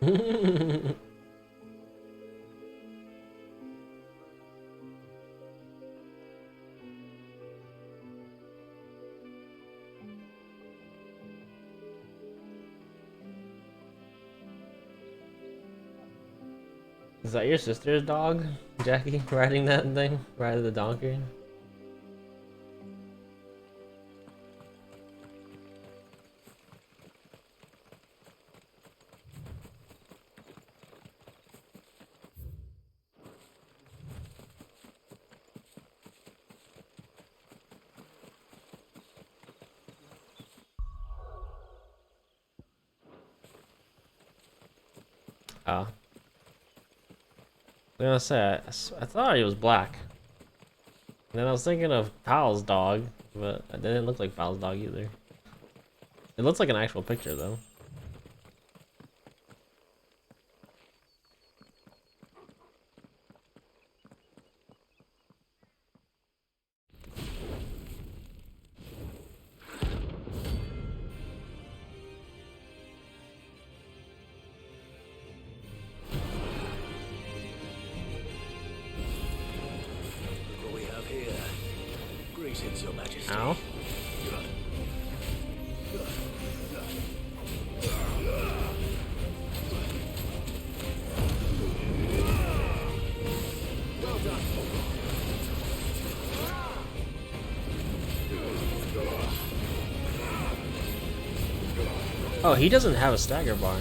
Is that your sister's dog, Jackie, riding that thing? Riding the donkey? Oh. I was gonna say, I thought he was black. And then I was thinking of Pal's dog, but it didn't look like Pal's dog either. It looks like an actual picture though. What we have here. Greetings, Your Majesty. Ow. Well done. Oh, he doesn't have a stagger bar.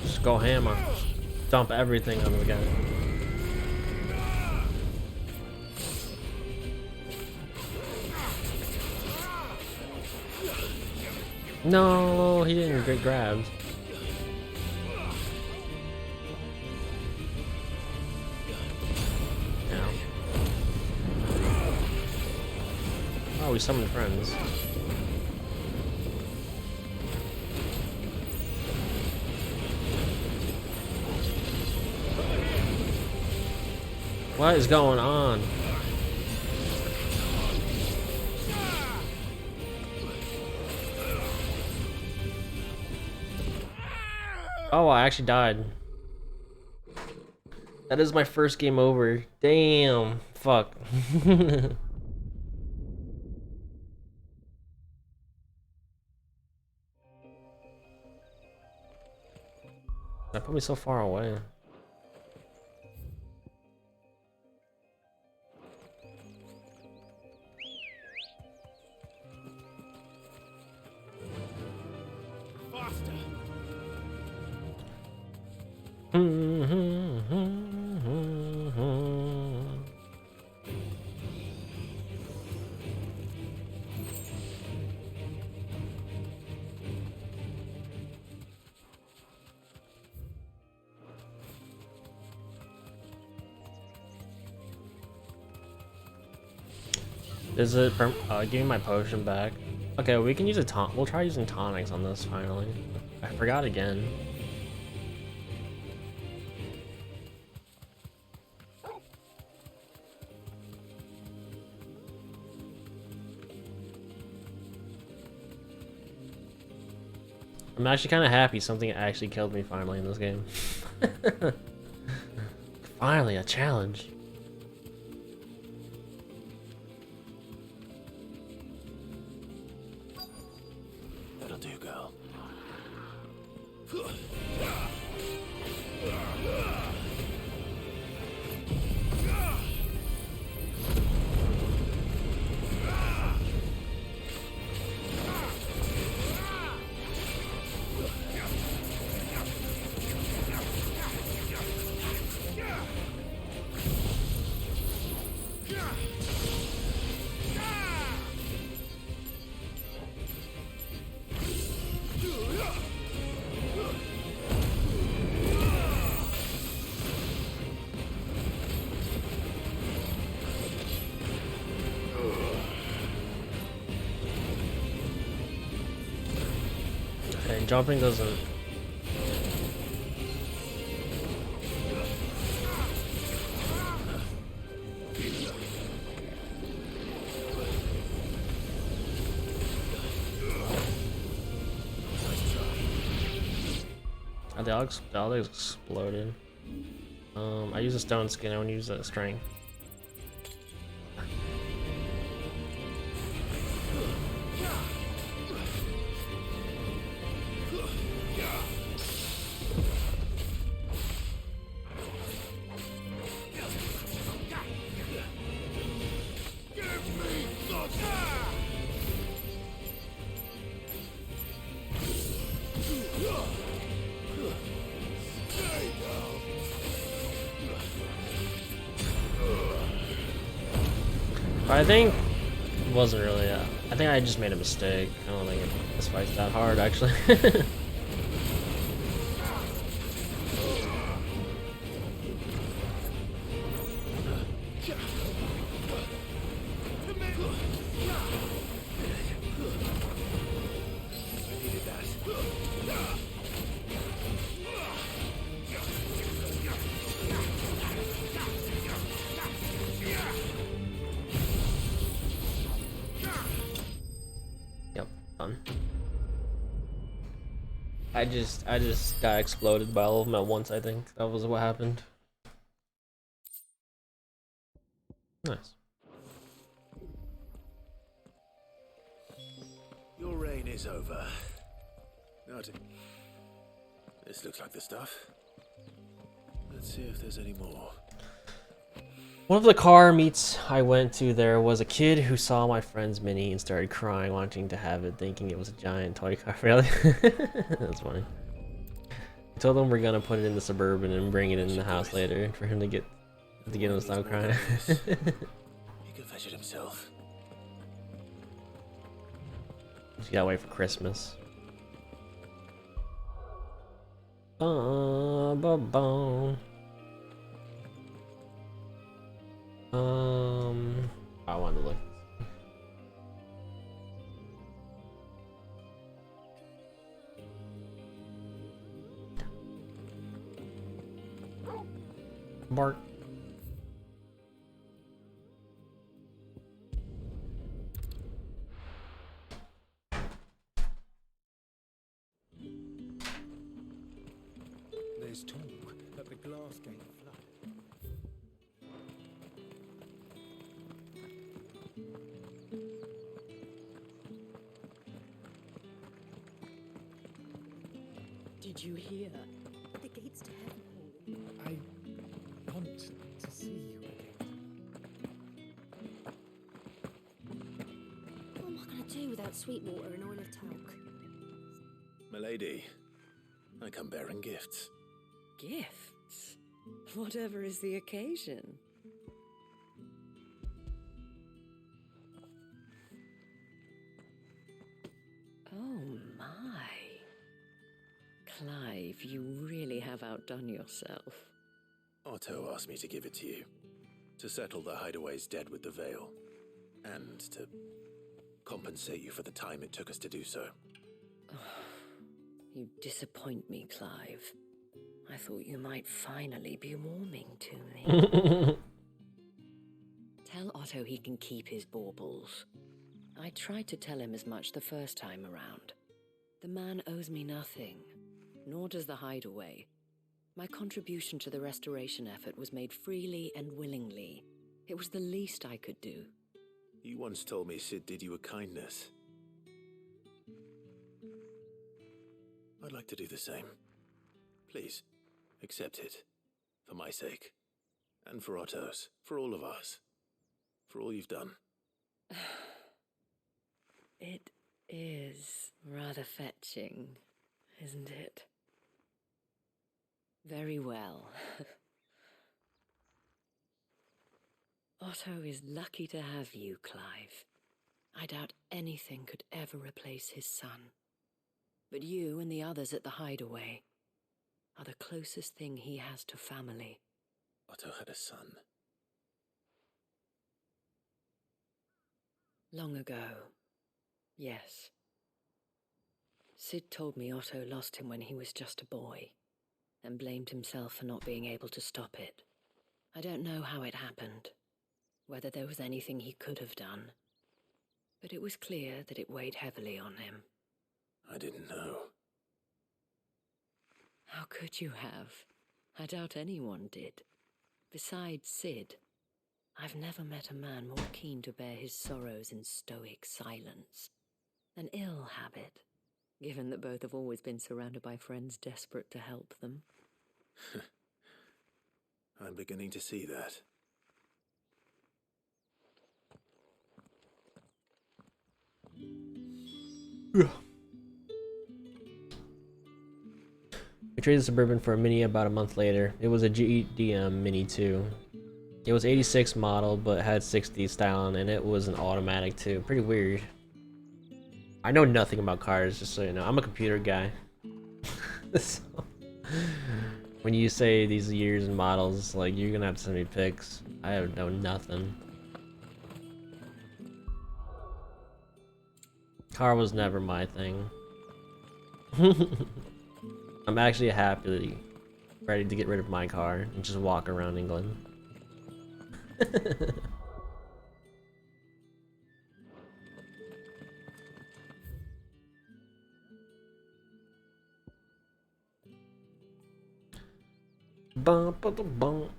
Just go hammer. Dump everything on the guy. No, he didn't get grabbed. Yeah. Oh, we summoned friends. What is going on? Oh, I actually died. That is my first game over. Damn. Fuck. That put me so far away. Is it give me my potion back? Okay, we can use a tonic. We'll try using tonics on this finally. I forgot again. I'm actually kind of happy something actually killed me finally in this game. Finally, a challenge. That'll do, girl. Okay, jumping doesn't. Oh, they all exploded. I use a stone skin. I want to use a strength. I think it wasn't really. I think I just made a mistake. I don't think this fight's that hard, actually. Yep, done. I just got exploded by all of them at once. I think that was what happened. Nice. Your reign is over. Now, this looks like the stuff. Let's see if there's any more. One of the car meets I went to there was a kid who saw my friend's Mini and started crying, wanting to have it, thinking it was a giant toy car. Really? That's funny. I told him we're gonna put it in the Suburban and bring it in the house later for him to get him to stop crying. He can fetch it himself. Just gotta wait for Christmas. I wanted to look. Bark. There's talk that the glass gate flooded. Did you hear? The gates to heaven. I want to see you again. What am I going to do without sweet water and oil of talc? Milady, I come bearing gifts. Gifts? Whatever is the occasion. Oh my. Clive, you really have outdone yourself. Otto asked me to give it to you. To settle the Hideaway's debt with the Veil. And to compensate you for the time it took us to do so. You disappoint me, Clive. I thought you might finally be warming to me. Tell Otto he can keep his baubles. I tried to tell him as much the first time around. The man owes me nothing, nor does the Hideaway. My contribution to the restoration effort was made freely and willingly. It was the least I could do. You once told me Sid did you a kindness. I'd like to do the same. Please, accept it. For my sake. And for Otto's. For all of us. For all you've done. It is rather fetching, isn't it? Very well. Otto is lucky to have you, Clive. I doubt anything could ever replace his son. But you and the others at the Hideaway are the closest thing he has to family. Otto had a son. Long ago, yes. Sid told me Otto lost him when he was just a boy, and blamed himself for not being able to stop it. I don't know how it happened, whether there was anything he could have done, but it was clear that it weighed heavily on him. I didn't know. How could you have? I doubt anyone did. Besides Sid, I've never met a man more keen to bear his sorrows in stoic silence. An ill habit, given that both have always been surrounded by friends desperate to help them. I'm beginning to see that. We traded the Suburban for a Mini about a month later. It was a GDM Mini too. It was 86 model, but had 60 style, and it was an automatic too. Pretty weird. I know nothing about cars, just so you know. I'm a computer guy. So, when you say these years and models, like, you're gonna have to send me pics. I know nothing. Car was never my thing. I'm actually happily ready to get rid of my car and just walk around England. Bum, ba, da, bum.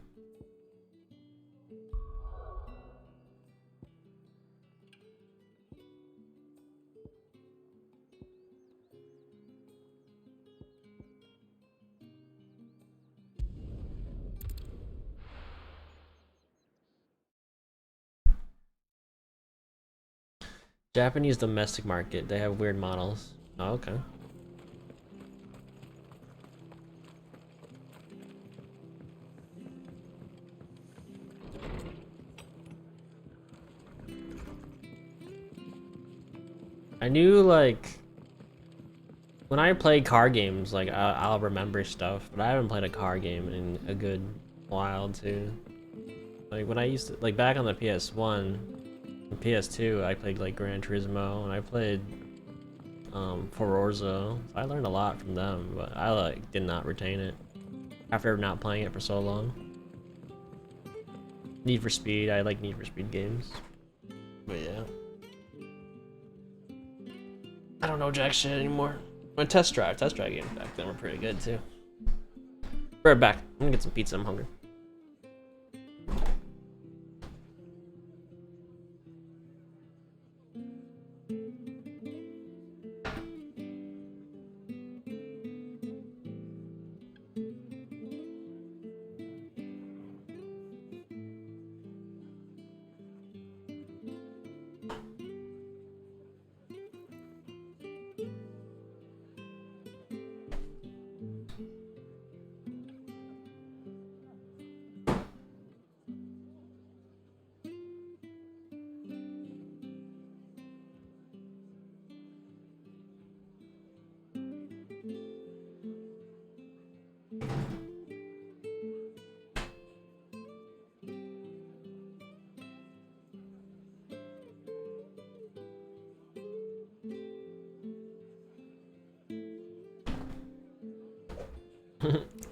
Japanese domestic market, they have weird models. Oh, okay. I knew, like, when I play car games, like, I'll remember stuff, but I haven't played a car game in a good while too. Like, when I used to, like, back on the PS1 and PS2, I played, like, Gran Turismo, and I played Forza. I learned a lot from them, but I, like, did not retain it after not playing it for so long. Need for Speed, I like Need for Speed games. But yeah. I don't know jack shit anymore. When test drive games back then were pretty good too. Be right back. I'm gonna get some pizza, I'm hungry.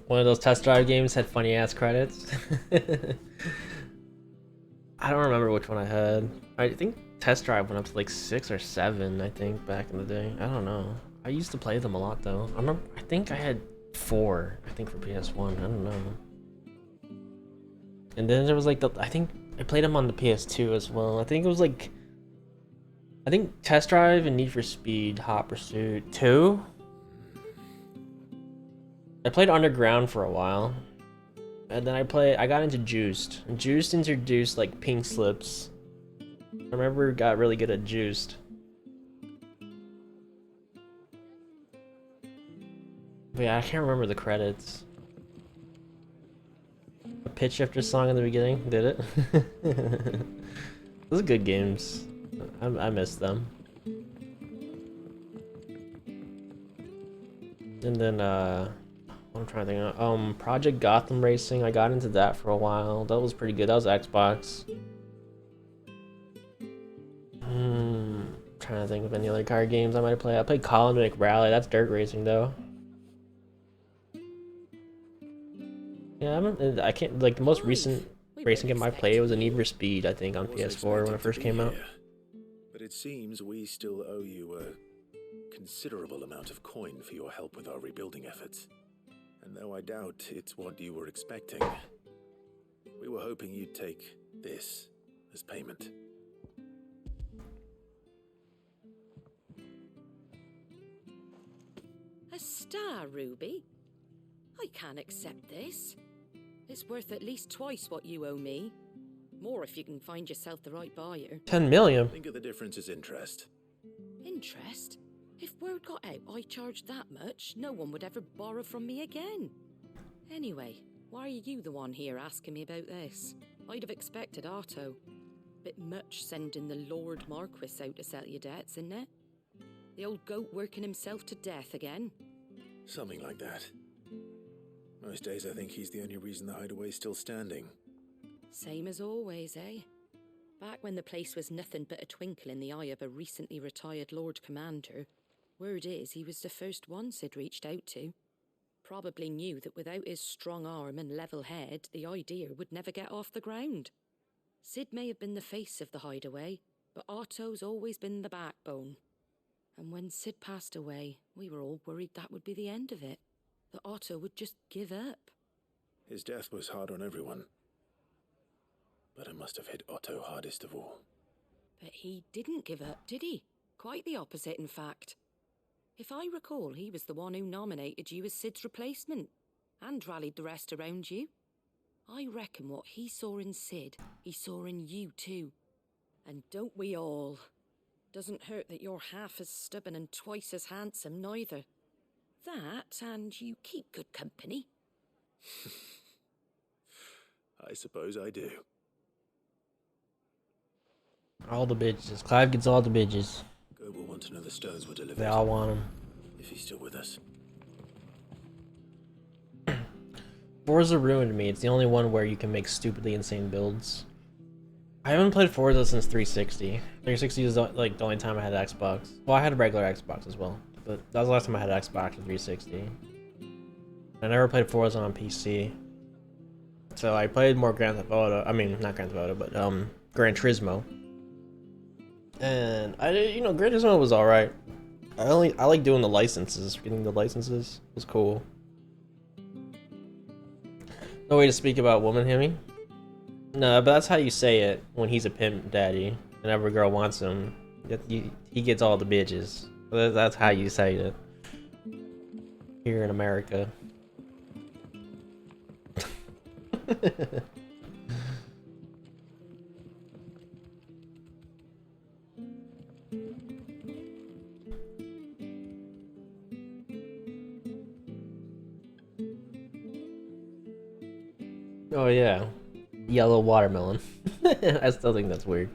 One of those test drive games had funny ass credits. I don't remember which one I had. I think test drive went up to like 6 or 7, I think, back in the day. I don't know. I used to play them a lot though. I think I had 4, I think, for PS1. I don't know. And then there was like I think I played them on the PS2 as well. I think it was like, I think Test Drive and Need for Speed Hot Pursuit 2. I played Underground for a while, and then I got into Juiced. And Juiced introduced like pink slips. I remember got really good at Juiced. But yeah, I can't remember the credits. A Pitch Shifter song in the beginning, did it? Those are good games. I miss them. And then I'm trying to think of, Project Gotham Racing, I got into that for a while. That was pretty good. That was Xbox. Trying trying to think of any other card games I might have played. I played Colin McRae. That's dirt racing though. Yeah, I can't like the most recent racing game I played was a Need for Speed. I think on PS4 when it first came out. But it seems we still owe you a considerable amount of coin for your help with our rebuilding efforts. And though I doubt it's what you were expecting, we were hoping you'd take this as payment. A star, Ruby? I can't accept this. It's worth at least twice what you owe me. More if you can find yourself the right buyer. 10 million. Think of the difference as interest. Interest? If word got out I charged that much, no one would ever borrow from me again. Anyway, why are you the one here asking me about this? I'd have expected Otto. Bit much sending the Lord Marquis out to settle your debts, isn't it? The old goat working himself to death again? Something like that. Most days I think he's the only reason the hideaway's still standing. Same as always, eh? Back when the place was nothing but a twinkle in the eye of a recently retired Lord Commander, word is he was the first one Sid reached out to. Probably knew that without his strong arm and level head, the idea would never get off the ground. Sid may have been the face of the hideaway, but Otto's always been the backbone. And when Sid passed away, we were all worried that would be the end of it. That Otto would just give up. His death was hard on everyone. But it must have hit Otto hardest of all. But he didn't give up, did he? Quite the opposite, in fact. If I recall, he was the one who nominated you as Sid's replacement, and rallied the rest around you. I reckon what he saw in Sid, he saw in you too. And don't we all? Doesn't hurt that you're half as stubborn and twice as handsome, neither. That, and you keep good company. I suppose I do. All the bitches. Clive gets all the bitches. Go will want to know the stones were delivered. They all want them. If he's still with us. Forza ruined me. It's the only one where you can make stupidly insane builds. I haven't played Forza since 360. 360 is like the only time I had Xbox. Well, I had a regular Xbox as well, but that was the last time I had an Xbox and 360. I never played Forza on PC. So I played more Grand Theft Auto. I mean, not Grand Theft Auto, but Gran Turismo. And Gran Turismo was alright. I like doing the licenses. Getting the licenses was cool. No way to speak about woman himmy. No, but that's how you say it when he's a pimp daddy and every girl wants him. He gets all the bitches. That's how you say it here in America. Oh yeah, yellow watermelon. I still think that's weird.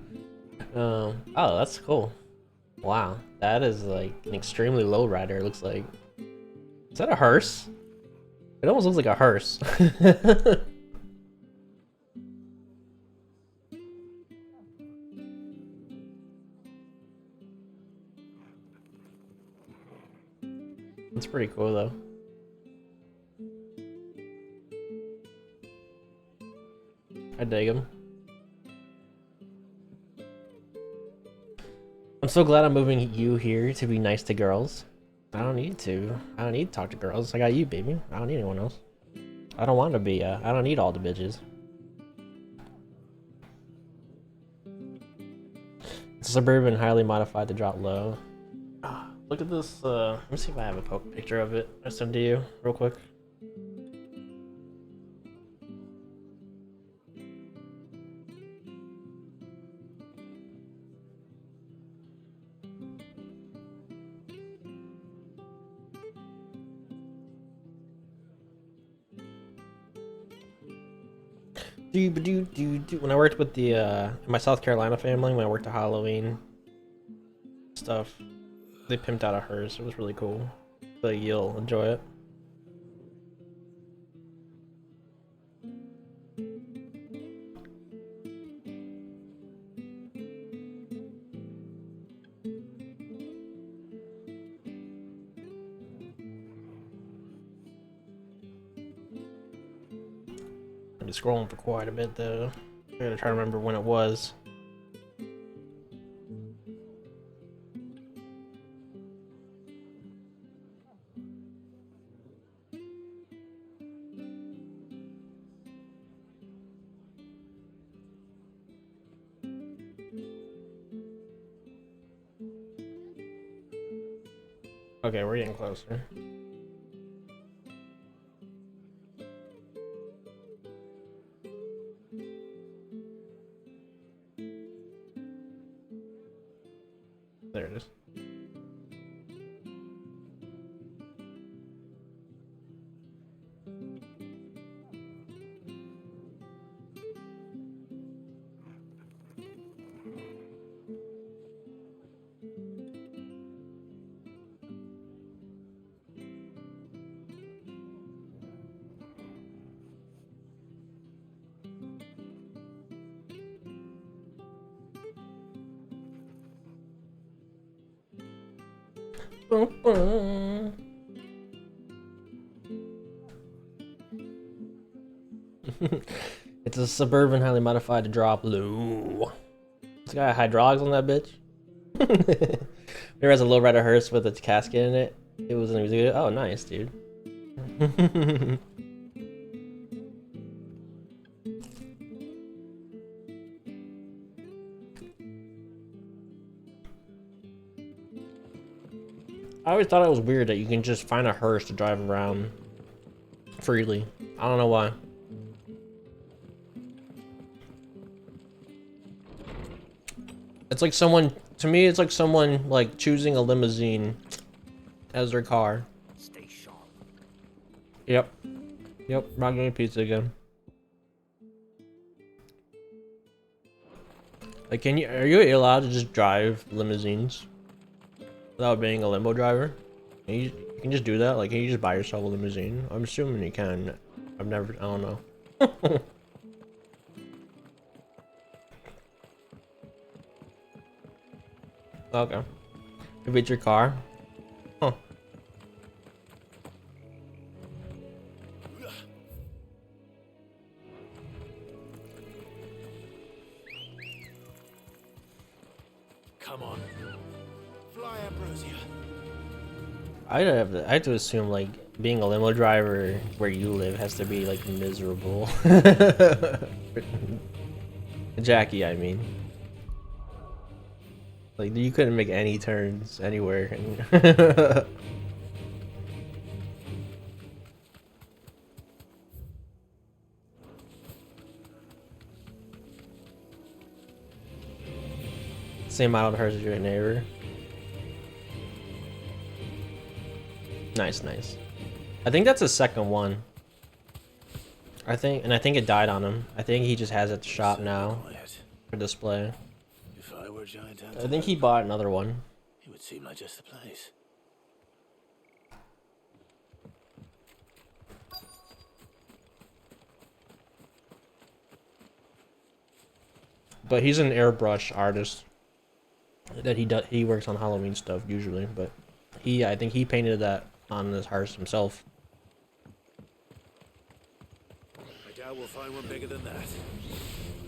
Oh, that's cool. Wow, that is like an extremely low rider. It looks like. Is that a hearse? It almost looks like a hearse. It's pretty cool though. I dig him. I'm so glad I'm moving you here to be nice to girls. I don't need to. I don't need to talk to girls. I got you, baby. I don't need anyone else. I don't want to be, I don't need all the bitches. It's a Suburban, highly modified to drop low. Look at this, let me see if I have a picture of it. I'll send to you real quick. When I worked with the my South Carolina family, when I worked at Halloween stuff, they pimped out a hearse. It was really cool. But you'll enjoy it. be scrolling for quite a bit though. I gotta try to remember when it was. Okay, we're getting closer. There it is. It's a suburban highly modified to drop low. It's got hydraulics on that bitch. There has a lowrider hearse with its casket in it. It was good. Oh, nice, dude. I always thought it was weird that you can just find a hearse to drive around freely. I don't know why. It's like someone, to me, it's like someone like choosing a limousine as their car. Stay sharp. Yep. Yep, not getting pizza again. Like, are you allowed to just drive limousines without being a limo driver? You can just do that? Like, can you just buy yourself a limousine? I'm assuming you can. I don't know. Okay. Maybe it's your car. Huh. Come on. Fly, Ambrosia. I have to assume like being a limo driver where you live has to be like miserable. Jackie, I mean. Like you couldn't make any turns anywhere. Same model of hers as your neighbor. Nice, nice. I think that's the second one. I think it died on him. I think he just has it at the shop now for display. If I were Giant I think he bought another one. it would seem like just the place. But he's an airbrush artist. That he works on Halloween stuff usually, but I think he painted that on his hearse himself. I doubt we'll find one bigger than that.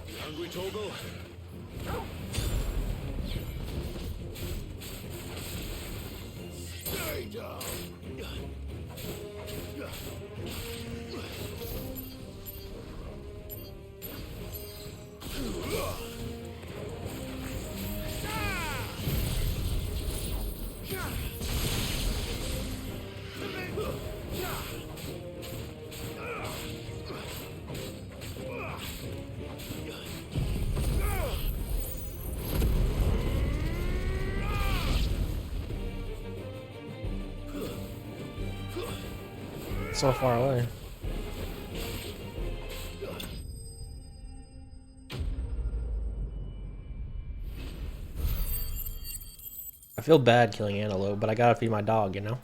You hungry, Torgal? Stay down. So far away. I feel bad killing antelope, but I gotta feed my dog, you know?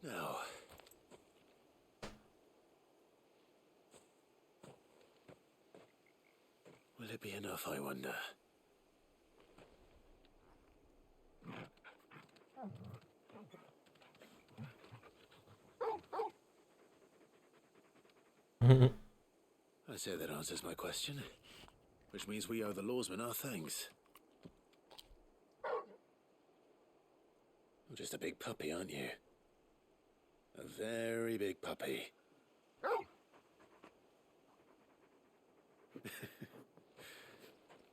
No. Will it be enough, I wonder? say that answers my question. Which means we owe the lawsmen our thanks. You're just a big puppy, aren't you? A very big puppy.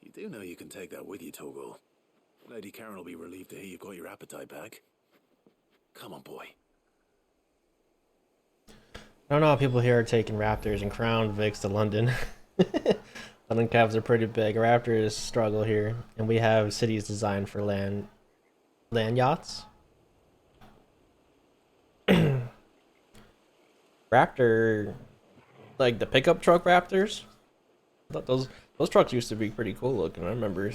You do know you can take that with you, Torgal. Lady Karen will be relieved to hear you've got your appetite back. Come on, boy. I don't know how people here are taking Raptors and Crown Vics to London. London cabs are pretty big. Raptors struggle here, and we have cities designed for land yachts. Raptor, like the pickup truck Raptors. I thought those trucks used to be pretty cool looking. I remember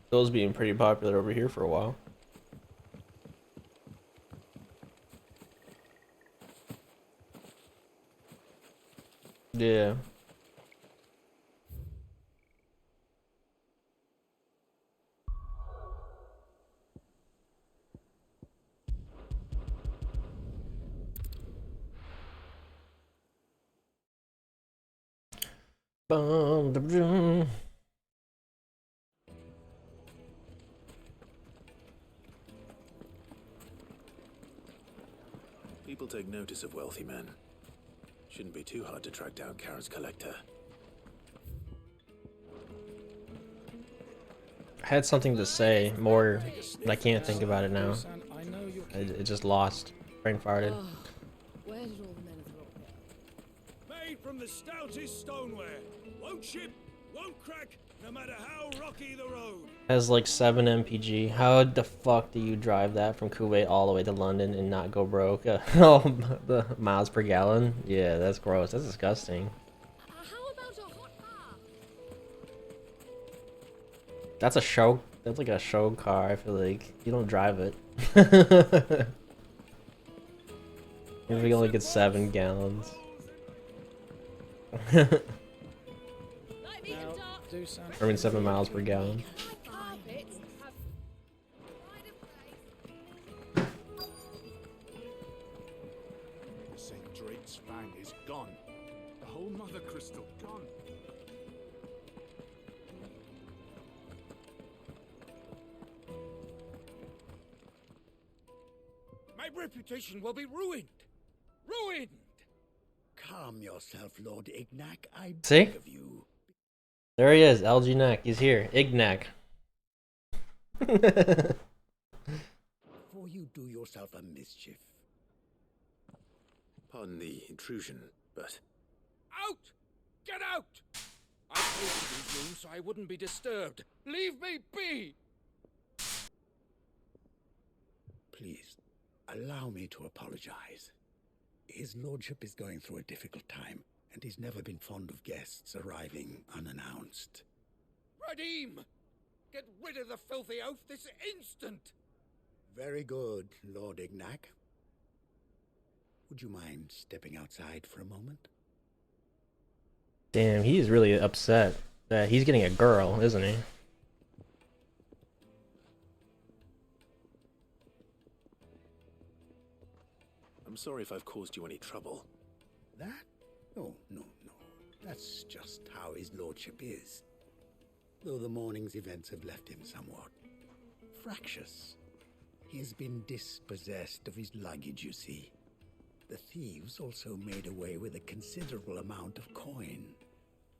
those being pretty popular over here for a while. Yeah. Bum, dum, dum. People take notice of wealthy men. Shouldn't be too hard to track down Karen's collector. I had something to say more, but I can't think about it now. I know you're It just lost. Brain farted. Where did all the men throw up? Made from the stoutest stoneware. Won't chip, won't crack, no matter how rocky the road. Has like 7 MPG. How the fuck do you drive that from Kuwait all the way to London and not go broke? Oh, the miles per gallon? Yeah, that's gross. That's disgusting. How about a hot bath? That's a show. That's like a show car. I feel like you don't drive it. Maybe we only get 7 gallons. Like me now, and Dark. do sound I mean 7 miles per gallon. Carpets have pride of place. St. Drake's fang is gone. The whole mother crystal gone. My reputation will be ruined. Ruined! Calm yourself, Lord Ignac. I See? beg of you. There he is, LG Neck. He's here. Ignac. Before you do yourself a mischief. Pardon the intrusion, but Out! Get out! I came to these rooms so I wouldn't be disturbed. Leave me be! Please, allow me to apologize. His lordship is going through a difficult time, and he's never been fond of guests arriving unannounced. Radim! Get rid of the filthy oaf this instant! Very good, Lord Ignac. Would you mind stepping outside for a moment? Damn, he's really upset that he's getting a girl, isn't he? I'm sorry if I've caused you any trouble. That? Oh, no. That's just how his lordship is. Though the morning's events have left him somewhat fractious. He has been dispossessed of his luggage, you see. The thieves also made away with a considerable amount of coin.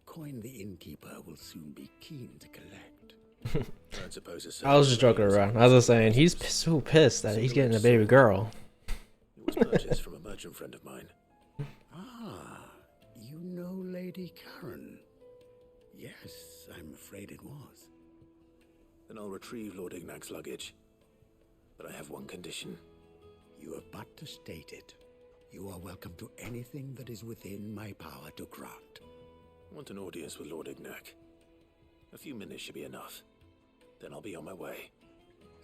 Coin the innkeeper will soon be keen to collect. I don't suppose it's I was just joking around. I was just saying, he's so pissed that he's getting a baby girl. It was purchased from a merchant friend of mine. Ah, you know Lady Karen. Yes, I'm afraid it was. Then I'll retrieve Lord Ignac's luggage. But I have one condition. You have but to state it. You are welcome to anything that is within my power to grant. I want an audience with Lord Ignac. A few minutes should be enough. Then I'll be on my way.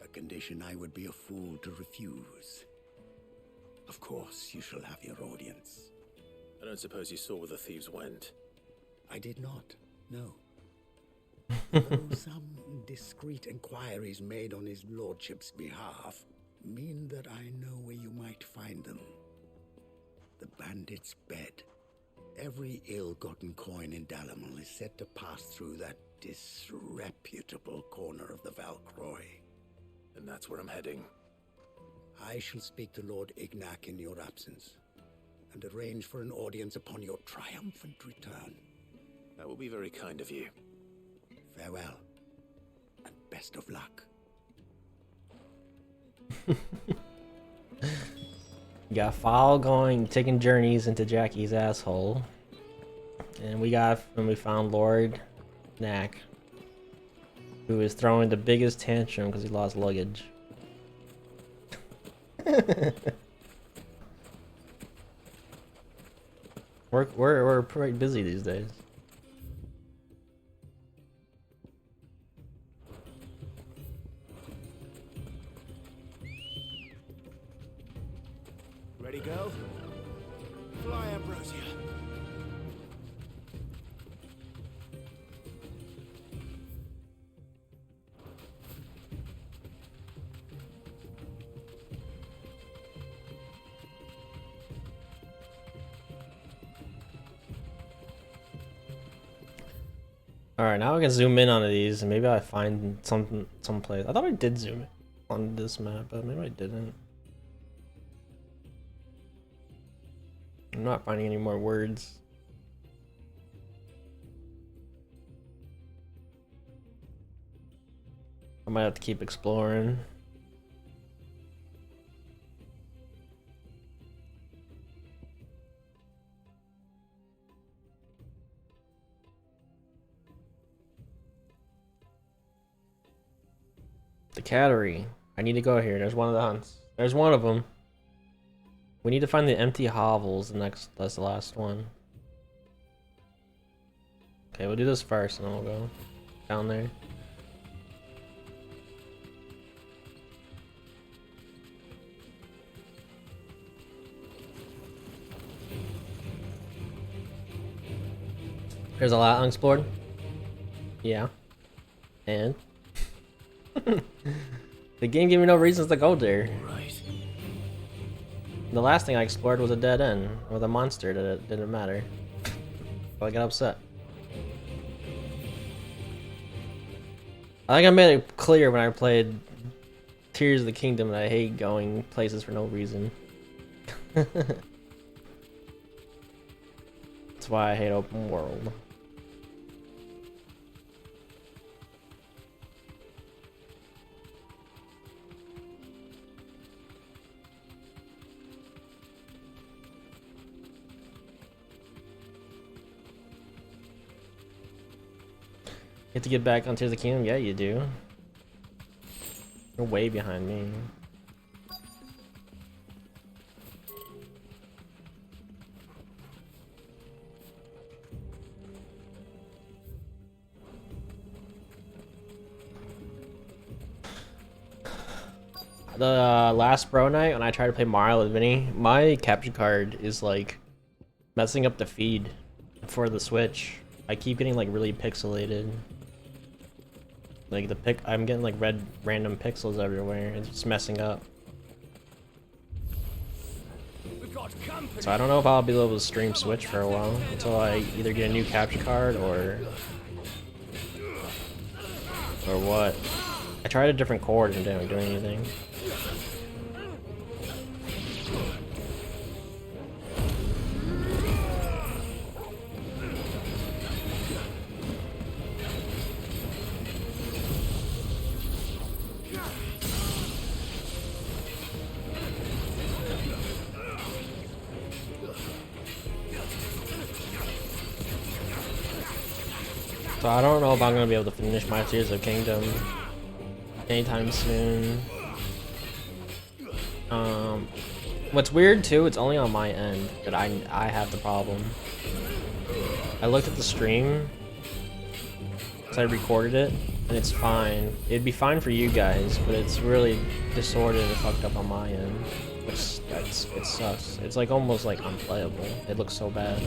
A condition I would be a fool to refuse. Of course, you shall have your audience. I don't suppose you saw where the thieves went. I did not, no. Though some discreet inquiries made on his lordship's behalf mean that I know where you might find them. The bandit's bed. Every ill-gotten coin in Dalamal is said to pass through that disreputable corner of the Valcroy. And that's where I'm heading. I shall speak to Lord Ignac in your absence, and arrange for an audience upon your triumphant return. That will be very kind of you. Farewell, and best of luck. We got Fowl going, taking journeys into Jackie's asshole. And we found Lord Knack, who is throwing the biggest tantrum because he lost luggage. We're pretty busy these days. Ready, girl? Fly, Ambrosia. Alright, now I can zoom in on these and maybe I find some place. I thought I did zoom in on this map, but maybe I didn't. I'm not finding any more words. I might have to keep exploring. The cattery. I need to go here. There's one of the hunts. There's one of them. We need to find the empty hovels. That's the last one. Okay, we'll do this first, and then we'll go down there. There's a lot unexplored. Yeah. And the game gave me no reasons to go there. Right. The last thing I explored was a dead end with a monster that it didn't matter. So I got upset. I think I made it clear when I played Tears of the Kingdom that I hate going places for no reason. That's why I hate open world. You have to get back on Tears of the Kingdom? Yeah, you do. You're way behind me. The last bro night when I tried to play Mario with Vinny, my capture card is like messing up the feed for the Switch. I keep getting like really pixelated. Like I'm getting like random pixels everywhere. It's just messing up. So I don't know if I'll be able to stream Switch for a while until I either get a new capture card or what. I tried a different cord and didn't do anything. So I don't know if I'm gonna be able to finish my Tears of Kingdom anytime soon. What's weird too, it's only on my end that I have the problem. I looked at the stream, so I recorded it, and it's fine. It'd be fine for you guys, but it's really disordered and fucked up on my end. Which it sucks. It's like almost like unplayable. It looks so bad.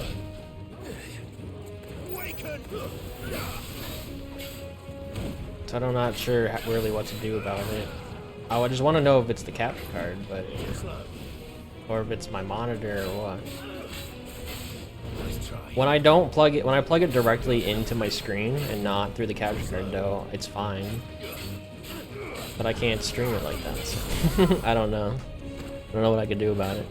So I'm not sure really what to do about it. I just want to know if it's the capture card, or if it's my monitor or what. When I don't plug it, when I plug it directly into my screen and not through the capture card, though, it's fine. But I can't stream it like that, so I don't know. I don't know what I could do about it.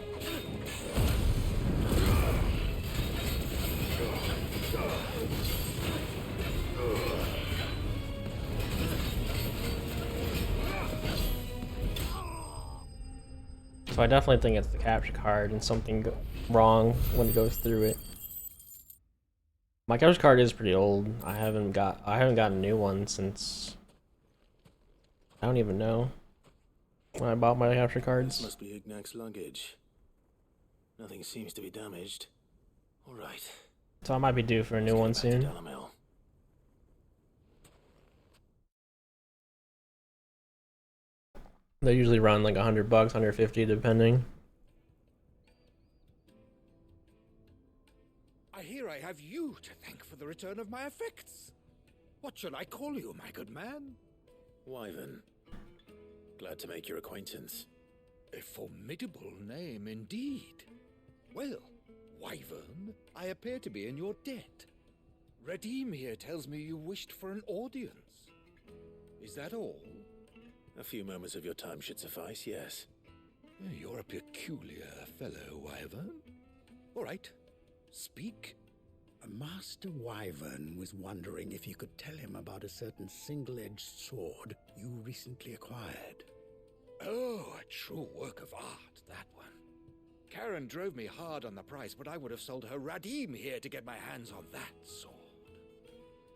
So I definitely think it's the capture card and something wrong when it goes through it. My capture card is pretty old. I haven't got a new one since I don't even know when I bought my capture cards. This must be Ignac's luggage. Nothing seems to be damaged. All right. So I might be due for a new one soon. Dalamel. They usually run like $100, 150 depending. I hear I have you to thank for the return of my effects. What shall I call you, my good man? Wyvern. Glad to make your acquaintance. A formidable name indeed. Well, Wyvern, I appear to be in your debt. Redeem here tells me you wished for an audience. Is that all? A few moments of your time should suffice, yes. You're a peculiar fellow, Wyvern. All right, speak. Master Wyvern was wondering if you could tell him about a certain single-edged sword you recently acquired. Oh, a true work of art, that one. Karen drove me hard on the price, but I would have sold her Radim here to get my hands on that sword.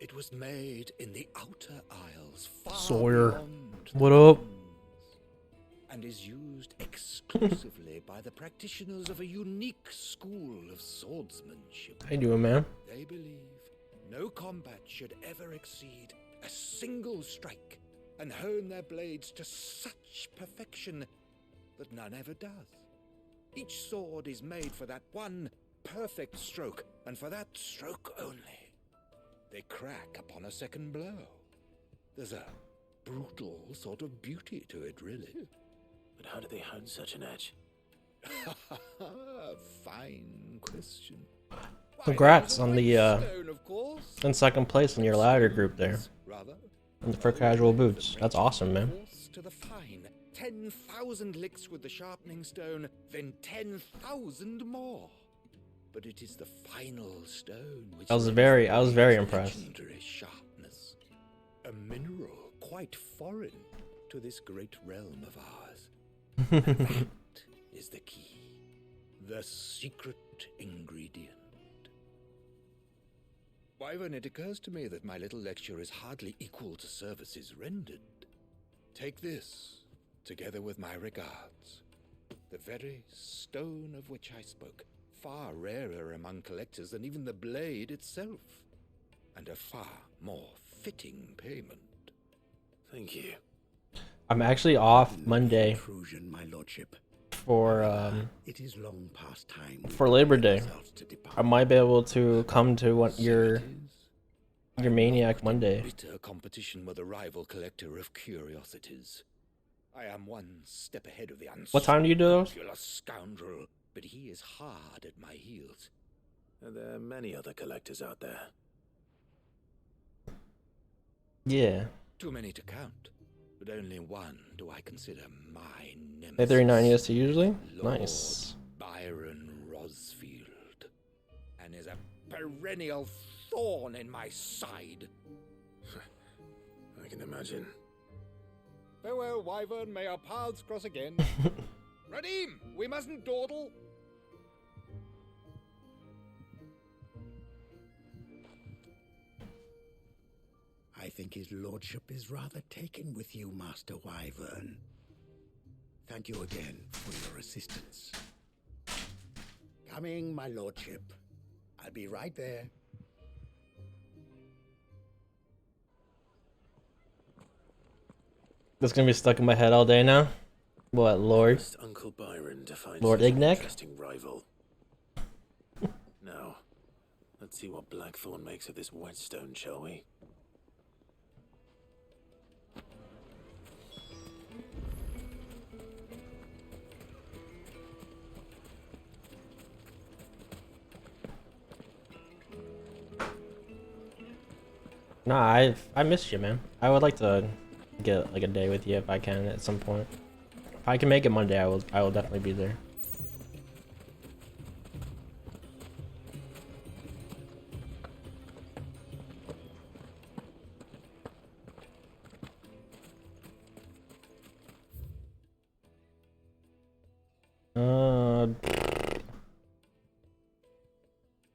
It was made in the Outer Isles, far Sawyer, beyond what the up? mountains, and is used exclusively by the practitioners of a unique school of swordsmanship. How you doing, man? They believe no combat should ever exceed a single strike, and hone their blades to such perfection that none ever does. Each sword is made for that one perfect stroke, and for that stroke only. They crack upon a second blow. There's a brutal sort of beauty to it, really. But how do they hone such an edge? Fine question. Congrats on the Stone, of course. in second place in your ladder group there. Rather. And for casual boots. That's awesome, man. Force to the fine. 10,000 licks with the sharpening stone, then 10,000 more. But it is the final stone which I was very its impressed. legendary sharpness. A mineral quite foreign to this great realm of ours. And that is the key. The secret ingredient. Wyvern, it occurs to me that my little lecture is hardly equal to services rendered. Take this, together with my regards. The very stone of which I spoke, far rarer among collectors than even the blade itself, and a far more fitting payment. Thank you. I'm actually off Monday Intrusion, my lordship. for It is long past time for Labor Day. to depart. I might be able to come to what your Maniac Monday. Bitter competition with a rival collector of curiosities. I am one step ahead of the What time do you do those? unscrupulous scoundrel, but he is hard at my heels. Are there many other collectors out there? Yeah. Too many to count, but only one do I consider my nemesis. Day 39 EST usually? Lord Nice. Byron Rosfield, and is a perennial thorn in my side. I can imagine. Farewell, Wyvern. May our paths cross again. Radim, we mustn't dawdle. I think his lordship is rather taken with you, Master Wyvern. Thank you again for your assistance. Coming, my lordship. I'll be right there. That's gonna be stuck in my head all day now. What, Lord? Just Uncle Byron to find Lord such an Ignac? interesting rival. Now, let's see what Blackthorn makes of this whetstone, shall we? Nah, I missed you, man. I would like to get like a day with you if I can at some point. If I can make it Monday, I will definitely be there.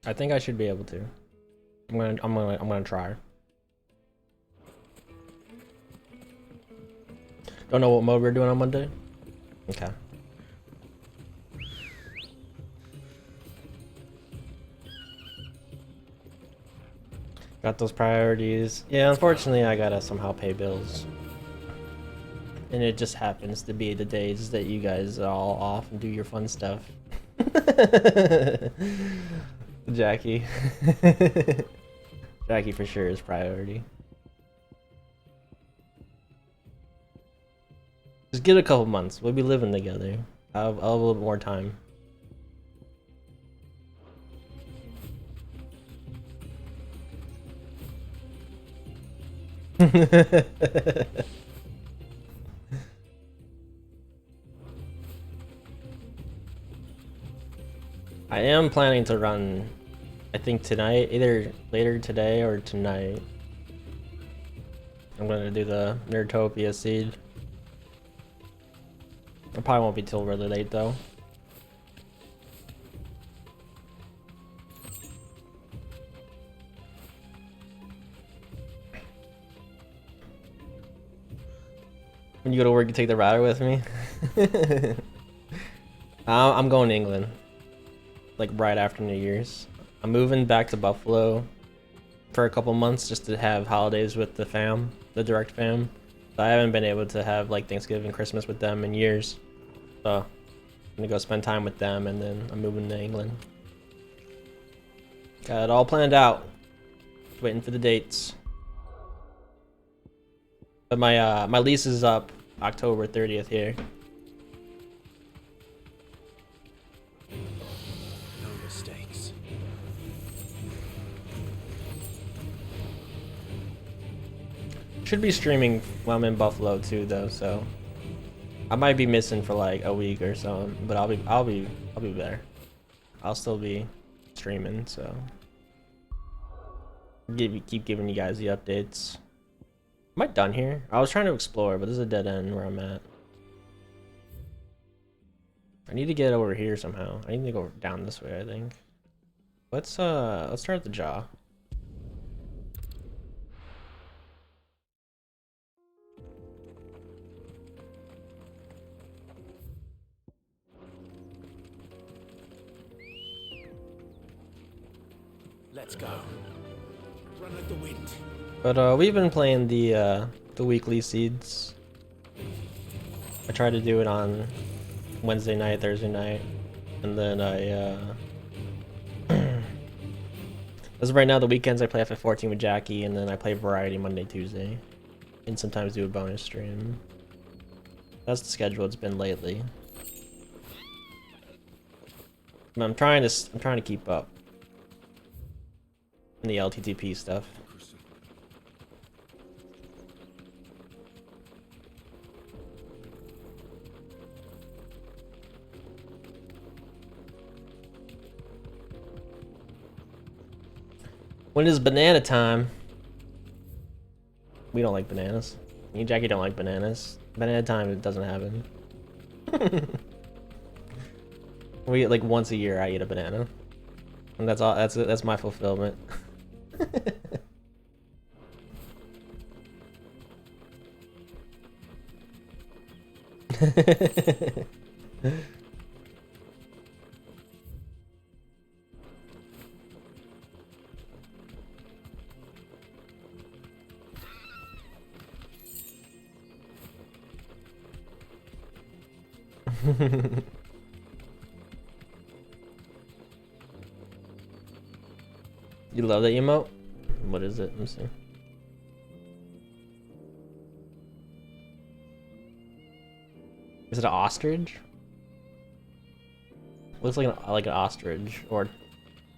I think I should be able to. I'm gonna try. Don't know what mode we're doing on Monday? Okay. Got those priorities. Yeah, unfortunately I gotta somehow pay bills. And it just happens to be the days that you guys are all off and do your fun stuff. Jackie. Jackie for sure is priority. Just get a couple months. We'll be living together. I'll have a little bit more time. I am planning to run, I think tonight, either later today or tonight. I'm gonna do the Nerdtopia seed. It probably won't be till really late though. When you go to work, you take the router with me. I'm going to England, like right after New Year's. I'm moving back to Buffalo for a couple months just to have holidays with the fam, the direct fam. So I haven't been able to have like Thanksgiving, Christmas with them in years. So I'm gonna go spend time with them, and then I'm moving to England. Got it all planned out. Waiting for the dates. But my lease is up October 30th here. No mistakes. Should be streaming while I'm in Buffalo too, though. So I might be missing for like a week or so, but I'll be there. I'll still be streaming, so keep giving you guys the updates. Am I done here? I was trying to explore, but this is a dead end where I'm at. I need to get over here somehow. I need to go down this way, I think. Let's start at the jaw. Let's go. Run like the wind. But we've been playing the weekly seeds. I tried to do it on Wednesday night, Thursday night, and then as of right now, the weekends I play FF14 with Jackie, and then I play Variety Monday, Tuesday, and sometimes do a bonus stream. That's the schedule it's been lately. But I'm trying to keep up in the LTTP stuff. When is banana time? We don't like bananas. Me and Jackie don't like bananas. Banana time, it doesn't happen. We like once a year I eat a banana. And that's all, that's my fulfillment. You love that emote? What is it? Let me see. Is it an ostrich? Looks like an ostrich or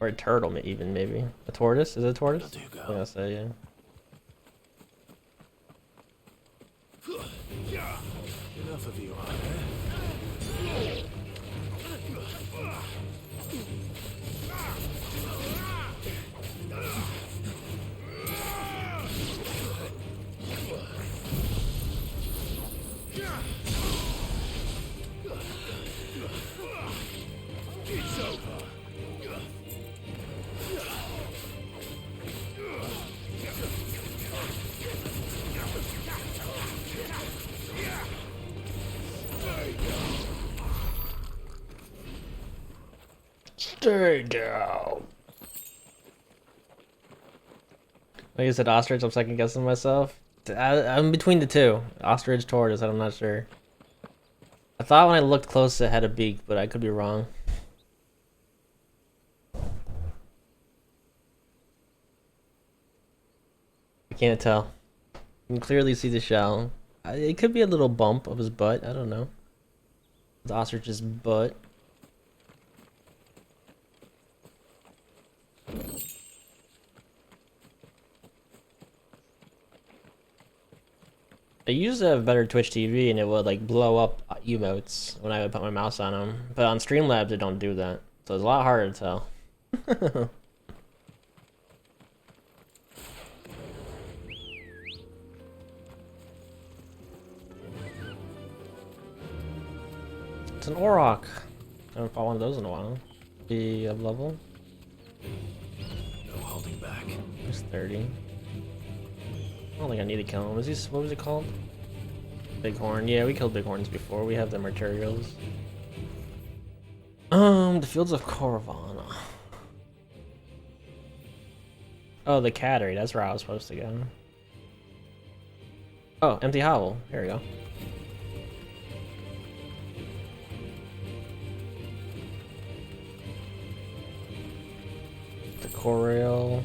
a turtle even maybe. A tortoise? Is it a tortoise? I'm gonna say yeah. Enough of you, are there? It's over. Stay down. Like I said, ostrich. I'm second guessing myself. I'm between the two, ostrich, tortoise. I'm not sure. I thought when I looked close it had a beak, but I could be wrong. I can't tell. You can clearly see the shell. It could be a little bump of his butt. I don't know. The ostrich's butt. I used to have better Twitch TV and it would like blow up emotes when I would put my mouse on them. But on Streamlabs it don't do that. So it's a lot harder to tell. It's an Auroch. I haven't fought one of those in a while. Be of level. No holding back. He's 30. I don't think I need to kill him. Is he, what was it called? Bighorn. Yeah, we killed bighorns before. We have the materials. The fields of Corvan. Oh, the cattery. That's where I was supposed to go. Oh, empty hovel. Here we go. The Corail.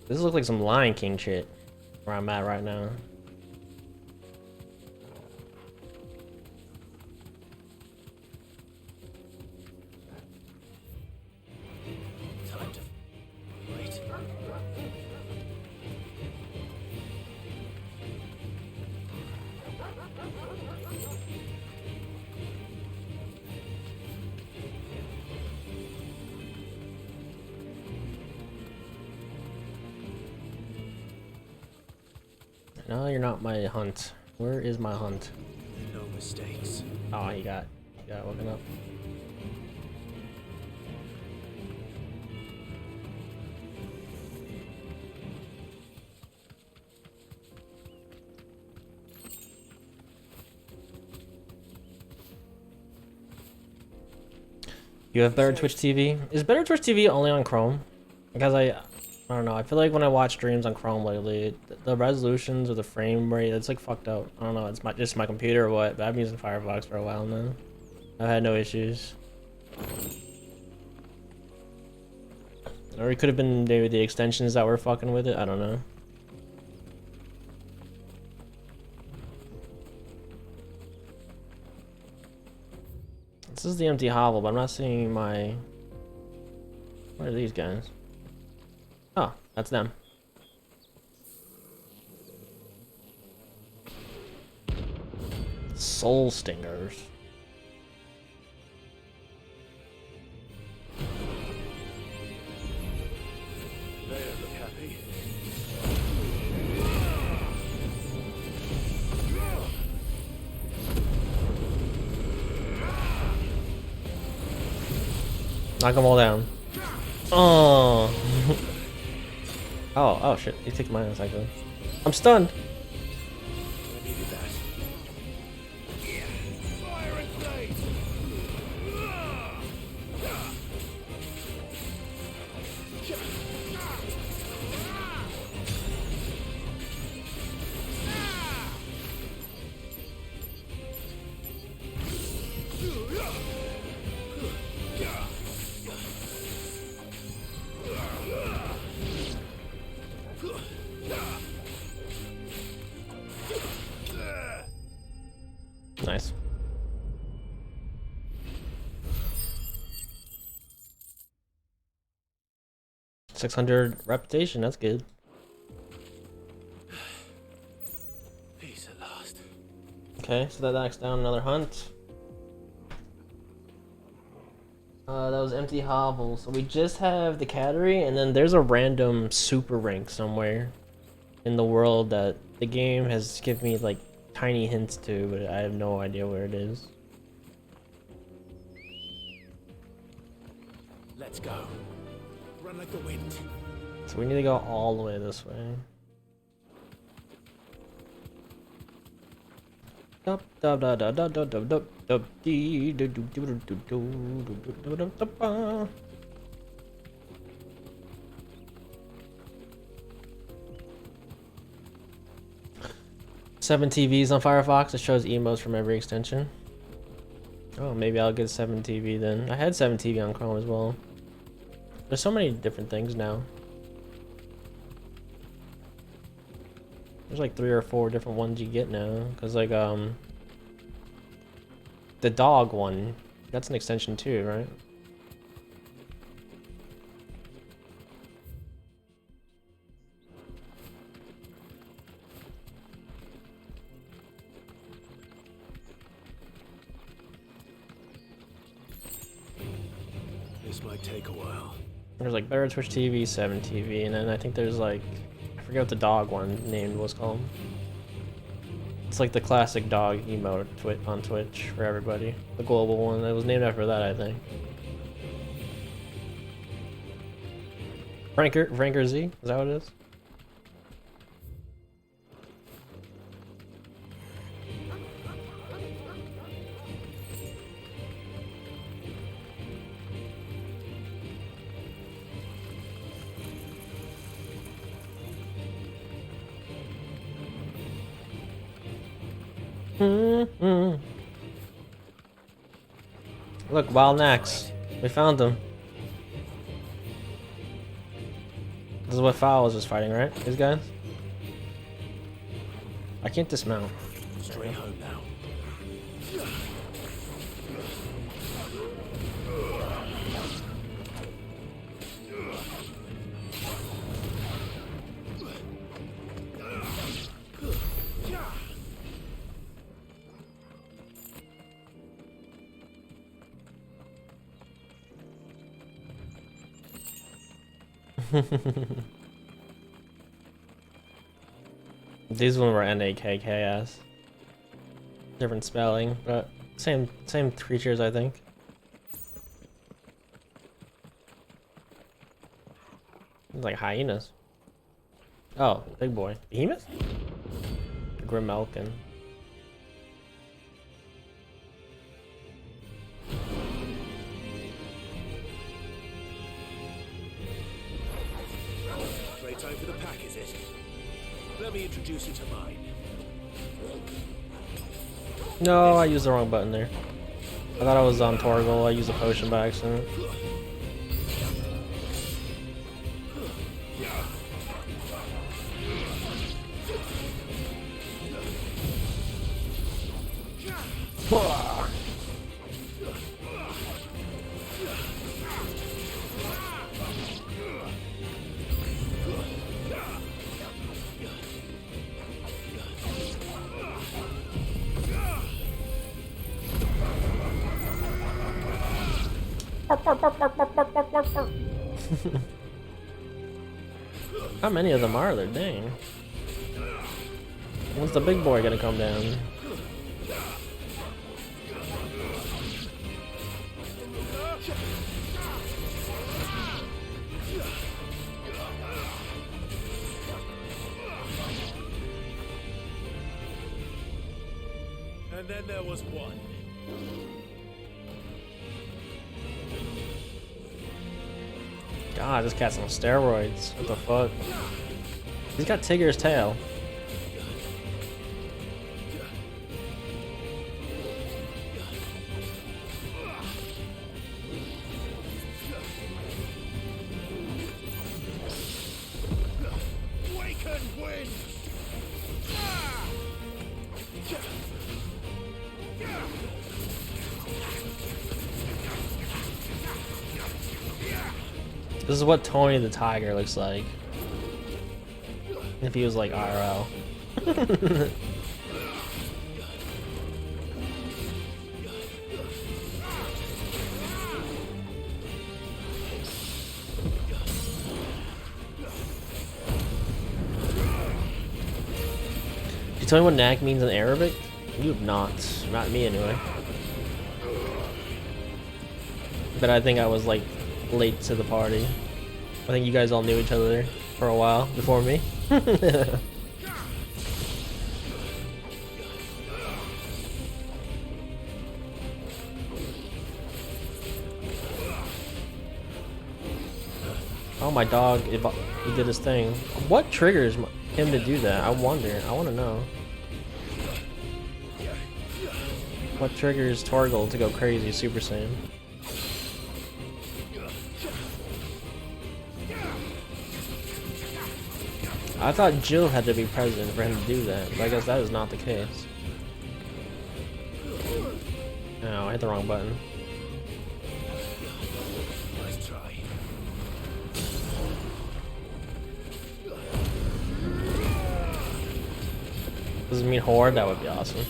This looks like some Lion King shit where I'm at right now. Time to wait. No, you're not my hunt. Where is my hunt? No mistakes. Oh, he got woken up. You have better Twitch TV? Is better Twitch TV only on Chrome? Because I don't know. I feel like when I watch streams on Chrome lately, the resolutions or the frame rate, it's like fucked up. I don't know. It's just my computer or what. But I've been using Firefox for a while now. I've had no issues. Or it could have been maybe the extensions that were fucking with it. I don't know. This is the empty hovel, but I'm not seeing my... What are these guys? Oh, that's them. Soul Stingers. They don't look happy. Knock them all down. Oh. Oh shit. He took my ass actually. I'm stunned. I needed that. Fire and blade. Nice. $600 reputation, that's good. Peace at last. Okay, so that knocks down another hunt. That was empty hovel. So we just have the cattery, and then there's a random super rank somewhere in the world that the game has given me like tiny hints to, but I have no idea where it is. Let's go. Run like the wind. So we need to go all the way this way. Dub dub dub dub dub dub dub dub dub dee do do do do do do do do do do. 7 TVs on Firefox. It shows emotes from every extension. Oh, maybe I'll get 7 TV then. I had 7 TV on Chrome as well. There's so many different things now. There's like 3 or 4 different ones you get now. Cause like the dog one, that's an extension too, right? This might take a while. There's like Better Twitch TV, 7 TV, and then I think there's like, I forget what the dog one named was called. It's like the classic dog emote on Twitch for everybody. The global one. It was named after that, I think. Franker Z? Is that what it is? Look, wild Nax. We found them. This is what Fowl was just fighting, right? These guys? I can't dismount. Straight home now. These ones were NAKKS. Different spelling, but same creatures, I think. Like hyenas. Oh, big boy. Behemoth? Grimelkin. Great time for the pack, is it? Let me introduce you to mine. No, I used the wrong button there. I thought I was on Torgal. I used a potion by accident. How many of them are there? Dang. When's the big boy gonna come down? And then there was one. God, this cat's on steroids. What the fuck? He's got Tigger's tail. Waken wind! This is what Tony the Tiger looks like. If he was like IRL. Tell me what knack means in Arabic? You have not. Not me, anyway. But I think I was, like, late to the party. I think you guys all knew each other for a while before me. Oh, my dog, he did his thing. What triggers him to do that? I wonder. I want to know. What triggers Torgal to go crazy Super Saiyan? I thought Jill had to be present for him to do that, but I guess that is not the case. Oh, I hit the wrong button. Nice try. Does it mean horde? That would be awesome.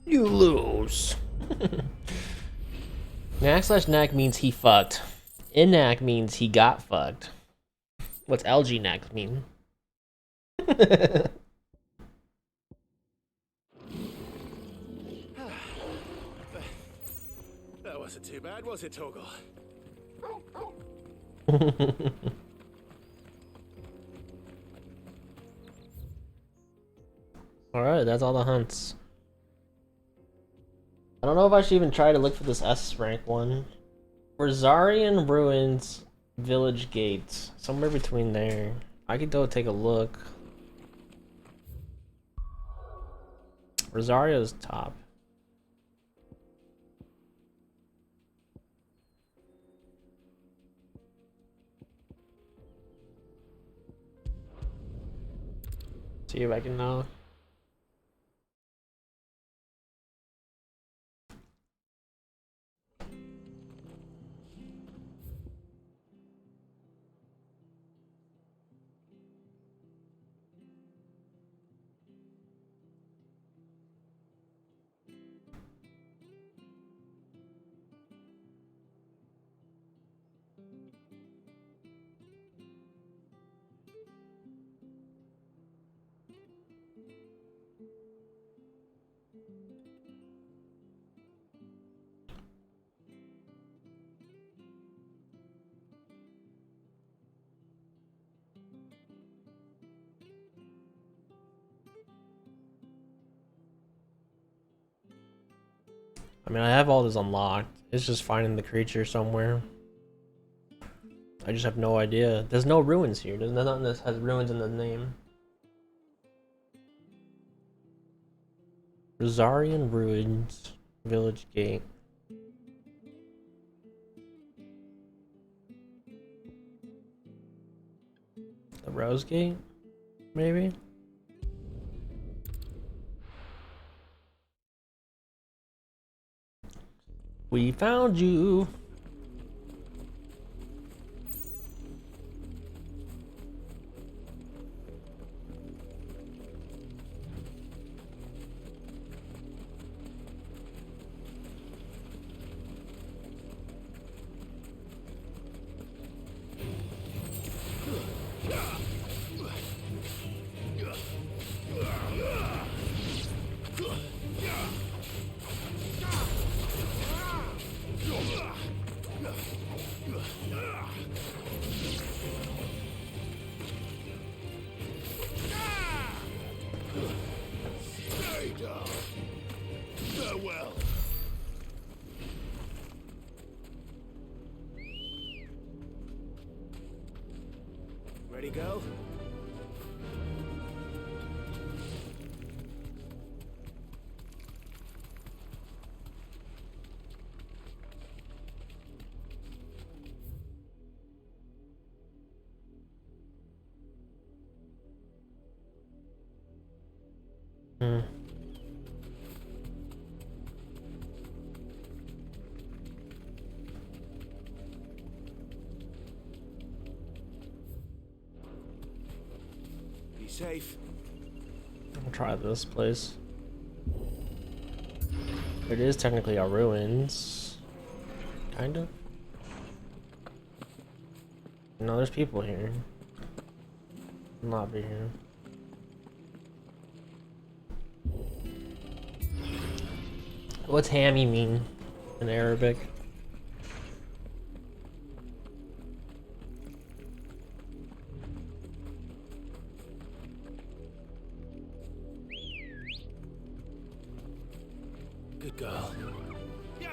You lose. Knack/knack means he fucked. Inack means he got fucked. What's LG knack mean? That wasn't too bad, was it, Torgal? Alright, that's all the hunts. I don't know if I should even try to look for this S rank one. Rosarian Ruins, Village Gates. Somewhere between there. I could go take a look. Rosario's top. See if I can know. I mean, I have all this unlocked. It's just finding the creature somewhere. I just have no idea. There's no ruins here. There's nothing that has ruins in the name. Rosarian Ruins, Village Gate. The Rose Gate? Maybe? We found you. Farewell. Ready, go? Hmm. Be safe. I'll try this place. It is technically a ruins. Kind of. No, there's people here. Lobby here. What's hammy mean in Arabic? Good girl. Yeah.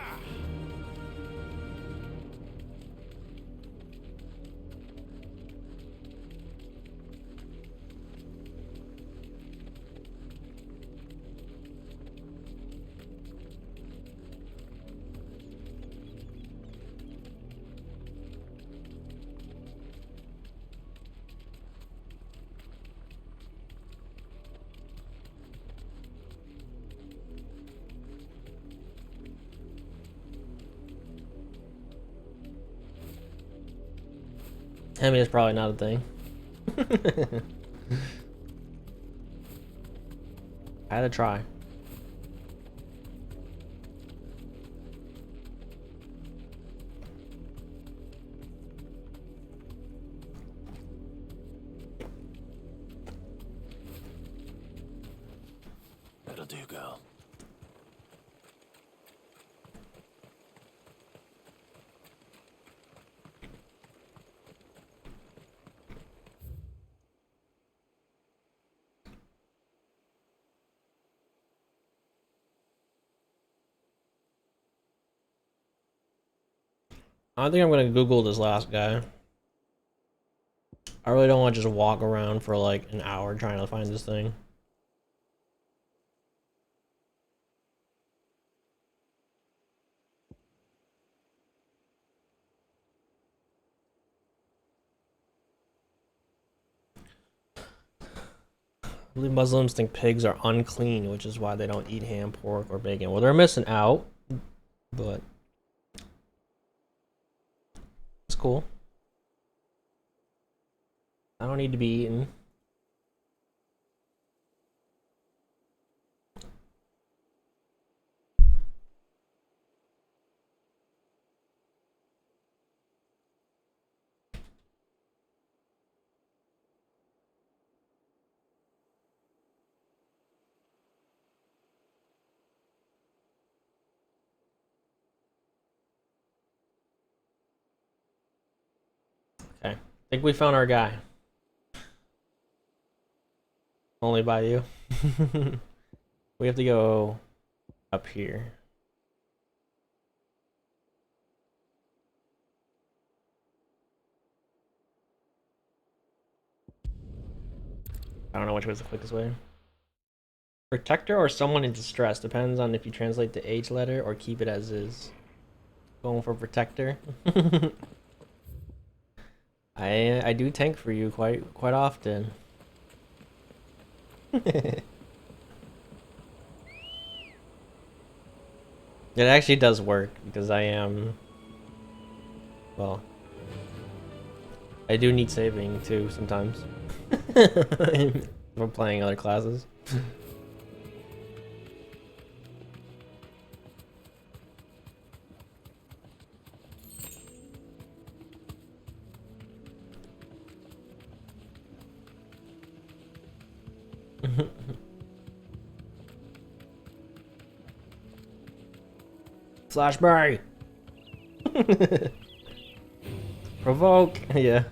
Hammy is probably not a thing. I had to try. That'll do, girl. I think I'm gonna Google this last guy. I really don't want to just walk around for like an hour trying to find this thing. I believe Muslims think pigs are unclean, which is why they don't eat ham, pork, or bacon. Well, they're missing out, but it's cool. I don't need to be eaten. Okay, I think we found our guy. Only by you. We have to go up here. I don't know which way is the quickest way. Protector or someone in distress. Depends on if you translate the H letter or keep it as is. Going for protector. I do tank for you quite often. It actually does work because I am, well, I do need saving too sometimes. We're playing other classes. Flashbang! Provoke! Yeah.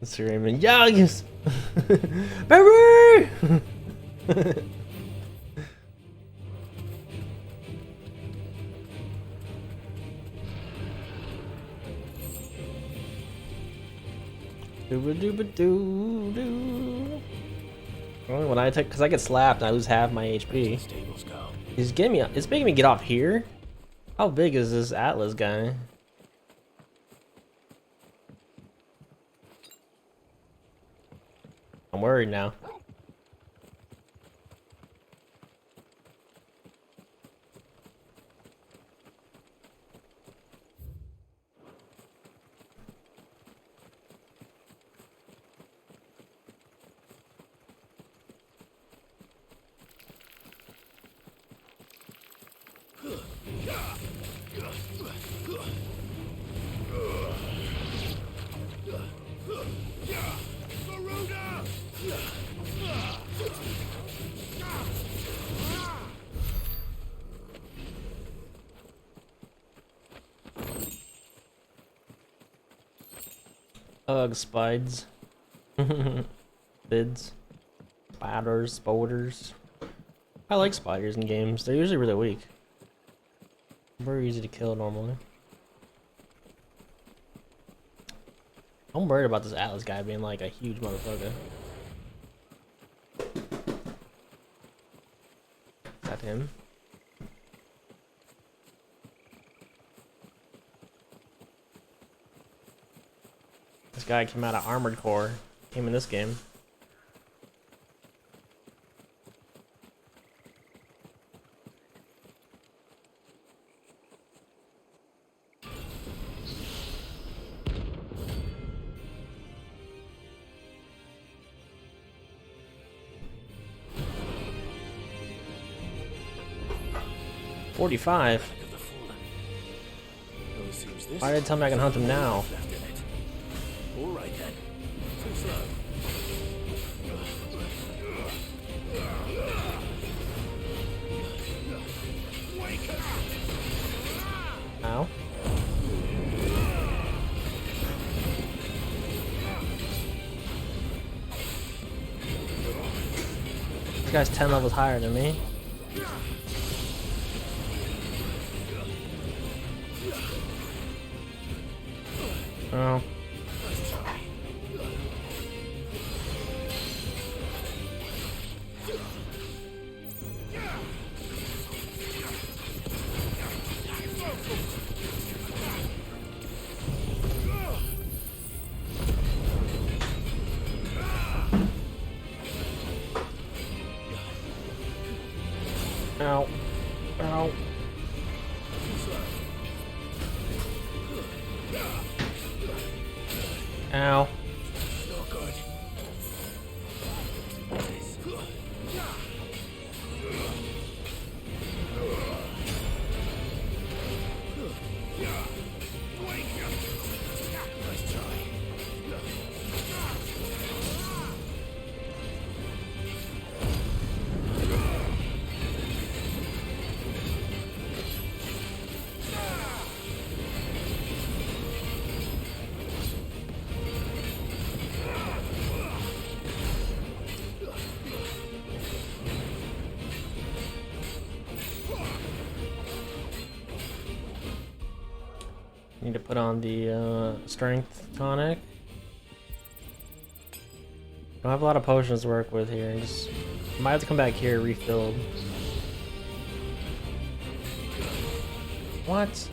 Screaming, yes! Baby! Doo-ba-doo-ba-doo-doo. Only when I take, because I get slapped and I lose half my HP. Stables go. He's getting me, it's making me get off here? How big is this Atlas guy? I'm worried now. Ugh, spides. Bids. Spiders, spiders. I like spiders in games. They're usually really weak. Very easy to kill normally. I'm worried about this Atlas guy being like a huge motherfucker. Is that him? This guy came out of Armored Core. Came in this game. $45. Why did they tell me I can hunt him now? All right then. Too slow. Ow. This guy's 10 levels higher than me. Oh. Ow. Ow. Ow. Need to put on the strength tonic. Don't have a lot of potions to work with here. Just might have to come back here refilled. What?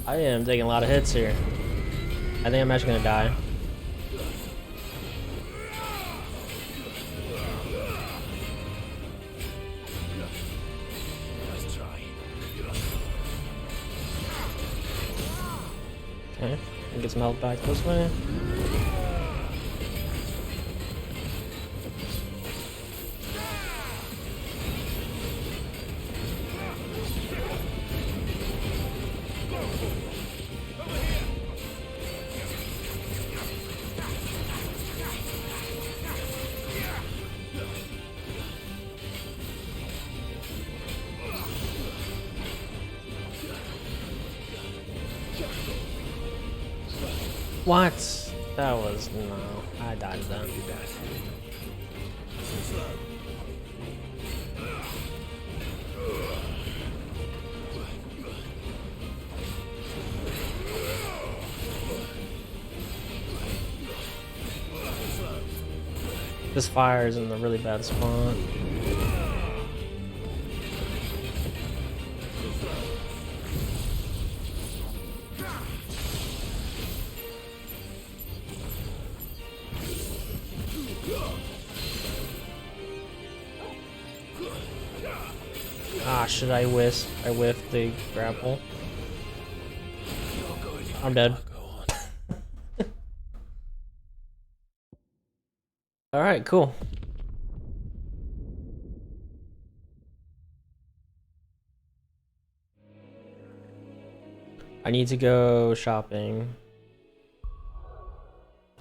I am taking a lot of hits here. I think I'm actually gonna die. Okay, get some health back this way. What? That was no. I died to that. This fire is in a really bad spot. Ah, should I whiff? I whiffed the grapple. I'm dead. Alright, cool. I need to go shopping.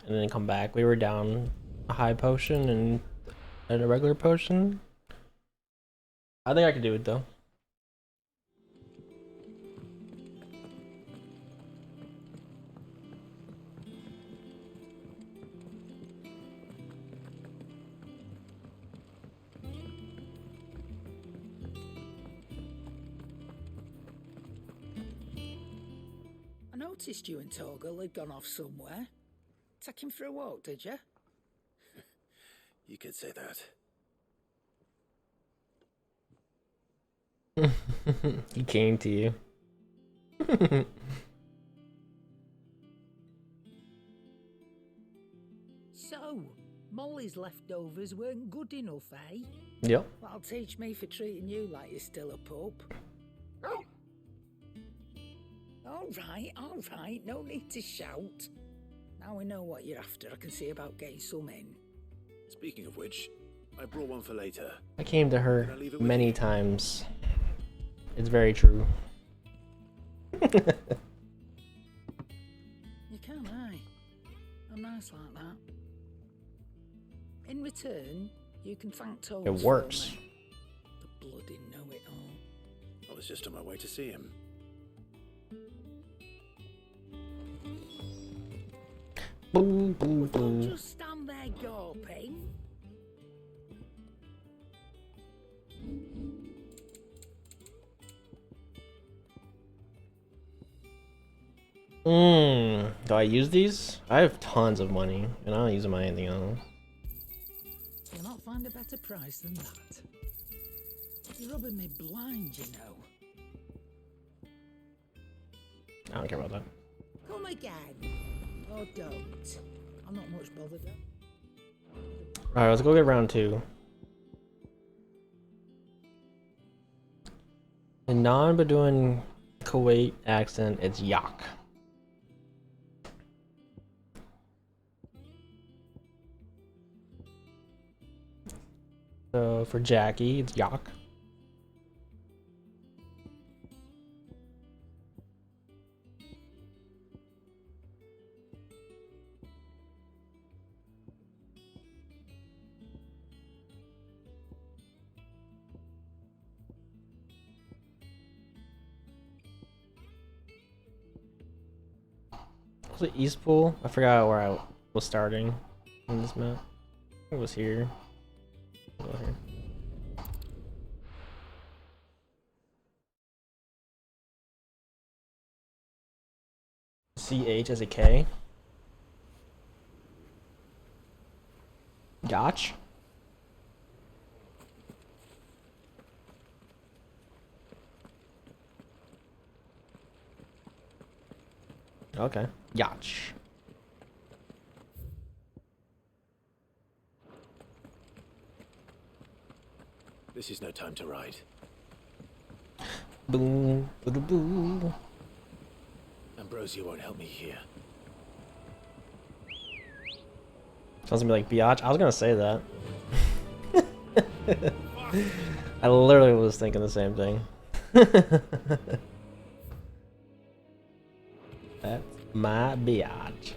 And then come back. We were down a high potion and a regular potion. I think I can do it though. I noticed you and Torgal had gone off somewhere. Take him for a walk, did you? You could say that. He came to you. So, Molly's leftovers weren't good enough, eh? Yep. That'll teach me for treating you like you're still a pup. All right, no need to shout. Now we know what you're after. I can see about getting some in. Speaking of which, I brought one for later. I came to her Can I leave it with many you? times. It's very true. You can, eh? I'm nice like that. In return, you can thank Toad. It works. The bloody know-it-all. I was just on my way to see him. Boom, boom, Don't boom. just stand there gawping. Do I use these? I have tons of money, and I don't use them on anything else. You'll not find a better price than that. You're rubbing me blind, you know. I don't care about that. Come again. Or don't. I'm not much bothered. Alright, let's go get round 2. The non-Bedouin Kuwait accent, it's yak. So for Jackie, it's yak. Was it East Pool? I forgot where I was starting on this map. I think it was here. Go here. CH as a K. Gotch. Okay. Yach. This is no time to ride. Boom. Boo. Ambrosia won't help me here. Sounds gonna be like biatch. I was gonna say that. I literally was thinking the same thing. That's my biatch.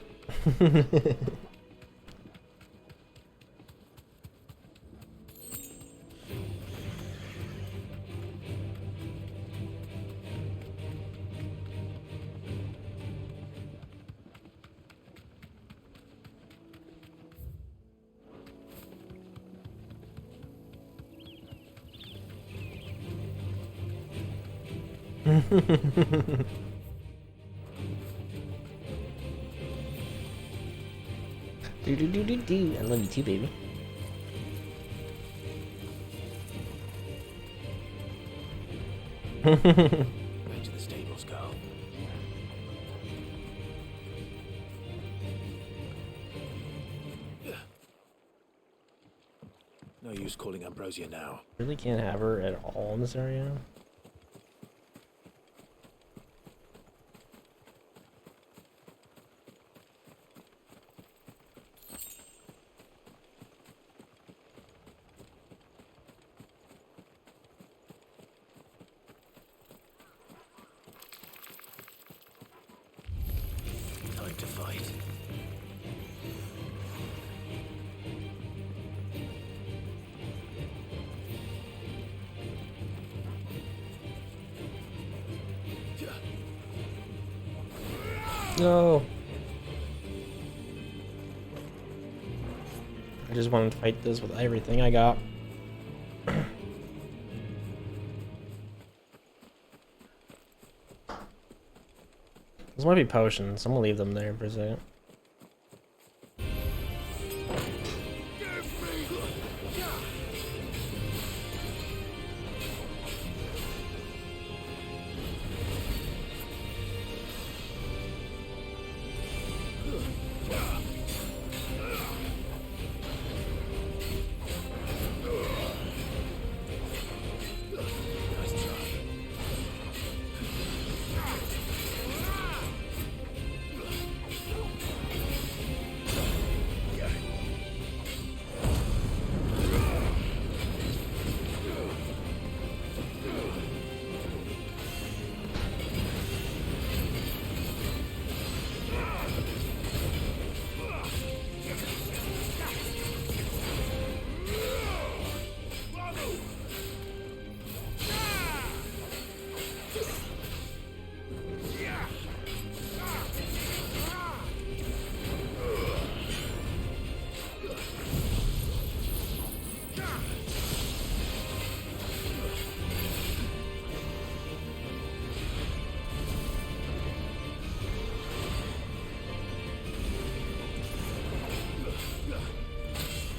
Do. I love you too, baby. Back to the stables, girl. No use calling Ambrosia now. Really can't have her at all in this area. Time to fight. No. I just wanted to fight this with everything I got. These might be potions. I'm gonna leave them there for a second.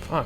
Fuck.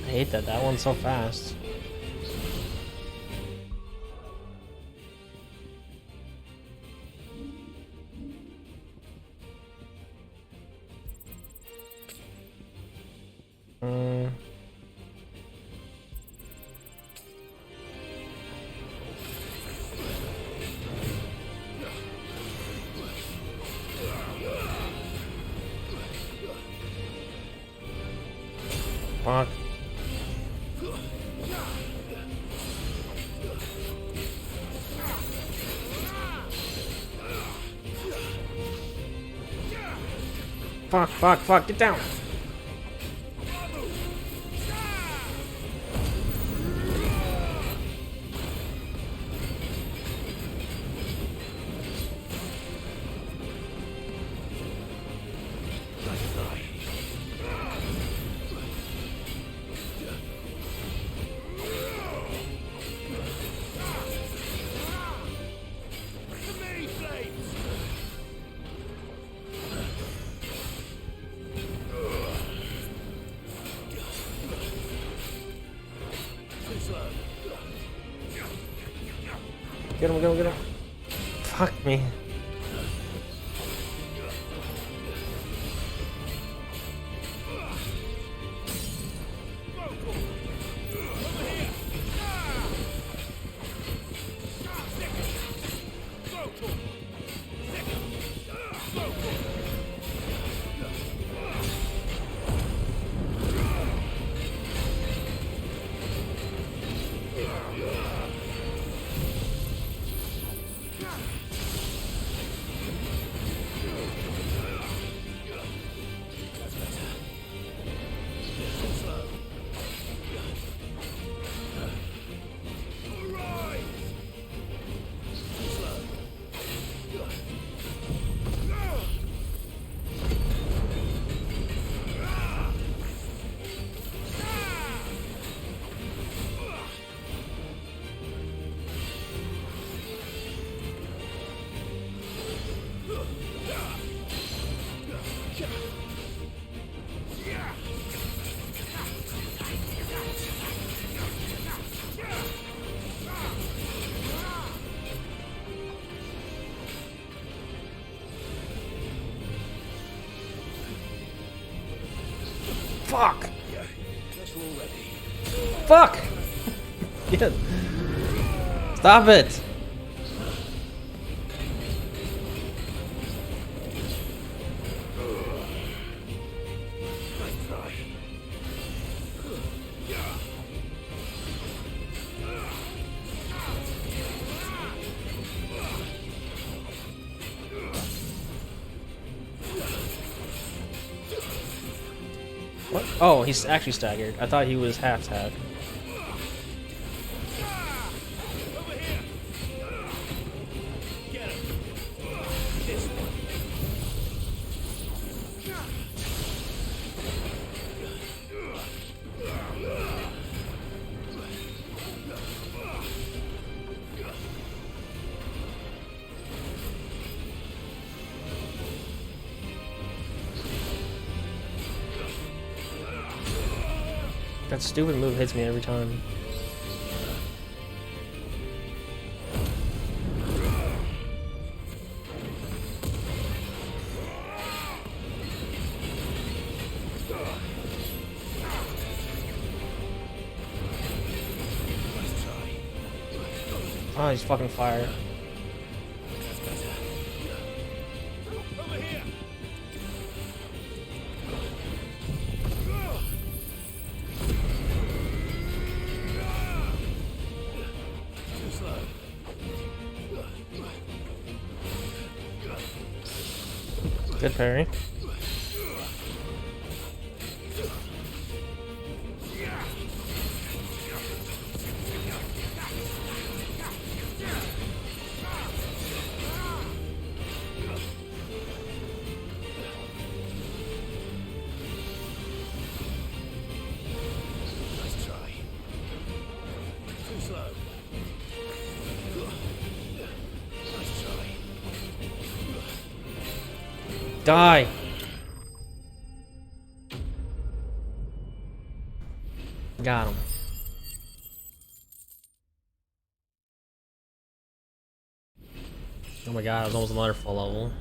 I hate that one's so fast. Fuck. Fuck, get down! Get him. Fuck me. Fuck! Fuck! Yeah. Stop it! What? Oh, he's actually staggered. I thought he was half tag. That stupid move hits me every time. Oh, he's fucking fire. Good parry. Die! Got him. Oh my god, I was almost another full level.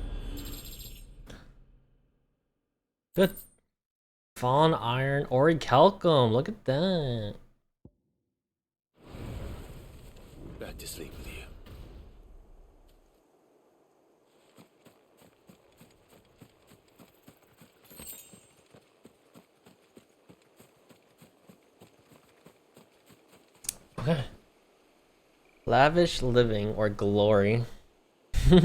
Good. Fawn Iron Orichalcum, look at that. Back to sleep with you. Okay. Lavish living or glory. We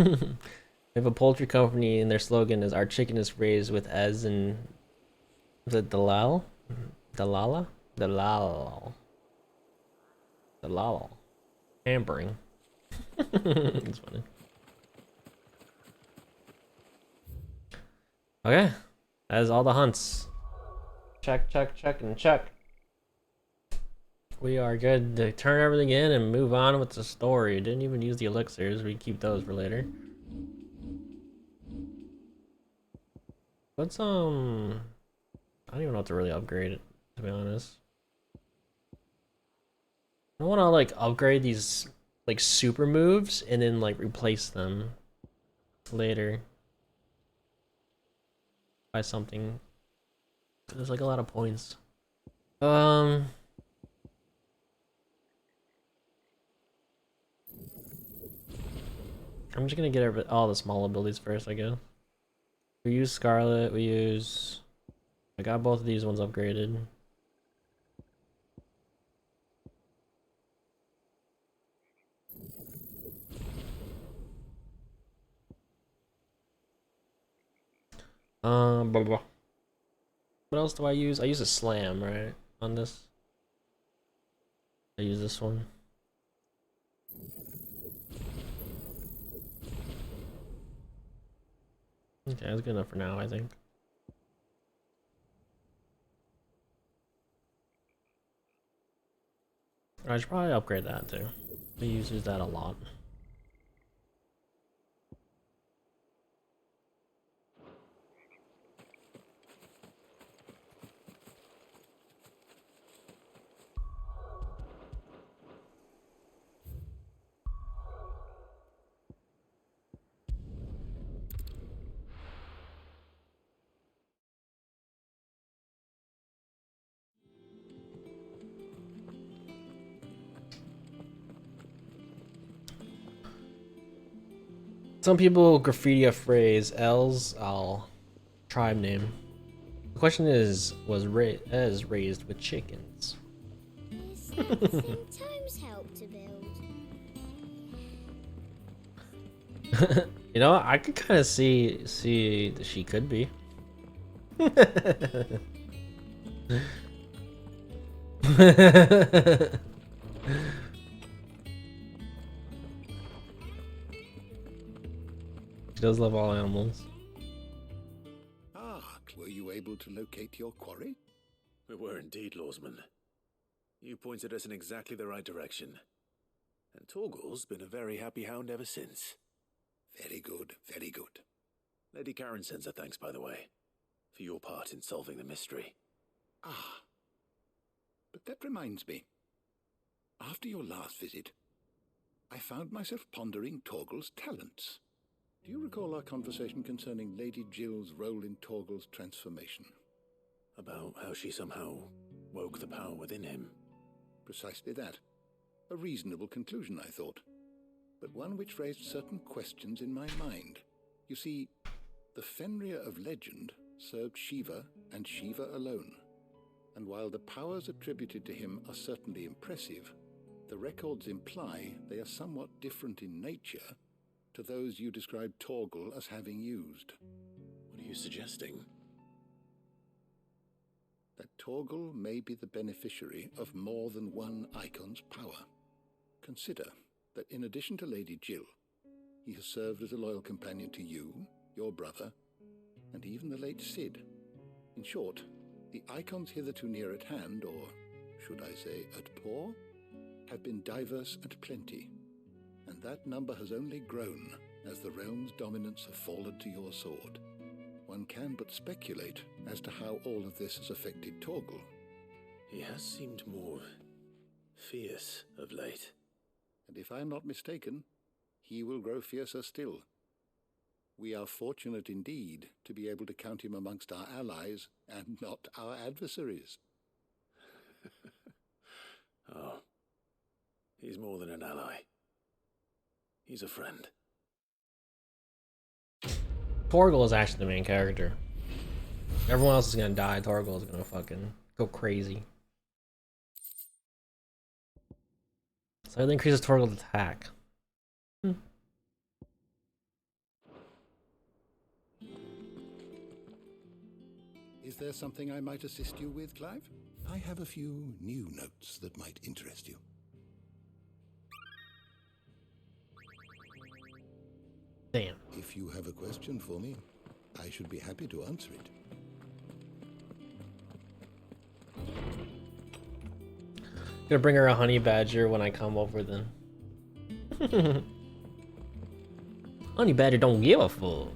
have a poultry company and their slogan is "Our chicken is raised with as in." Is it Dalal? Dalala? Dalal. Dalal. Hampering. It's funny. Okay. That is all the hunts. Check, check, check, and check. We are good to turn everything in and move on with the story. Didn't even use the elixirs. We keep those for later. Let's I don't even know what to really upgrade it, to be honest. I want to like upgrade these like super moves and then like replace them later by something. There's like a lot of points. I'm just gonna get all the small abilities first, I guess. We use Scarlet, we use... I got both of these ones upgraded. Blah, blah. What else do I use? I use a slam, right? On this. I use this one. Okay, that's good enough for now, I think. I should probably upgrade that too. We use that a lot. Some people graffiti a phrase L's Al tribe name. The question is, was Ez raised with chickens? Yes, sometimes help to build. You know, I could kind of see that she could be. She does love all animals. Ah, were you able to locate your quarry? We were indeed, Lawsman. You pointed us in exactly the right direction. And Torgal's been a very happy hound ever since. Very good, very good. Lady Karen sends her thanks, by the way, for your part in solving the mystery. Ah, but that reminds me. After your last visit, I found myself pondering Torgal's talents. Do you recall our conversation concerning Lady Jill's role in Torgal's transformation? About how she somehow woke the power within him. Precisely that. A reasonable conclusion, I thought, but one which raised certain questions in my mind. You see, the Fenrir of legend served Shiva and Shiva alone, and while the powers attributed to him are certainly impressive, the records imply they are somewhat different in nature to those you described Torgal as having used. What are you suggesting? That Torgal may be the beneficiary of more than one icon's power. Consider that in addition to Lady Jill, he has served as a loyal companion to you, your brother, and even the late Cid. In short, the icons hitherto near at hand, or should I say at paw, have been diverse and plenty, and that number has only grown as the realm's dominance have fallen to your sword. One can but speculate as to how all of this has affected Torgal. He has seemed more fierce of late. And if I am not mistaken, he will grow fiercer still. We are fortunate indeed to be able to count him amongst our allies and not our adversaries. Oh, he's more than an ally. He's a friend. Torgal is actually the main character. Everyone else is gonna die. Torgal is gonna fucking go crazy. So it increases Torgal's attack. Is there something I might assist you with, Clive? I have a few new notes that might interest you. Damn. If you have a question for me, I should be happy to answer it. Gonna bring her a honey badger when I come over then. Honey badger don't give a fuck.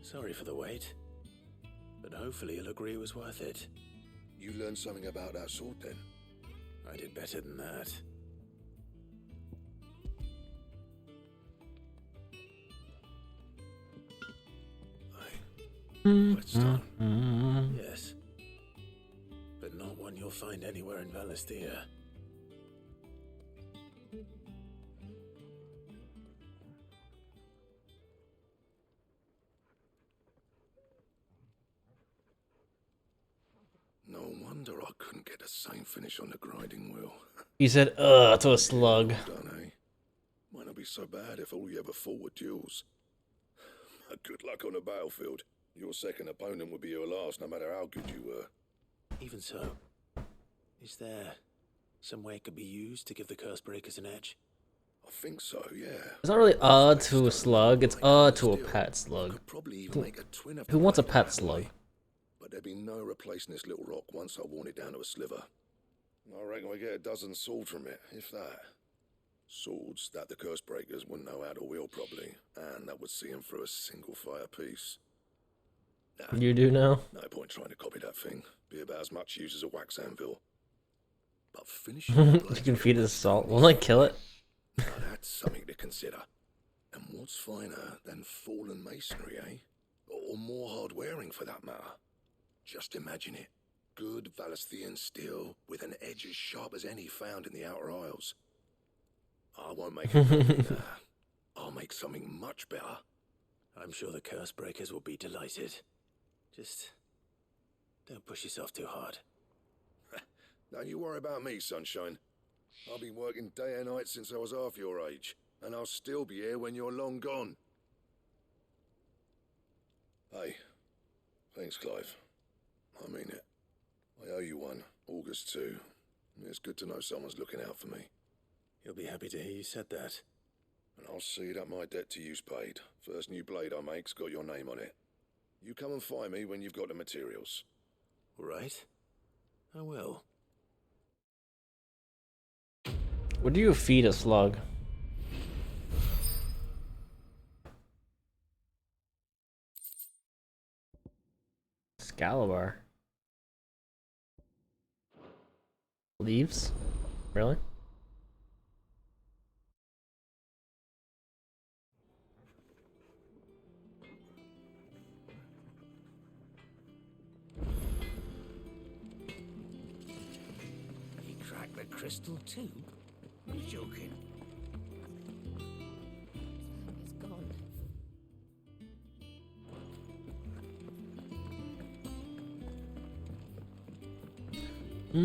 Sorry for the wait, but hopefully you'll agree it was worth it. You learned something about that sword then? I did better than that. It's done. Yes. But not one you'll find anywhere in Valisthea. No wonder I couldn't get the same finish on the grinding wheel. He said, to a slug. Done, eh? Might not be so bad if all you ever fought were duels. Good luck on the battlefield. Your second opponent would be your last, no matter how good you were. Even so, is there some way it could be used to give the curse breakers an edge? I think so, yeah. It's not really to a slug, it's to a pet slug. Could probably even make a twin of Who wants a the pet blade slug? that way. But there'd be no replacing this little rock once I worn it down to a sliver. I reckon we get a dozen swords from it, if that. Swords that the curse breakers wouldn't know how to wield properly, and that would see them through a single fire piece. Nah, You do now? no point trying to copy that thing. Be about as much use as a wax anvil. But finishing the You blades can with feed it wood salt. sandwich, Will I kill it? now that's something to consider. And what's finer than fallen masonry, eh? Or more hard wearing, for that matter? Just imagine it. good Valesthian steel with an edge as sharp as any found in the Outer Isles. I won't make it pretty, I'll make something much better. I'm sure the curse breakers will be delighted. Just don't push yourself too hard. Don't you worry about me, Sunshine. I've been working day and night since I was half your age, and I'll still be here when you're long gone. Hey, thanks, Clive. I mean it. I owe you one, August too. It's good to know someone's looking out for me. He'll be happy to hear you said that. And I'll see that my debt to you's paid. First new blade I make's got your name on it. You come and find me when you've got the materials. All right. I will. What do you feed a slug? Excalibur. Leaves? Really? He cracked the crystal too? You're joking. It's gone. Is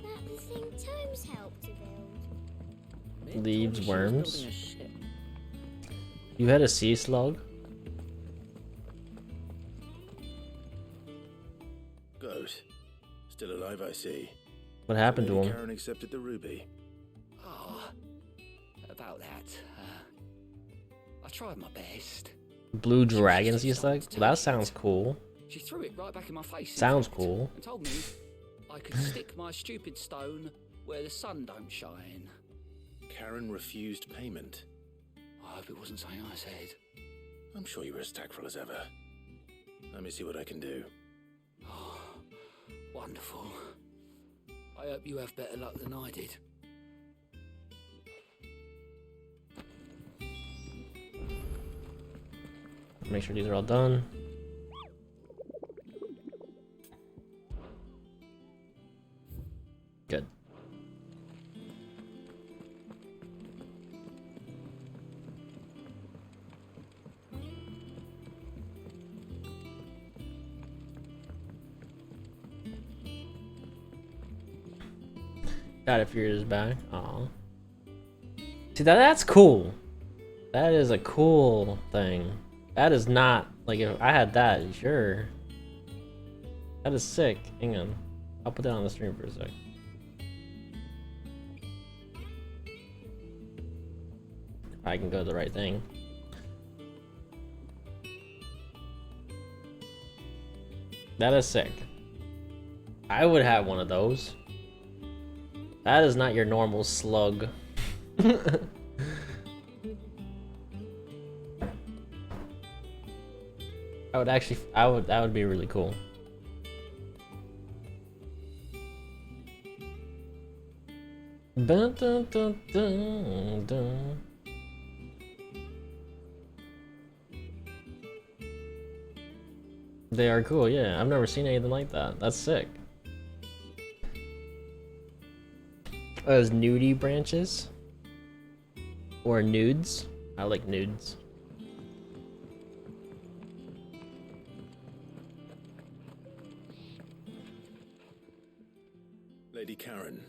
that the thing Tomes helped to build? Leaves, worms. Building a ship. You had a sea slug? Goat. Still alive, I see. What happened to Lady him? Karen accepted the ruby. Ah, about that. I tried my best. Blue dragon sea slug? Well, that sounds cool. She threw it right back in my face. in Sounds fact, cool. And told me I could stick my stupid stone where the sun don't shine. Karen refused payment. I hope it wasn't something I said. I'm sure you were as tactful as ever. Let me see what I can do. Oh, wonderful. I hope you have better luck than I did. Make sure these are all done. Good. Got a few years back. Aw. See, that's cool. That is a cool thing. That is not like if I had that, sure. That is sick. Hang on. I'll put that on the stream for a sec. If I can go to the right thing. That is sick. I would have one of those. That is not your normal slug. I would actually, that would be really cool. Dun, dun, dun, dun, dun. They are cool, yeah. I've never seen anything like that. That's sick. Those nudie branches? Or nudes? I like nudes. Lady Karen.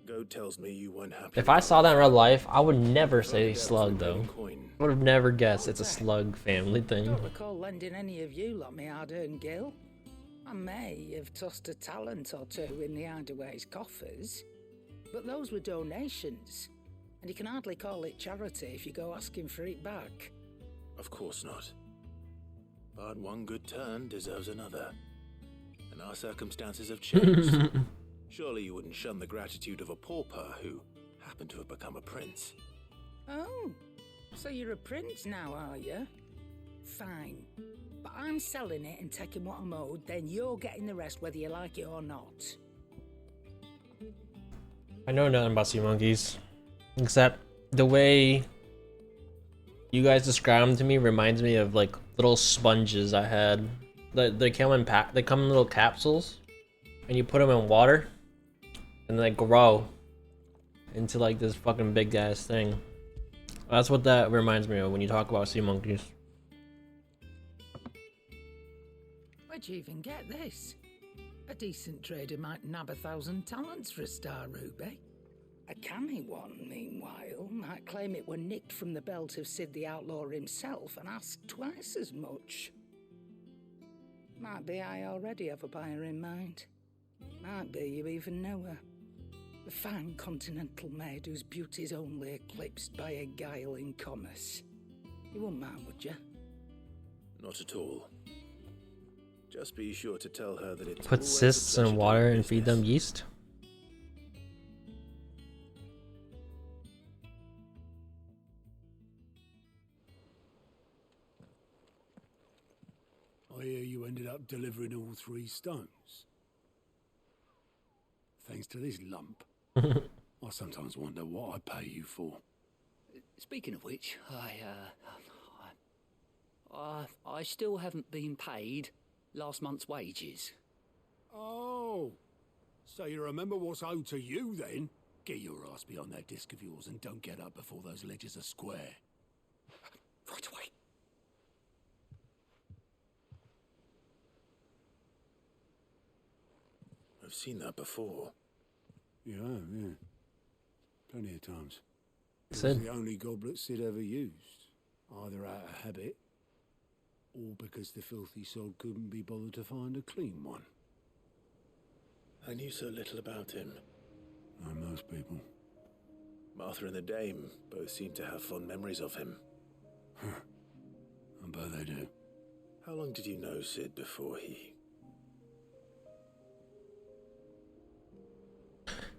Goat tells me you weren't happy. If I saw that in real life, I would never say slug though. I would have never guessed it's a slug family I thing. don't recall lending any of you lot me hard-earned gil. I may have tossed a talent or two in the Hideaway's coffers, but those were donations, and you can hardly call it charity if you go asking for it back. Of course not. But one good turn deserves another. And our circumstances have changed. Surely you wouldn't shun the gratitude of a pauper who happened to have become a prince. Oh, so you're a prince now, are you? Fine. But I'm selling it and taking what I'm owed, then you're getting the rest whether you like it or not. I know nothing about sea monkeys. Except the way you guys describe them to me reminds me of like little sponges I had. They come in they come in little capsules, and you put them in water, and they grow into like this fucking big ass thing. That's what that reminds me of when you talk about sea monkeys. Where'd you even get this? A decent trader might nab 1,000 talents for a star ruby. A canny one, meanwhile, might claim it were nicked from the belt of Sid the Outlaw himself and ask twice as much. Might be I already have a buyer in mind. Might be you even know her. The fine continental maid whose beauty's only eclipsed by a guile in commerce. You wouldn't mind, would you? Not at all. Just be sure to tell her that it's Put always cysts a pleasure in doing water and feed business. them yeast. I hear you ended up delivering all 3 stones. Thanks to this lump. I sometimes wonder what I pay you for. Speaking of which, I still haven't been paid last month's wages. Oh, so you remember what's owed to you then? Get your ass behind that disc of yours and don't get up before those ledgers are square. Right away. I've seen that before. You have, yeah. Plenty of times. It Sid? was the only goblet Sid ever used. Either out of habit, or because the filthy sod couldn't be bothered to find a clean one. I knew so little about him. Like most people. Martha and the Dame both seem to have fond memories of him. I bet they do. How long did you know Sid before he...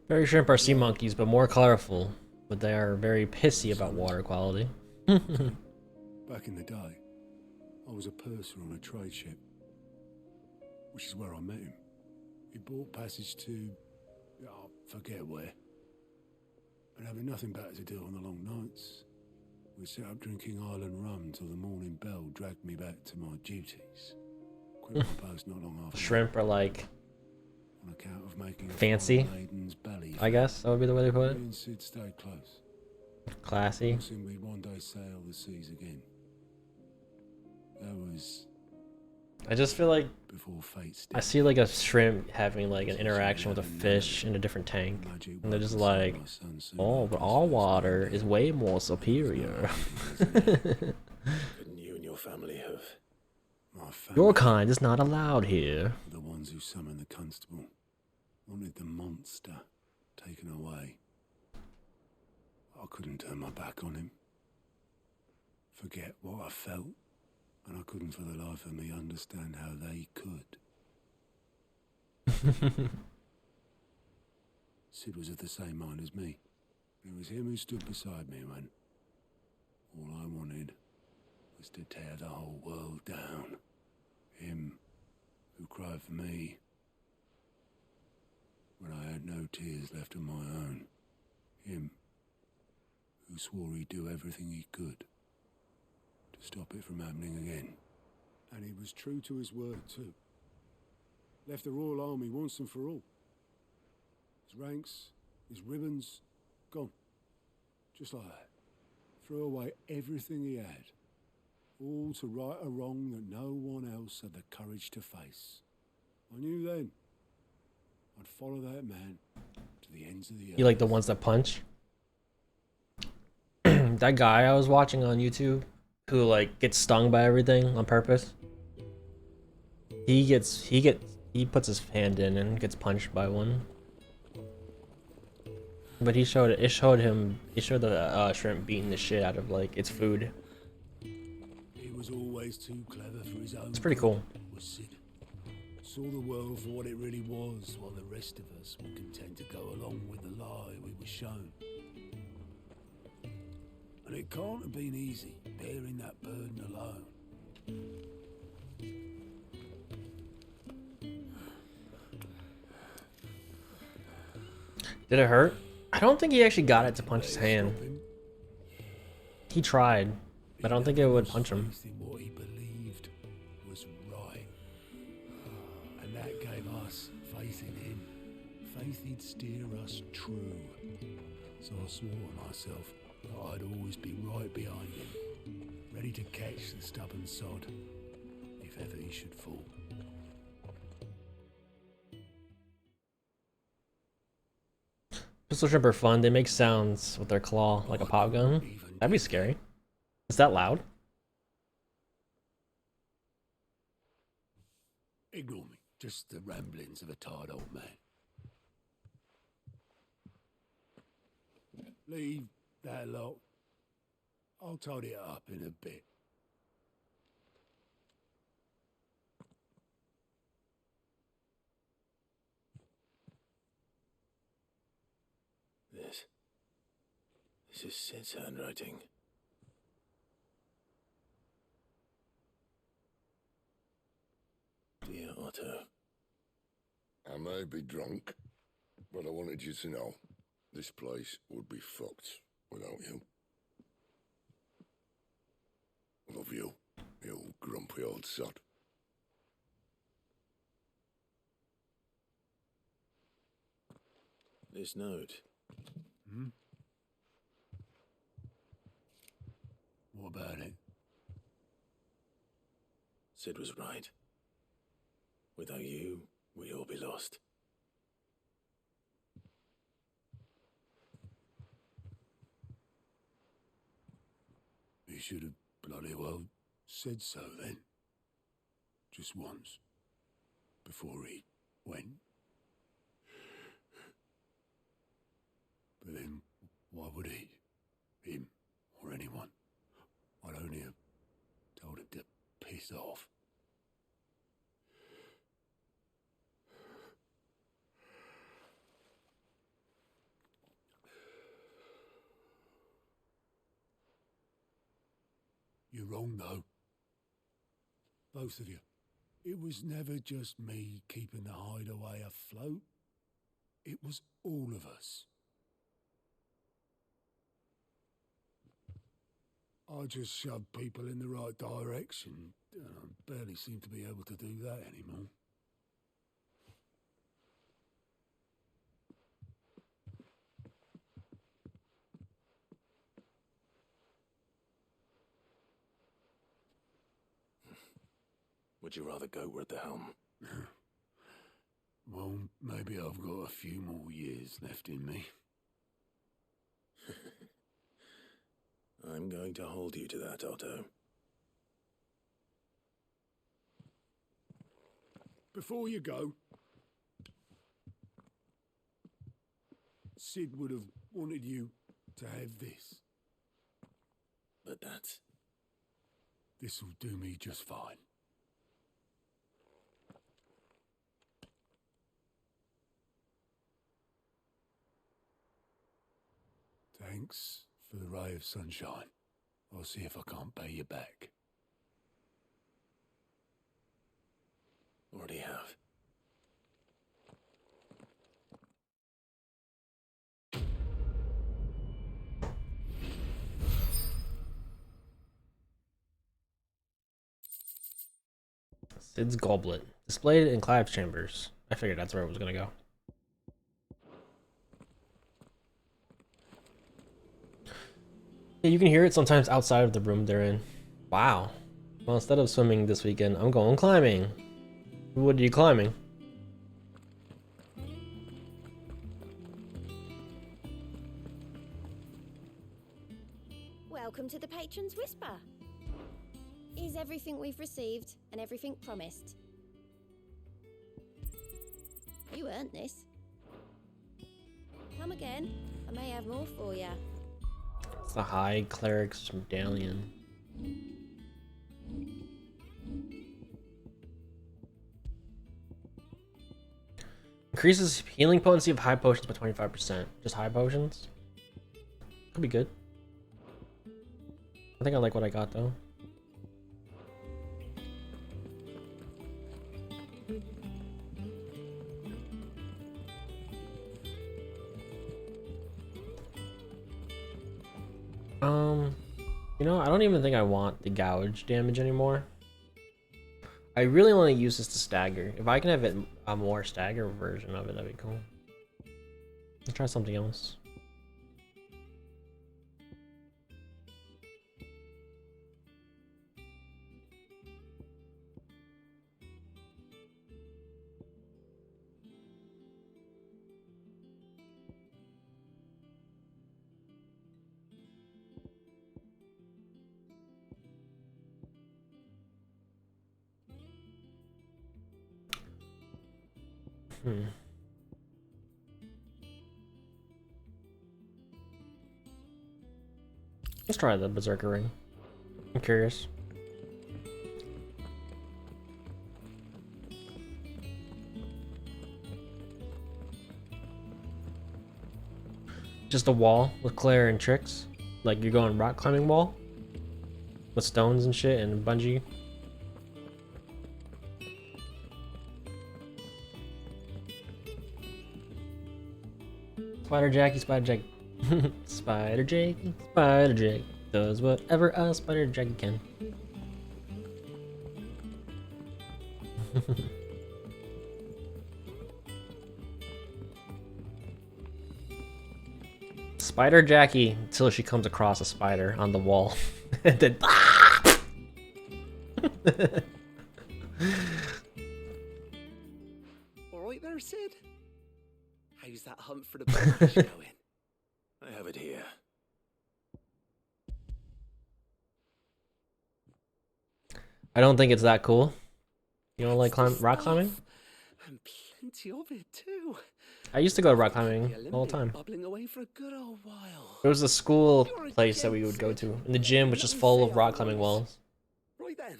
Fairy shrimp are sea monkeys, but more colorful. But they are very pissy about water quality. Back in the day, I was a purser on a trade ship, which is where I met him. He bought passage to, I forget where. And having nothing better to do on the long nights, we set up drinking island rum till the morning bell dragged me back to my duties. Quit my post not long after. Shrimp are like on account of making a fancy, foreign maiden's belly. I guess that would be the way to put it. Me and Sid stayed close. Classy. Promising we'd one day sail the seas again. That was I just feel like before fate I see like a shrimp having like an interaction with a fish in a different tank, and they're just like, oh, but our water is way more superior. Couldn't you and your family have... Your kind is not allowed here. The ones who summoned the constable wanted the monster taken away. I couldn't turn my back on him. Forget what I felt, and I couldn't for the life of me understand how they could. Sid was of the same mind as me. It was him who stood beside me when all I wanted was to tear the whole world down. Him who cried for me when I had no tears left of my own. Him who swore he'd do everything he could to stop it from happening again. And he was true to his word too. Left the Royal Army once and for all. His ranks, his ribbons, gone. Just like that. Threw away everything he had. All to right a wrong that no one else had the courage to face. I knew then I'd follow that man to the ends of the earth. You like the ones that punch? That guy I was watching on YouTube who like gets stung by everything on purpose. He puts his hand in and gets punched by one. But it showed the shrimp beating the shit out of like its food. He was always too clever for his own. It's pretty cool. Was Sid. Saw the world for what it really was, while the rest of us were content to go along with the lie we were shown. And it can't have been easy, bearing that burden alone. Did it hurt? I don't think he actually got it to punch his hand. He tried. But I don't think it would punch him. Faith in what he believed was right. And that gave us faith in him. Faith he'd steer us true. So I swore to myself that I'd always be right behind him, ready to catch the stubborn sod, if ever he should fall. Pistol shrimp are fun. They make sounds with their claw like a pop gun. That'd be scary. Is that loud? Ignore me. Just the ramblings of a tired old man. Leave that lot. I'll tidy it up in a bit. This is Sid's handwriting. Dear Otto. I may be drunk, but I wanted you to know this place would be fucked without you. Love you, you grumpy old sod. This note. Hmm? What about it? Sid was right. Without you, we'd all be lost. He should have bloody well said so then. Just once. Before he went. But then, why would he? Him, or anyone? I'd only have told him to piss off. You're wrong, though. Both of you. It was never just me keeping the hideaway afloat. It was all of us. I just shoved people in the right direction. I barely seem to be able to do that anymore. Would you rather go at the helm? Well, maybe I've got a few more years left in me. I'm going to hold you to that, Otto. Before you go, Sid would have wanted you to have this. But that's... This'll do me just fine. Thanks for the ray of sunshine. I'll see if I can't pay you back. Already have. Sid's goblet. Displayed in Clive's chambers. I figured that's where it was gonna go. Yeah, you can hear it sometimes outside of the room they're in. Wow. Well, instead of swimming this weekend, I'm going climbing. What are you climbing? Welcome to the Patron's Whisper. Is everything we've received and everything promised? You earned this. Come again. I may have more for you. It's the High Cleric's Medallion. Increases healing potency of high potions by 25%. Just high potions? Could be good. I think I like what I got though. You know, I don't even think I want the gouge damage anymore. I really want to use this to stagger. If I can have it a more stagger version of it, that'd be cool. Let's try something else. Let's try the Berserker ring. I'm curious. Just a wall with Claire and tricks. Like you're going rock climbing wall with stones and shit and bungee. Spider Jackie, Spider Jackie. Spider Jackie, Spider Jackie does whatever a Spider Jackie can. Spider Jackie until she comes across a spider on the wall. And then Alright there, Sid? How's that hunt for the bunnies going? I have it here. I don't think it's that cool. You don't like rock climbing? And plenty of it too. I used to go rock climbing all the time. Bubbling away for a good old while. There was a school place that we would go to, and the gym was just full of rock climbing walls. Right then,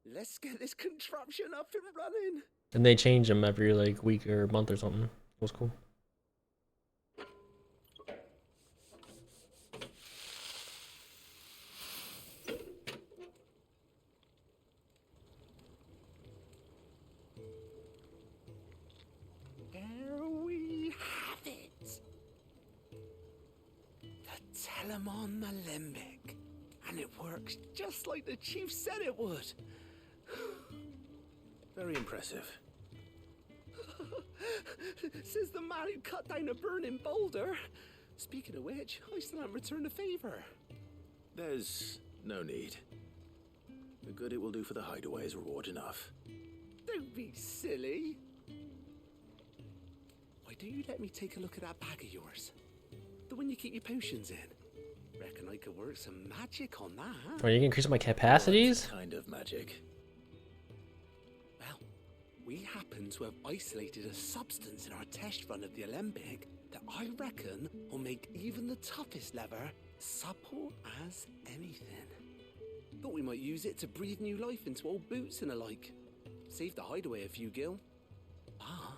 let's get this contraption up and running. And they change them every like week or month or something. It was cool. There we have it. The Telemon Alembic. And it works just like the chief said it would. Very impressive. Says the man who cut down a burning boulder. Speaking of which, I still haven't returned the favor. There's no need. The good it will do for the hideaway is reward enough. Don't be silly. Why don't you let me take a look at that bag of yours? The one you keep your potions in. Reckon I could work some magic on that. Oh, you can increase my capacities? What kind of magic? Well, we happen to have isolated a substance in our test run of the Alembic that I reckon will make even the toughest leather supple as anything. Thought we might use it to breathe new life into old boots and the like. Save the hideaway a few gil. Ah,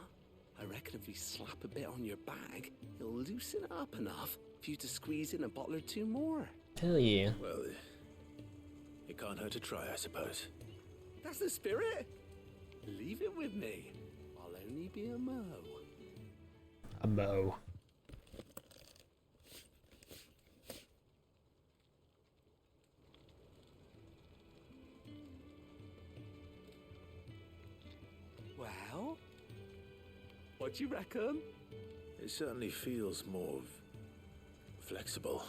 I reckon if we slap a bit on your bag, it'll loosen it up enough for you to squeeze in a bottle or two more. Hell yeah. Well, it can't hurt to try, I suppose. That's the spirit. Leave it with me. I'll only be a mo. A bow. Well, what do you reckon? It certainly feels more flexible.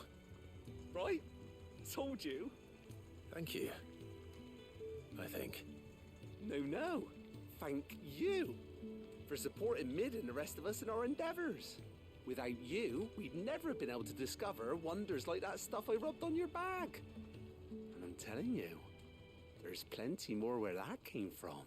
Right? Told you. Thank you. I think. No. Thank you for supporting Mid and the rest of us in our endeavors. Without you, we'd never have been able to discover wonders like that stuff I rubbed on your bag. And I'm telling you, there's plenty more where that came from.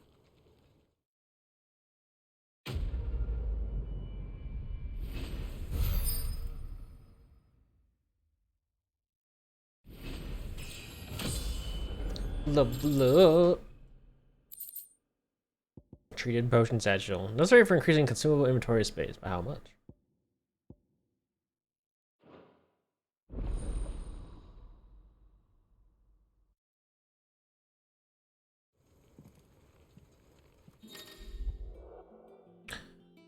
Blah. Treated potion satchel. Necessary for increasing consumable inventory space. By how much?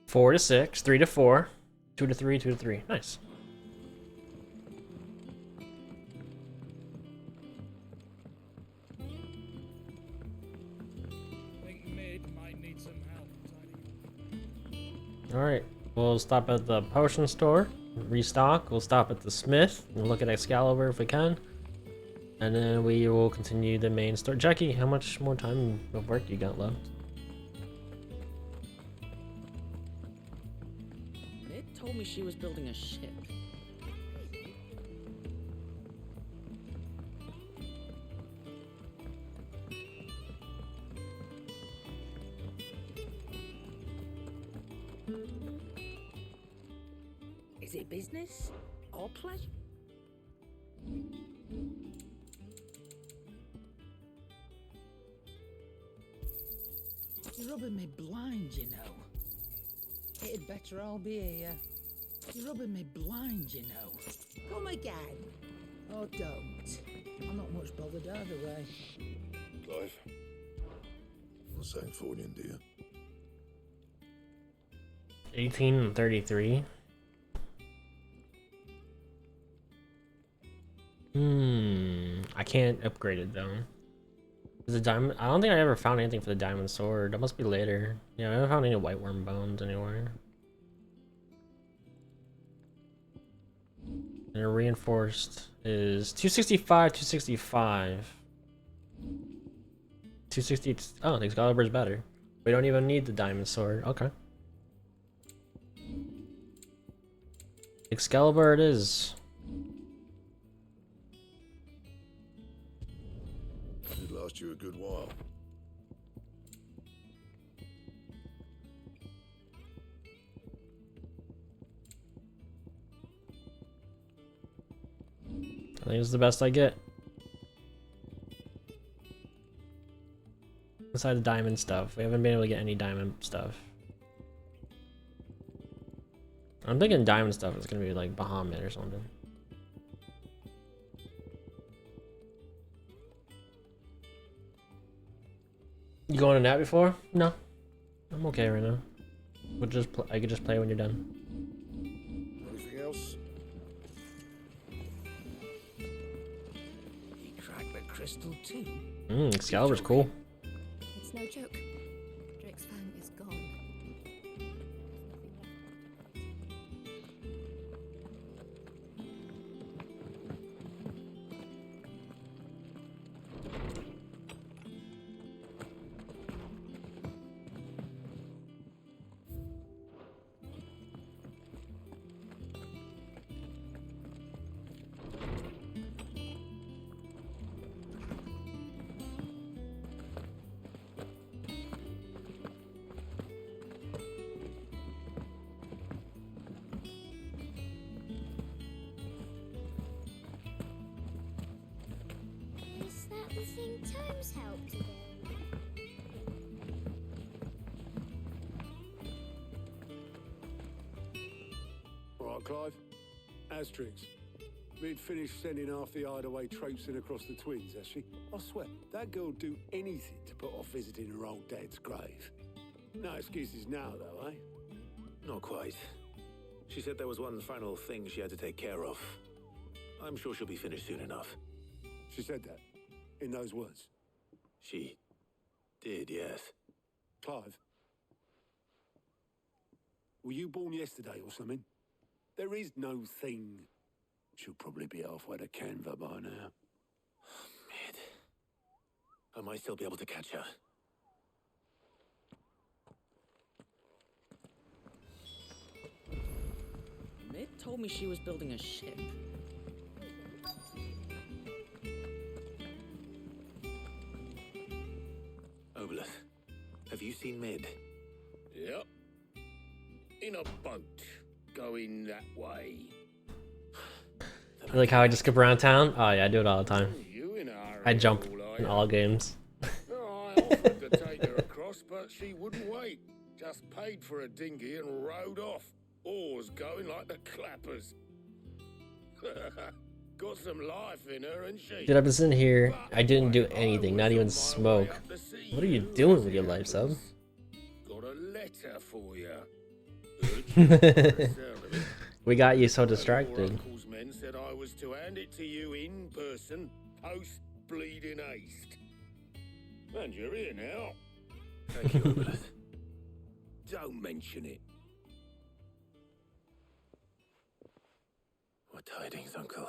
Four to 6, 3 to 4, 2 to 3, 2 to 3. Nice. Alright, we'll stop at the potion store, restock, we'll stop at the smith, and look at Excalibur if we can. And then we will continue the main story. Jackie, how much more time of work you got left? Mid told me she was building a ship. Is it business or pleasure? You're rubbing me blind, you know. It'd better all be here. You're rubbing me blind, you know. Come again. Or don't. I'm not much bothered either way. Clive. What's that for you, dear? 18 and 33. I can't upgrade it though. Is a diamond? I don't think I ever found anything for the diamond sword. That must be later. Yeah, I haven't found any white worm bones anywhere. And a reinforced is 265, 265. 260. Oh, the Excalibur's better. We don't even need the diamond sword. Okay. Excalibur it is. It last you a good while. I think it's the best I get. Besides diamond stuff. We haven't been able to get any diamond stuff. I'm thinking diamond stuff is gonna be like Bahamut or something. You going to nap before? No. I'm okay right now. We'll just I could just play when you're done. Anything else? He cracked the crystal too. Excalibur's cool. It's no joke. Drake's fang is gone. Is that the thing Tomes helped to do? All right, Clive. Asterix. We'd finished sending half the hideaway traipsing across the twins, has she? I swear, that girl'd do anything to put off visiting her old dad's grave. No excuses now, though, eh? Not quite. She said there was one final thing she had to take care of. I'm sure she'll be finished soon enough. She said that, in those words. She did, yes. Clive, were you born yesterday or something? There is no thing. She'll probably be halfway to Canva by now. Mid. I might still be able to catch her. Mid told me she was building a ship. Obolus, have you seen Mid? Yep. In a boat, going that way. You like how I just skip around town? Oh yeah, I do it all the time. You in a hurry, I jump all in I all games. No, I offered to take her across, but she wouldn't wait. Just paid for a dinghy and rowed off. Oars going like the clappers. Got some life in her, and she. Dude, I've been sitting here. I didn't do anything, not even smoke. What are you doing with your life, sub? Got a letter for you. We got you so distracted. Uncle's men said I was to hand it to you in person, post bleeding haste. And you're here now. Thank you, Obolus. Don't mention it. tidings, Uncle?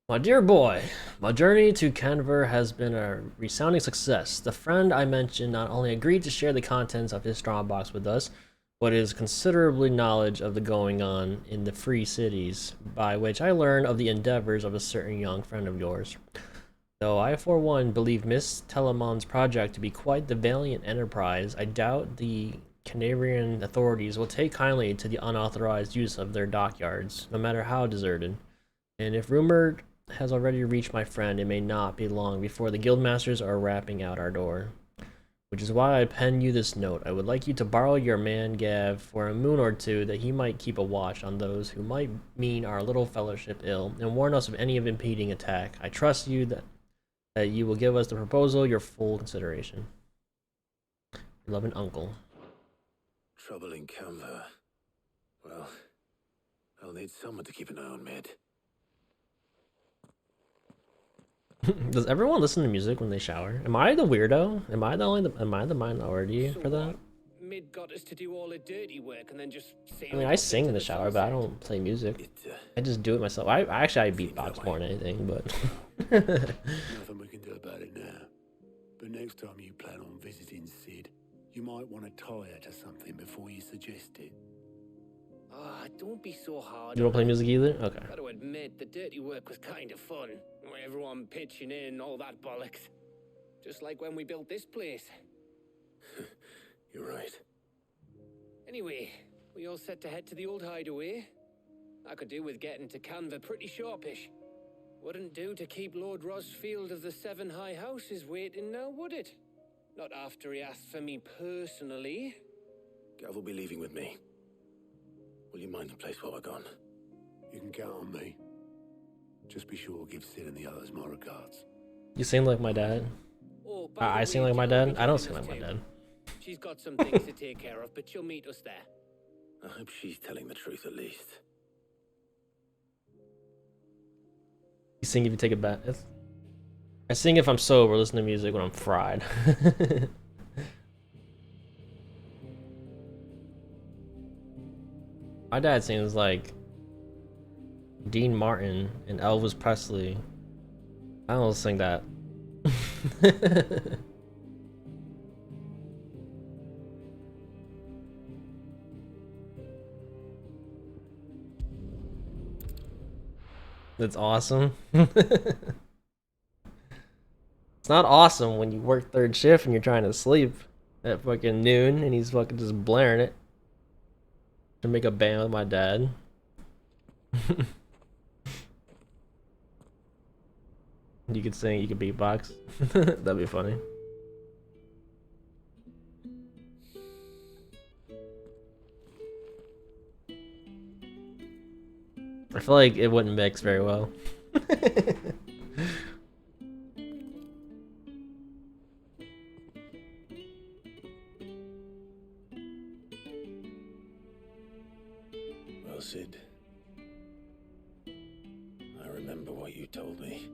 My dear boy, my journey to Canver has been a resounding success. The friend I mentioned not only agreed to share the contents of his strongbox with us, but his considerable knowledge of the going on in the free cities, by which I learned of the endeavors of a certain young friend of yours. Though I for one believe Miss Telemon's project to be quite the valiant enterprise, I doubt the Canarian authorities will take kindly to the unauthorized use of their dockyards, no matter how deserted. And if rumor has already reached my friend, it may not be long before the guildmasters are rapping out our door. Which is why I pen you this note. I would like you to borrow your man Gav for a moon or two, that he might keep a watch on those who might mean our little fellowship ill, and warn us of any impeding attack. I trust you that you will give us the proposal your full consideration. Your loving uncle. Trouble in Canva. Well, I'll need someone to keep an eye on Mid. Does everyone listen to music when they shower? Am I the weirdo? Am I the minority for that? Mid got us to do all the dirty work and then just I mean, I sing in the shower, but I don't play music. I just do it myself. I beatbox more than anything, but Nothing we can do about it now. But next time you plan on visiting Sid, you might want to tie her to something before you suggest it. Ah, don't be so hard. you don't play music either? Okay. Gotta admit, the dirty work was kind of fun. Everyone pitching in, all that bollocks. Just like when we built this place. You're right. Anyway, we all set to head to the old hideaway. I could do with getting to Canva pretty sharpish. Wouldn't do to keep Lord Rosfield of the Seven High Houses waiting now, would it? Not after he asked for me personally. Gav will be leaving with me. Will you mind the place while we're gone? You can count on me. Just be sure to give Sid and the others my regards. You sing like my dad. Oh, I sing like my dad? I don't sing like my dad. She's got some things to take care of, but she'll meet us there. I hope she's telling the truth at least. You sing if you take a bath. I sing if I'm sober, listen to music when I'm fried. My dad sings like Dean Martin and Elvis Presley. I don't sing that. That's awesome. It's not awesome when you work third shift and you're trying to sleep at fucking noon and he's fucking just blaring it. To make a band with my dad. You could sing, you could beatbox. That'd be funny. I feel like it wouldn't mix very well. Well, Sid, I remember what you told me.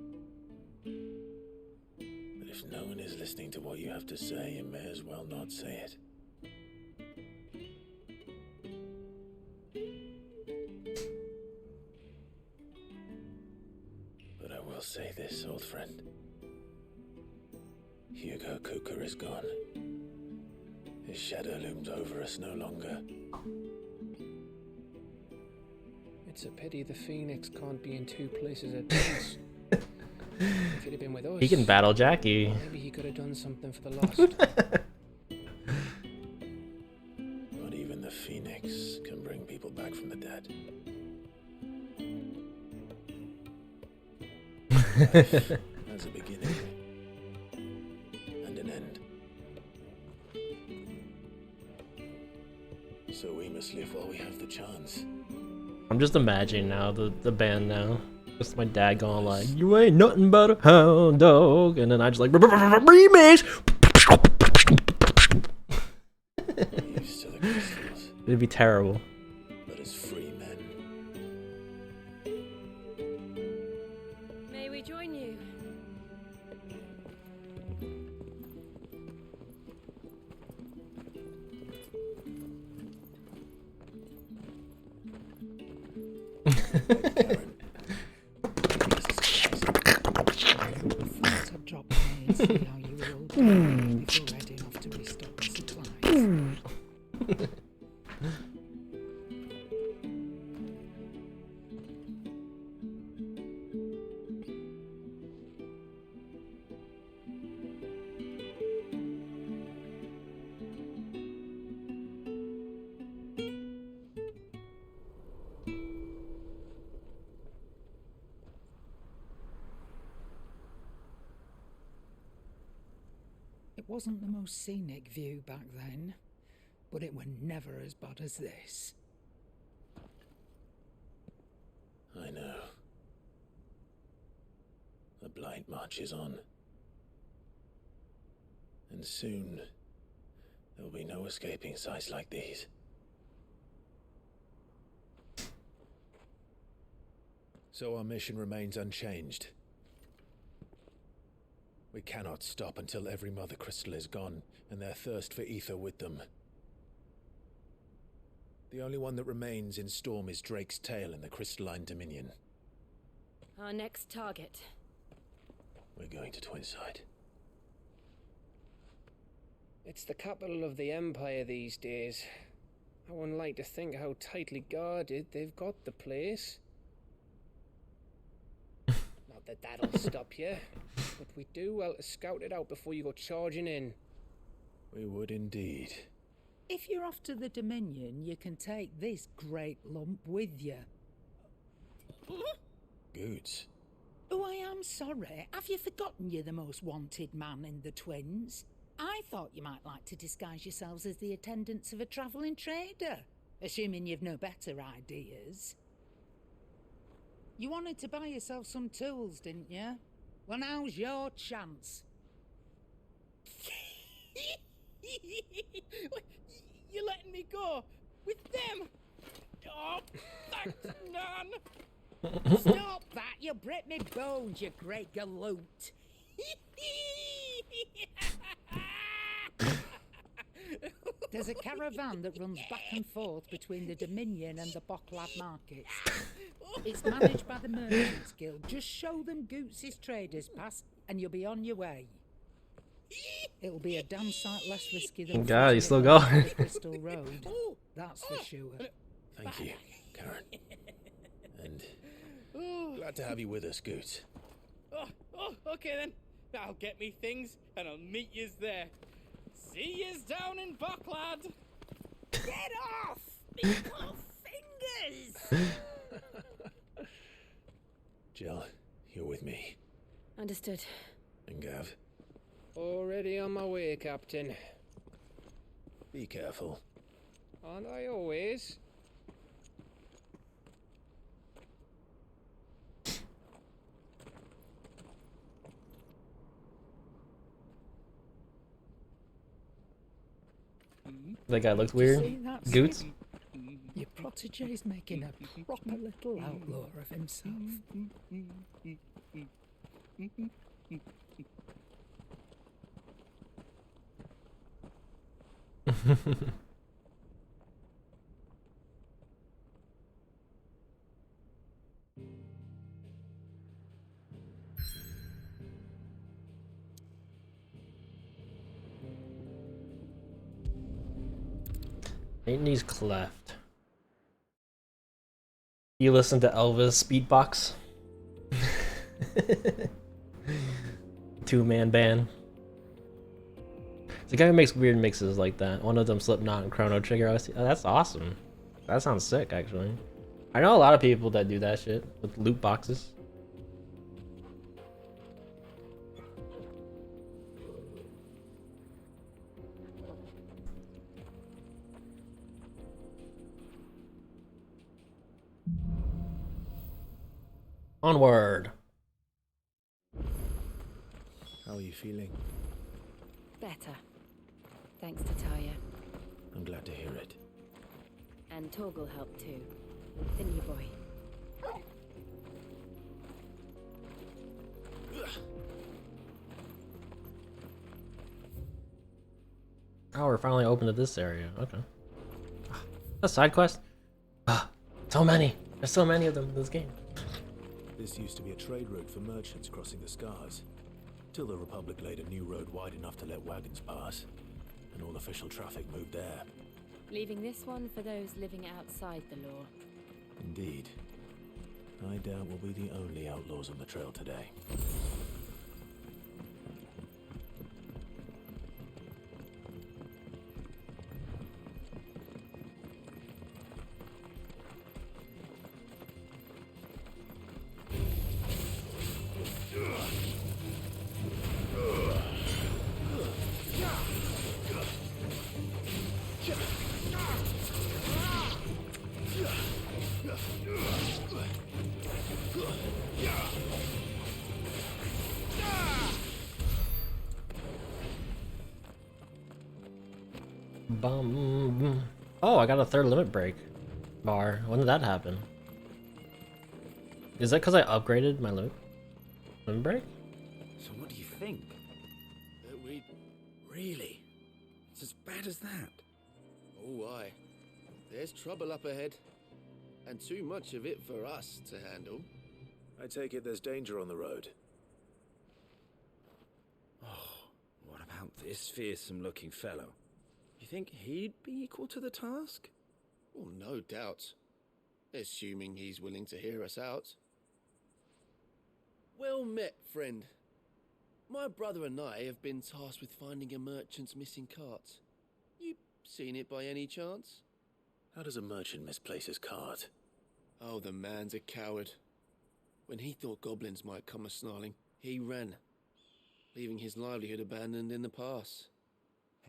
But if no one is listening to what you have to say, you may as well not say it. But I will say this, old friend. Hugo Kuka is gone. His shadow looms over us no longer. It's a pity the Phoenix can't be in two places at once. If he'd have been with us, He can battle Jackie. maybe he could have done something for the lost. Not even the Phoenix can bring people back from the dead. Life has a beginning and an end. So we must live while we have the chance. I'm just imagining now the band now. Just my dad going like, "You ain't nothing but a hound dog," and then I just like remix. Used to the crystals, It'd be terrible. but as free men. May we join you? Thought I'd drop by and see how you were all doing before heading off to restock the supplies. It wasn't the most scenic view back then, but it were never as bad as this. I know. The Blight March is on. And soon, there'll be no escaping sights like these. So our mission remains unchanged. We cannot stop until every Mother Crystal is gone, and their thirst for ether with them. The only one that remains in Storm is Drake's tail in the Crystalline Dominion. Our next target. We're going to Twinside. It's the capital of the Empire these days. I wouldn't like to think how tightly guarded they've got the place. Not that that'll stop you, but we do well to scout it out before you go charging in. We would indeed. If you're off to the Dominion, you can take this great lump with you. Goods. Oh, I am sorry. Have you forgotten you're the most wanted man in the Twins? I thought you might like to disguise yourselves as the attendants of a travelling trader, assuming you've no better ideas. You wanted to buy yourself some tools, didn't you? Well, now's your chance. You're letting me go with them? Oh, thanks, Nan. Stop that! You'll break me bones, you great galoot. There's a caravan that runs back and forth between the Dominion and the Bocklad markets. It's managed by the Merchants Guild. Just show them Goots' traders pass and you'll be on your way. It'll be a damn sight less risky than God, he's still going. Crystal Road. That's for sure. Thank you, Karen. And glad to have you with us, Goots. Oh, okay then. I'll get me things and I'll meet yous there. See yous down in Bocklad. Get off! Me poor fingers! Jill, you're with me. Understood. And Gav, Already on my way, Captain. be careful. Aren't I always? That guy looked weird. See, that's Goots? it. Your protege's making a proper little outlaw of himself. Ain't knees cleft. You listen to Elvis beatbox? 2-man band. The guy who makes weird mixes like that. One of them Slipknot and Chrono Trigger. Oh, that's awesome. That sounds sick, actually. I know a lot of people that do that shit with loot boxes. Onward. How are you feeling? Better. Thanks to Taya. I'm glad to hear it. And Torgal helped too. Didn't you, boy? Oh, we're finally open to this area. Okay. A side quest? Ah, so many. There's so many of them in this game. This used to be a trade route for merchants crossing the Scars, till the Republic laid a new road wide enough to let wagons pass, and all official traffic moved there. Leaving this one for those living outside the law. Indeed. I doubt we'll be the only outlaws on the trail today. Bum. Oh, I got a third limit break bar. When did that happen? Is that because I upgraded my limit break? So what do you think? That we... Really? It's as bad as that? Oh, aye. There's trouble up ahead. And too much of it for us to handle. I take it there's danger on the road. Oh, what about this fearsome-looking fellow? You think he'd be equal to the task? Well, no doubt. Assuming he's willing to hear us out. Well met, friend. My brother and I have been tasked with finding a merchant's missing cart. You seen it by any chance? How does a merchant misplace his cart? Oh, the man's a coward. When he thought goblins might come a-snarling, he ran, leaving his livelihood abandoned in the pass.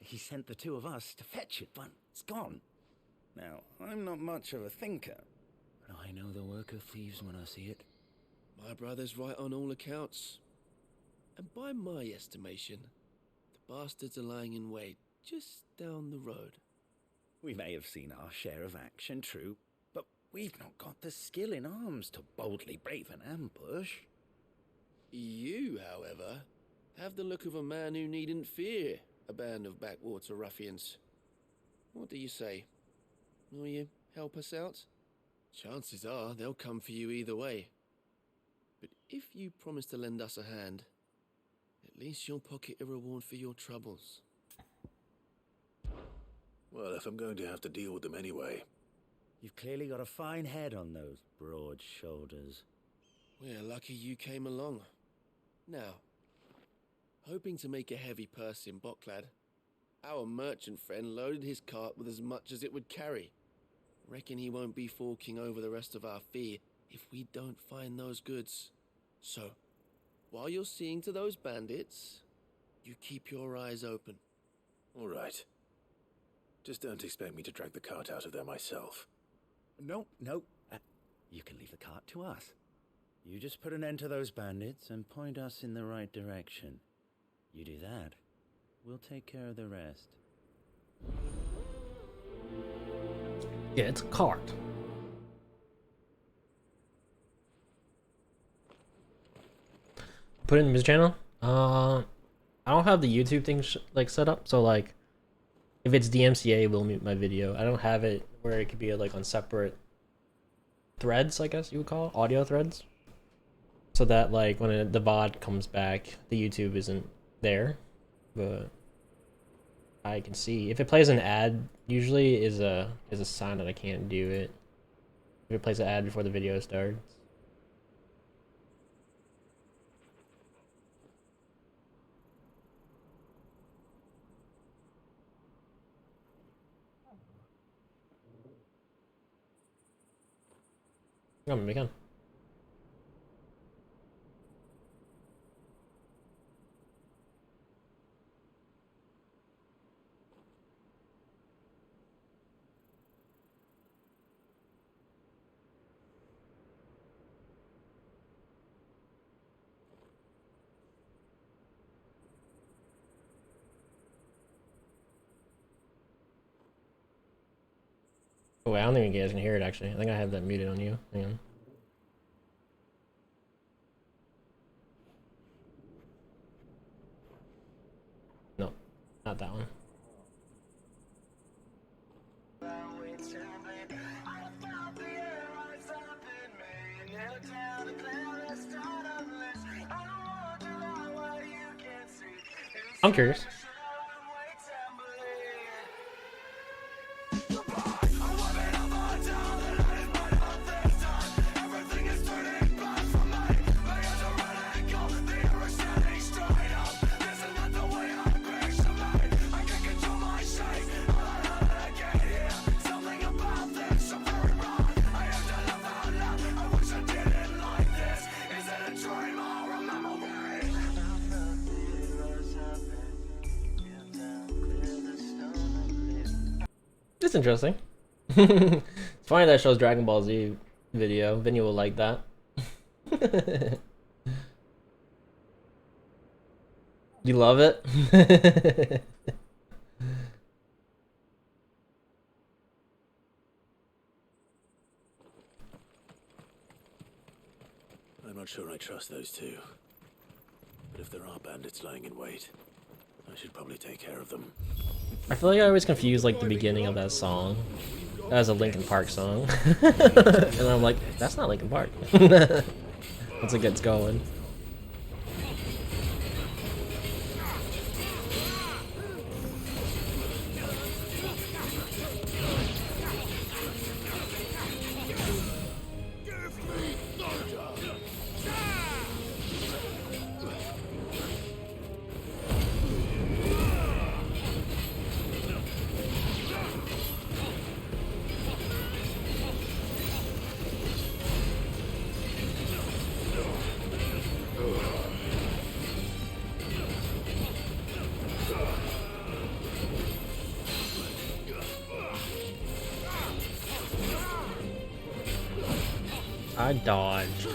He sent the two of us to fetch it, but it's gone. Now, I'm not much of a thinker, but I know the work of thieves when I see it. My brother's right on all accounts. And by my estimation, the bastards are lying in wait just down the road. We may have seen our share of action, true, but we've not got the skill in arms to boldly brave an ambush. You, however, have the look of a man who needn't fear a band of backwater ruffians. What do you say? Will you help us out? Chances are they'll come for you either way. But if you promise to lend us a hand, at least you'll pocket a reward for your troubles. Well, if I'm going to have to deal with them anyway. You've clearly got a fine head on those broad shoulders. We're lucky you came along. Now, hoping to make a heavy purse in Bocklad, our merchant friend loaded his cart with as much as it would carry. Reckon he won't be forking over the rest of our fee if we don't find those goods. So, while you're seeing to those bandits, you keep your eyes open. All right. Just don't expect me to drag the cart out of there myself. No. You can leave the cart to us. You just put an end to those bandits and point us in the right direction. You do that, we'll take care of the rest. Yeah, it's a cart. Put it in his channel. I don't have the YouTube thing like set up, so like, if it's DMCA, it will mute my video. I don't have it where it could be like on separate threads, I guess you would call it, audio threads, so that like when the VOD comes back, the YouTube isn't there, but I can see if it plays an ad. Usually is a sign that I can't do it. If it plays an ad before the video starts. Come on, Megan. Oh, I don't think you guys can hear it actually. I think I have that muted on you. Hang on. No, not that one. I'm curious. It's interesting. It's funny that shows Dragon Ball Z video. Vinny will like that. You love it? I'm not sure I trust those two. But if there are bandits lying in wait, I should probably take care of them. I feel like I always confuse like the beginning of that song as a Linkin Park song. And I'm like, that's not Linkin Park. Once it gets going. I dodged.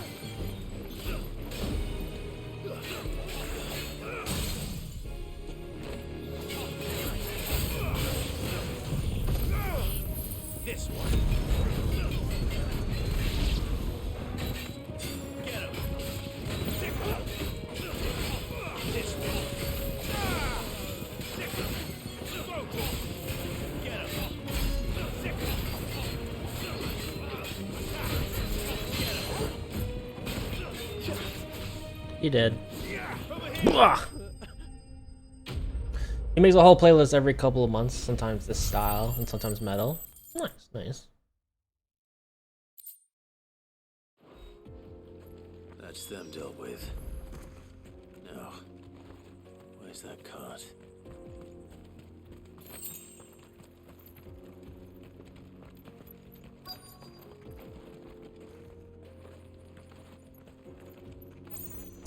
This one. Get him. This one. Go. Get him. He did. He makes a whole playlist every couple of months, sometimes this style and sometimes metal. Nice, nice. That's them dealt with. Now, where's that cart?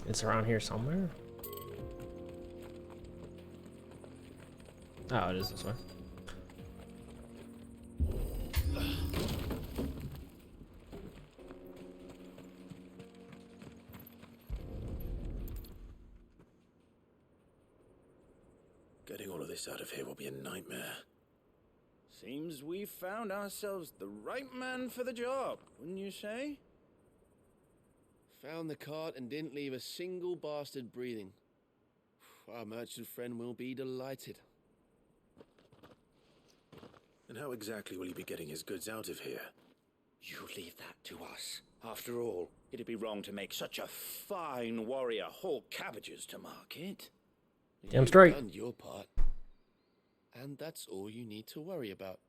It's around here somewhere. Oh, it is this way. Getting all of this out of here will be a nightmare. Seems we've found ourselves the right man for the job, wouldn't you say? Found the cart and didn't leave a single bastard breathing. Our merchant friend will be delighted. And how exactly will he be getting his goods out of here? You leave that to us. After all, it'd be wrong to make such a fine warrior haul cabbages to market. Damn straight. You've done your part. And that's all you need to worry about.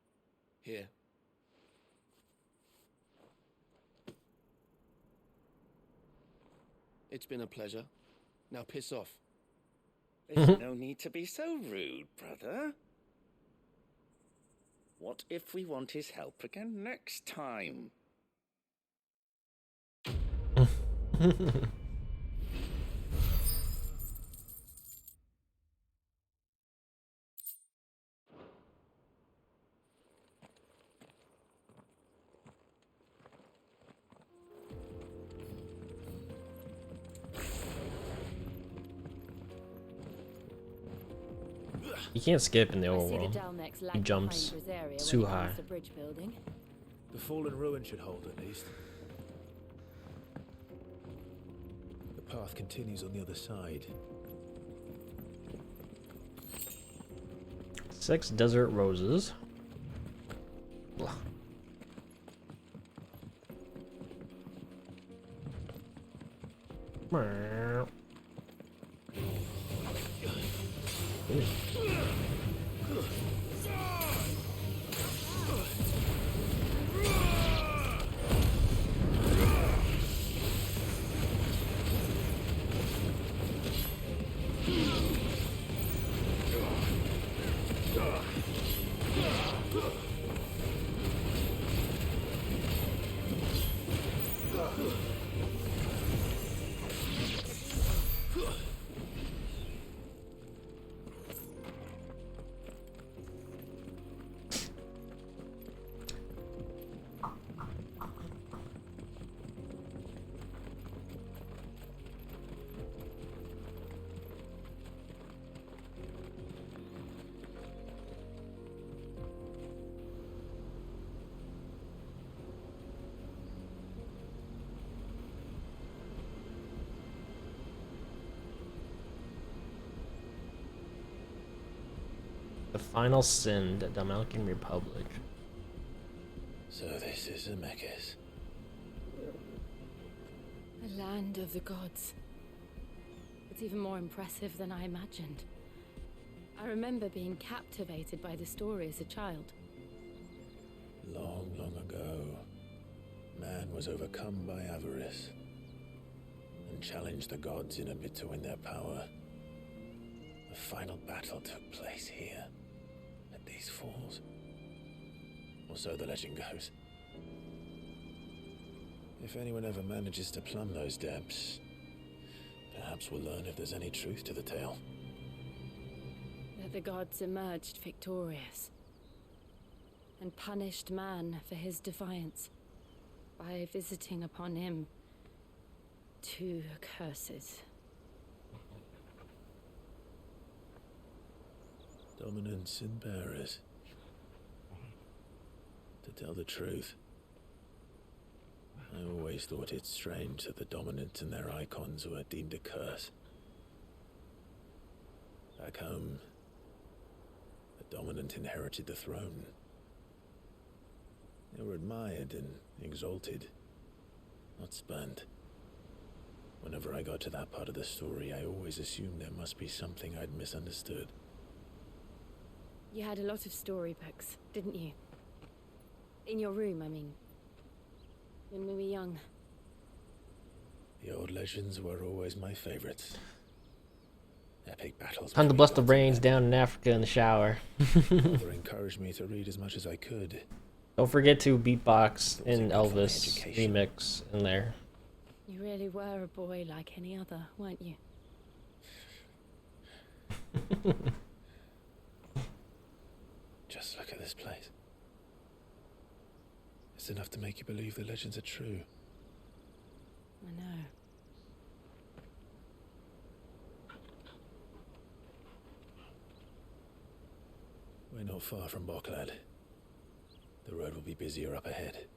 Here. It's been a pleasure. Now piss off. There's no need to be so rude, brother. What if we want his help again next time? You can't skip in the overworld. He jumps too high. The fallen ruin should hold at least. The path continues on the other side. 6 desert roses. Ugh. The final sin, the Dominican Republic. So this is Zemeckis. The land of the gods. It's even more impressive than I imagined. I remember being captivated by the story as a child. Long, long ago, man was overcome by avarice and challenged the gods in a bid to win their power. The final battle took place here, at these falls. Or so the legend goes. If anyone ever manages to plumb those depths, perhaps we'll learn if there's any truth to the tale. That the gods emerged victorious and punished man for his defiance by visiting upon him 2 curses. Dominants and bearers. To tell the truth, I always thought it strange that the dominant and their icons were deemed a curse. Back home, the dominant inherited the throne. They were admired and exalted, not spurned. Whenever I got to that part of the story, I always assumed there must be something I'd misunderstood. You had a lot of storybooks, didn't you? In your room, I mean. When we were young. The old legends were always my favorites. Epic battles. Time to bust the brains down in Africa in the shower. Father encouraged me to read as much as I could. Don't forget to beatbox in Elvis remix in there. You really were a boy like any other, weren't you? Just look at this place. It's enough to make you believe the legends are true. I know. We're not far from Boklad. The road will be busier up ahead.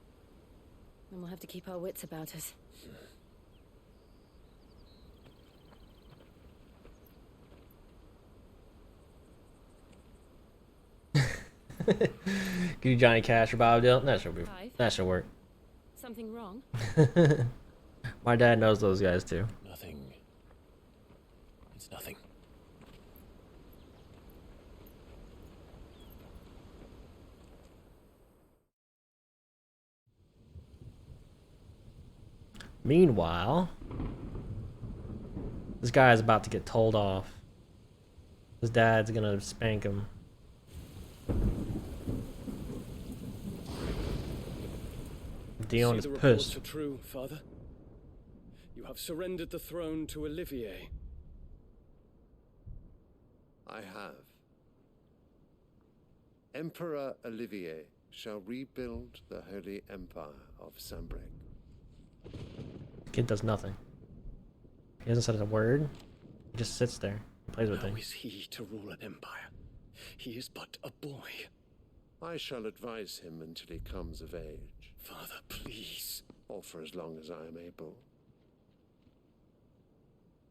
And we'll have to keep our wits about us. Give you Johnny Cash or Bob Dylan? That should work. Something wrong? My dad knows those guys too. Nothing. It's nothing. Meanwhile, this guy is about to get told off. His dad's gonna spank him. Dion is the pissed. reports are true, Father. You have surrendered the throne to Olivier. I have. Emperor Olivier shall rebuild the Holy Empire of Sambrec. The kid does nothing. He hasn't said a word. He just sits there and plays with How things. is he to rule an empire? He is but a boy. I shall advise him until he comes of age. Father, please. Or for as long as I am able.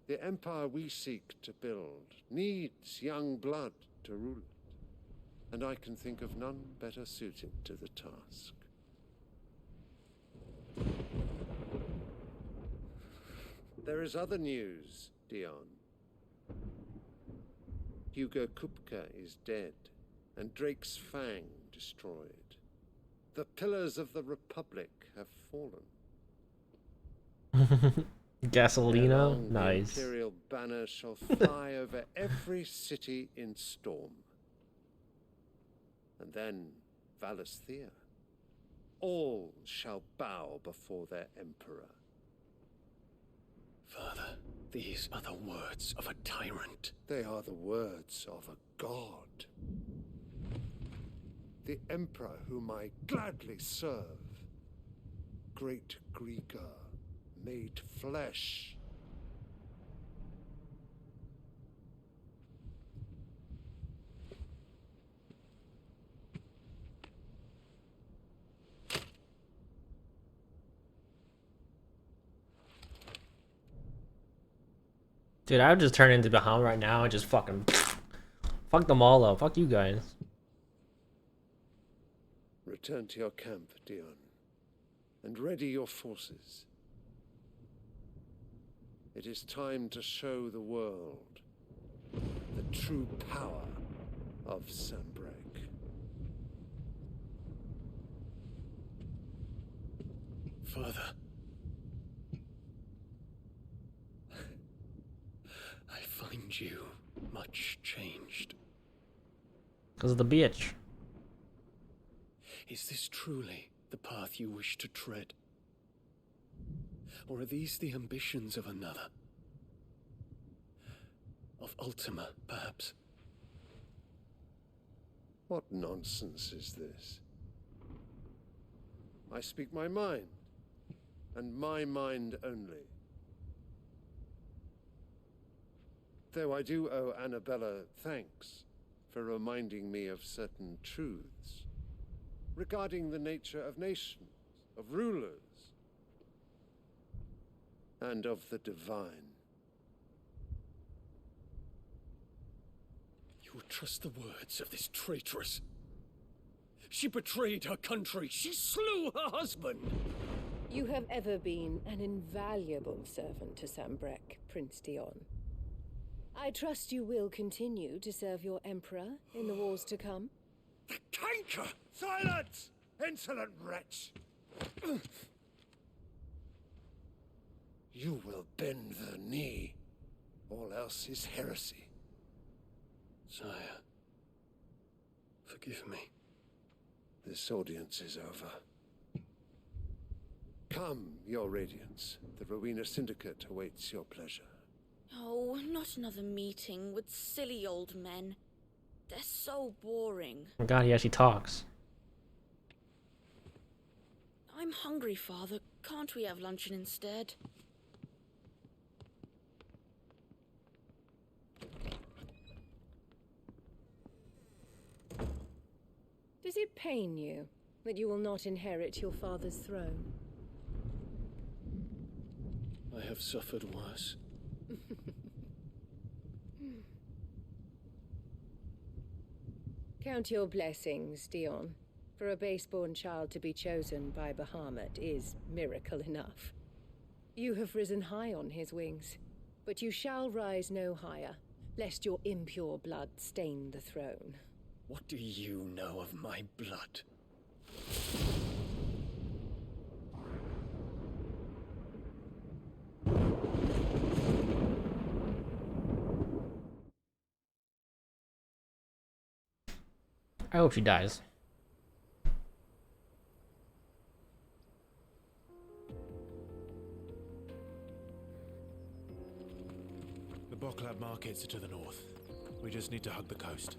The empire we seek to build needs young blood to rule it, and I can think of none better suited to the task. There is other news, Dion. Hugo Kupka is dead, and Drake's Fang destroyed. The pillars of the Republic have fallen. Gasolino? The Nice. Imperial banner shall fly over every city in Storm. And then Valisthea. All shall bow before their Emperor. Father, these are the words of a tyrant. They are the words of a god. The Emperor whom I gladly serve. Great Greeker, made flesh. Dude, I would just turn into Bahamut right now and just fucking fuck them all up. Fuck you guys. Return to your camp, Dion, and ready your forces. It is time to show the world the true power of Sanbreque. Father, I find you much changed. Because of the bitch. Is this truly the path you wish to tread? Or are these the ambitions of another? Of Ultima, perhaps? What nonsense is this? I speak my mind, and my mind only. Though I do owe Annabella thanks for reminding me of certain truths regarding the nature of nations, of rulers, and of the divine. You would trust the words of this traitress? She betrayed her country. She slew her husband. You have ever been an invaluable servant to Sanbreque, Prince Dion. I trust you will continue to serve your Emperor in the wars to come. The canker! Silence! Insolent wretch! You will bend the knee. All else is heresy. Sire, forgive me. This audience is over. Come, your radiance. The Rowena Syndicate awaits your pleasure. Oh, not another meeting with silly old men. They're so boring. Oh my god, he actually talks. I'm hungry, Father. Can't we have luncheon instead? Does it pain you that you will not inherit your father's throne? I have suffered worse. Count your blessings, Dion. For a base-born child to be chosen by Bahamut is miracle enough. You have risen high on his wings, but you shall rise no higher, lest your impure blood stain the throne. What do you know of my blood? I hope she dies. The Boklab markets are to the north. We just need to hug the coast.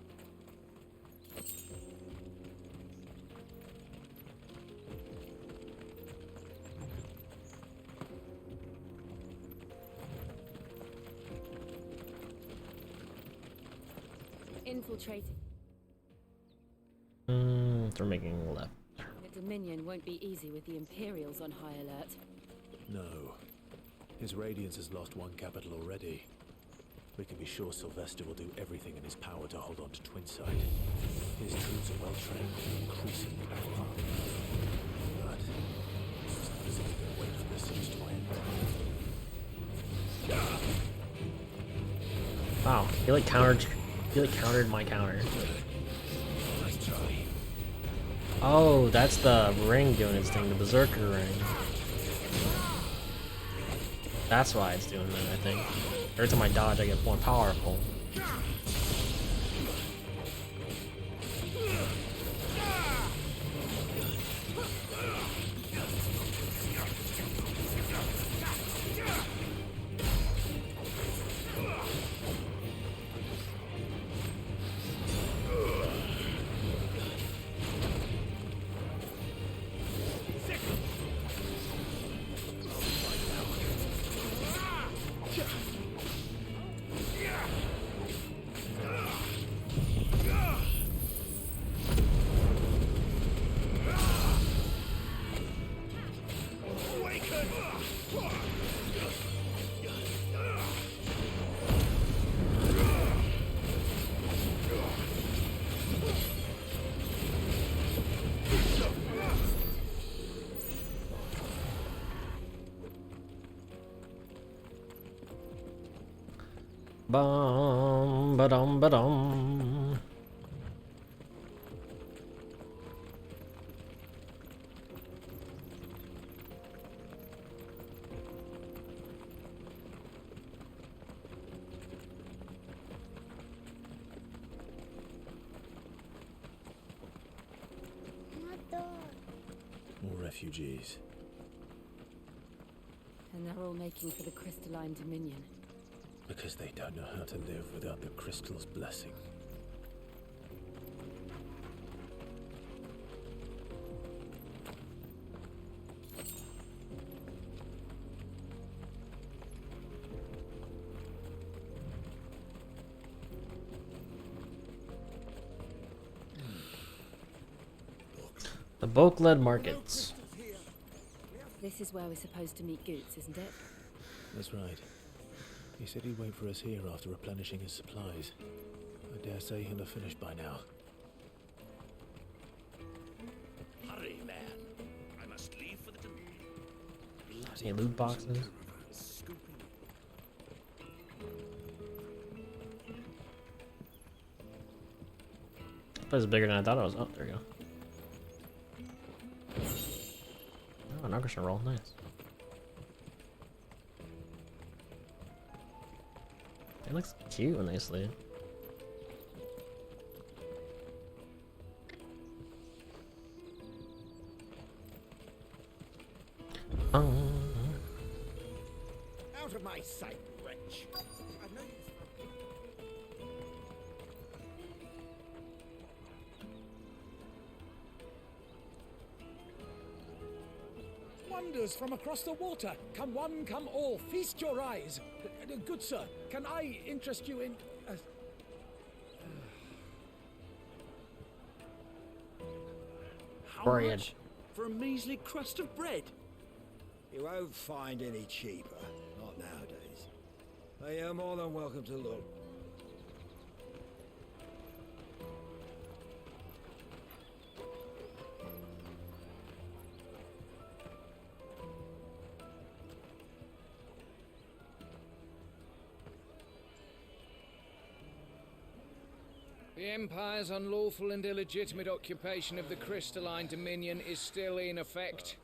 Infiltrating. They're making a left. The Dominion won't be easy with the Imperials on high alert. No. His Radiance has lost one capital already. We can be sure Sylvester will do everything in his power to hold on to Twinside. His troops are well trained and increasingly powerful. But it's just not as if we can wait for this siege to end. Wow, he like countered He like countered my counter. Oh, that's the ring doing its thing, the berserker ring. That's why it's doing that, I think. Every time I dodge, I get more powerful. Bum ba-dum ba-dum. More refugees. And they're all making for the crystalline dominion. Because they don't know how to live without the crystal's blessing. The Boak-led markets. This is where we're supposed to meet Goots, isn't it? That's right. He said he'd wait for us here after replenishing his supplies. I dare say he'll have finished by now. Hurry, man. I must leave for the dominion. Any loot boxes? This place is bigger than I thought it was. Oh, there we go. Oh, an aggression roll. Nice. It looks cute when they sleep. Out of my sight, wretch. I've no use for... Wonders from across the water. Come one, come all. Feast your eyes. Good sir, can I interest you in... How Bread. much for a measly crust of bread? You won't find any cheaper. Not nowadays. But you're more than welcome to look. The Empire's unlawful and illegitimate occupation of the crystalline dominion is still in effect.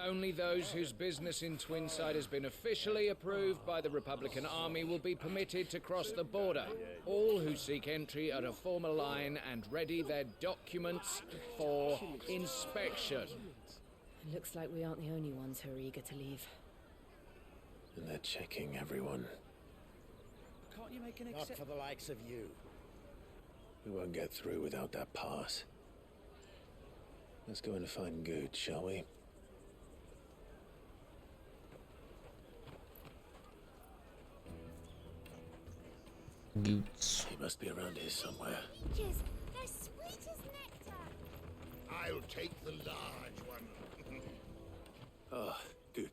Only those whose business in Twinside has been officially approved by the Republican Army will be permitted to cross the border. All who seek entry are to form a line and ready their documents for inspection. It looks like we aren't the only ones who are eager to leave. And they're checking everyone. Can't you make an Not for the likes of you. We won't get through without that pass. Let's go and find Good, shall we? Goots. He must be around here somewhere. Peaches, they're sweet as nectar. I'll take the large one. Ah, Good.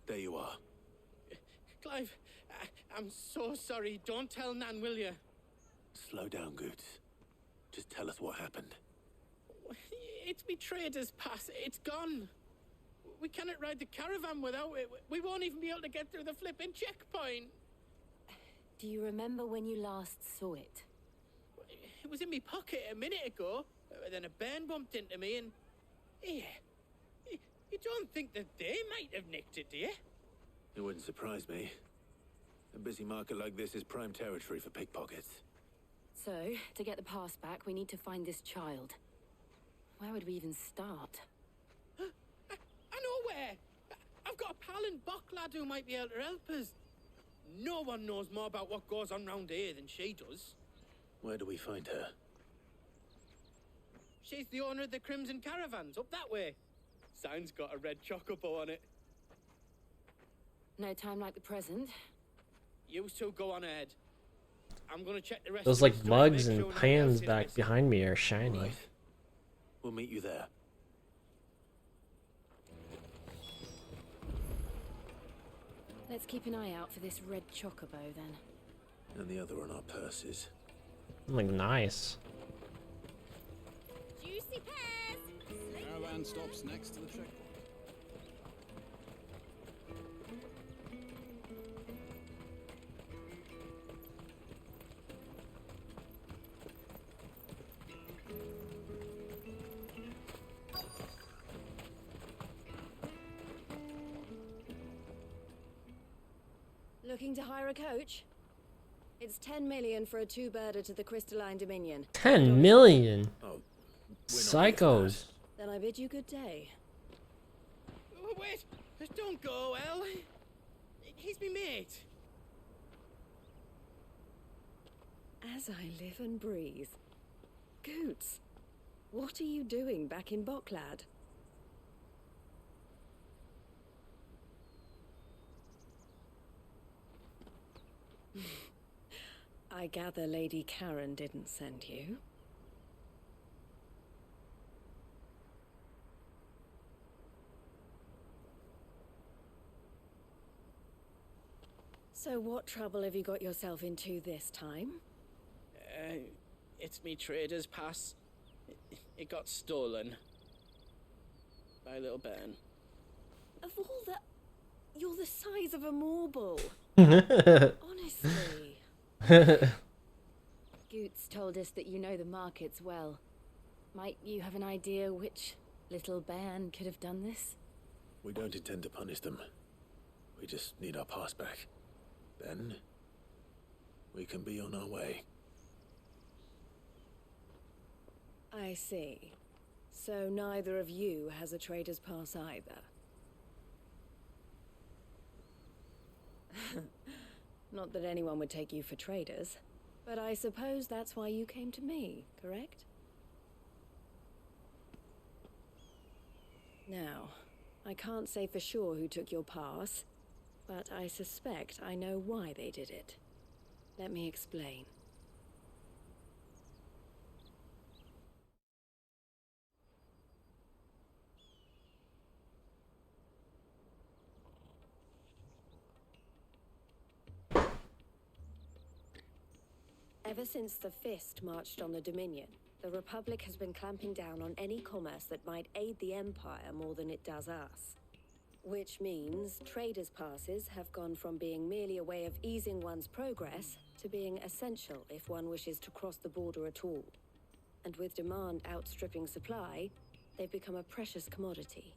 There you are. Clive, I'm so sorry. Don't tell Nan, will you? Slow down, Good. Just tell us what happened. It's betrayed us, pass. It's gone. We cannot ride the caravan without it. We won't even be able to get through the flipping checkpoint. Do you remember when you last saw it? It was in my pocket a minute ago. Then a bairn bumped into me and... Here. You don't think that they might have nicked it, do you? It wouldn't surprise me. A busy market like this is prime territory for pickpockets. So, to get the pass back, we need to find this child. Where would we even start? I know where! I've got a pal in Bocklad who might be able to help us. No one knows more about what goes on round here than she does. Where do we find her? She's the owner of the Crimson Caravans, up that way. Sign's got a red chocobo on it. No time like the present. You two go on ahead. I'm gonna check the rest Those of like the street, mugs make and sure no one pans else is back missing. behind me are shiny. Right. We'll meet you there. Let's keep an eye out for this red chocobo then. And the other on our purses. Like nice. Juicy pears! Caravan stops next to the checkpoint. Looking to hire a coach? It's 10 million for a two-birder to the Crystalline Dominion. 10 million. Oh, Psychos. Then I bid you good day. Oh, wait! Don't go, El. He's me mate. As I live and breathe. Goots, what are you doing back in Bocklad? I gather Lady Karen didn't send you. So what trouble have you got yourself into this time? It's me trader's pass. It got stolen. By a little bairn. Of all the... You're the size of a marble. Honestly. Goots told us that you know the markets well. Might you have an idea which little bairn could have done this? We don't intend to punish them. We just need our pass back. Then, we can be on our way. I see. So neither of you has a trader's pass either. Not that anyone would take you for traders, but I suppose that's why you came to me, correct? Now, I can't say for sure who took your pass, but I suspect I know why they did it. Let me explain. Ever since the Fist marched on the Dominion, the Republic has been clamping down on any commerce that might aid the Empire more than it does us. Which means traders' passes have gone from being merely a way of easing one's progress to being essential if one wishes to cross the border at all. And with demand outstripping supply, they've become a precious commodity,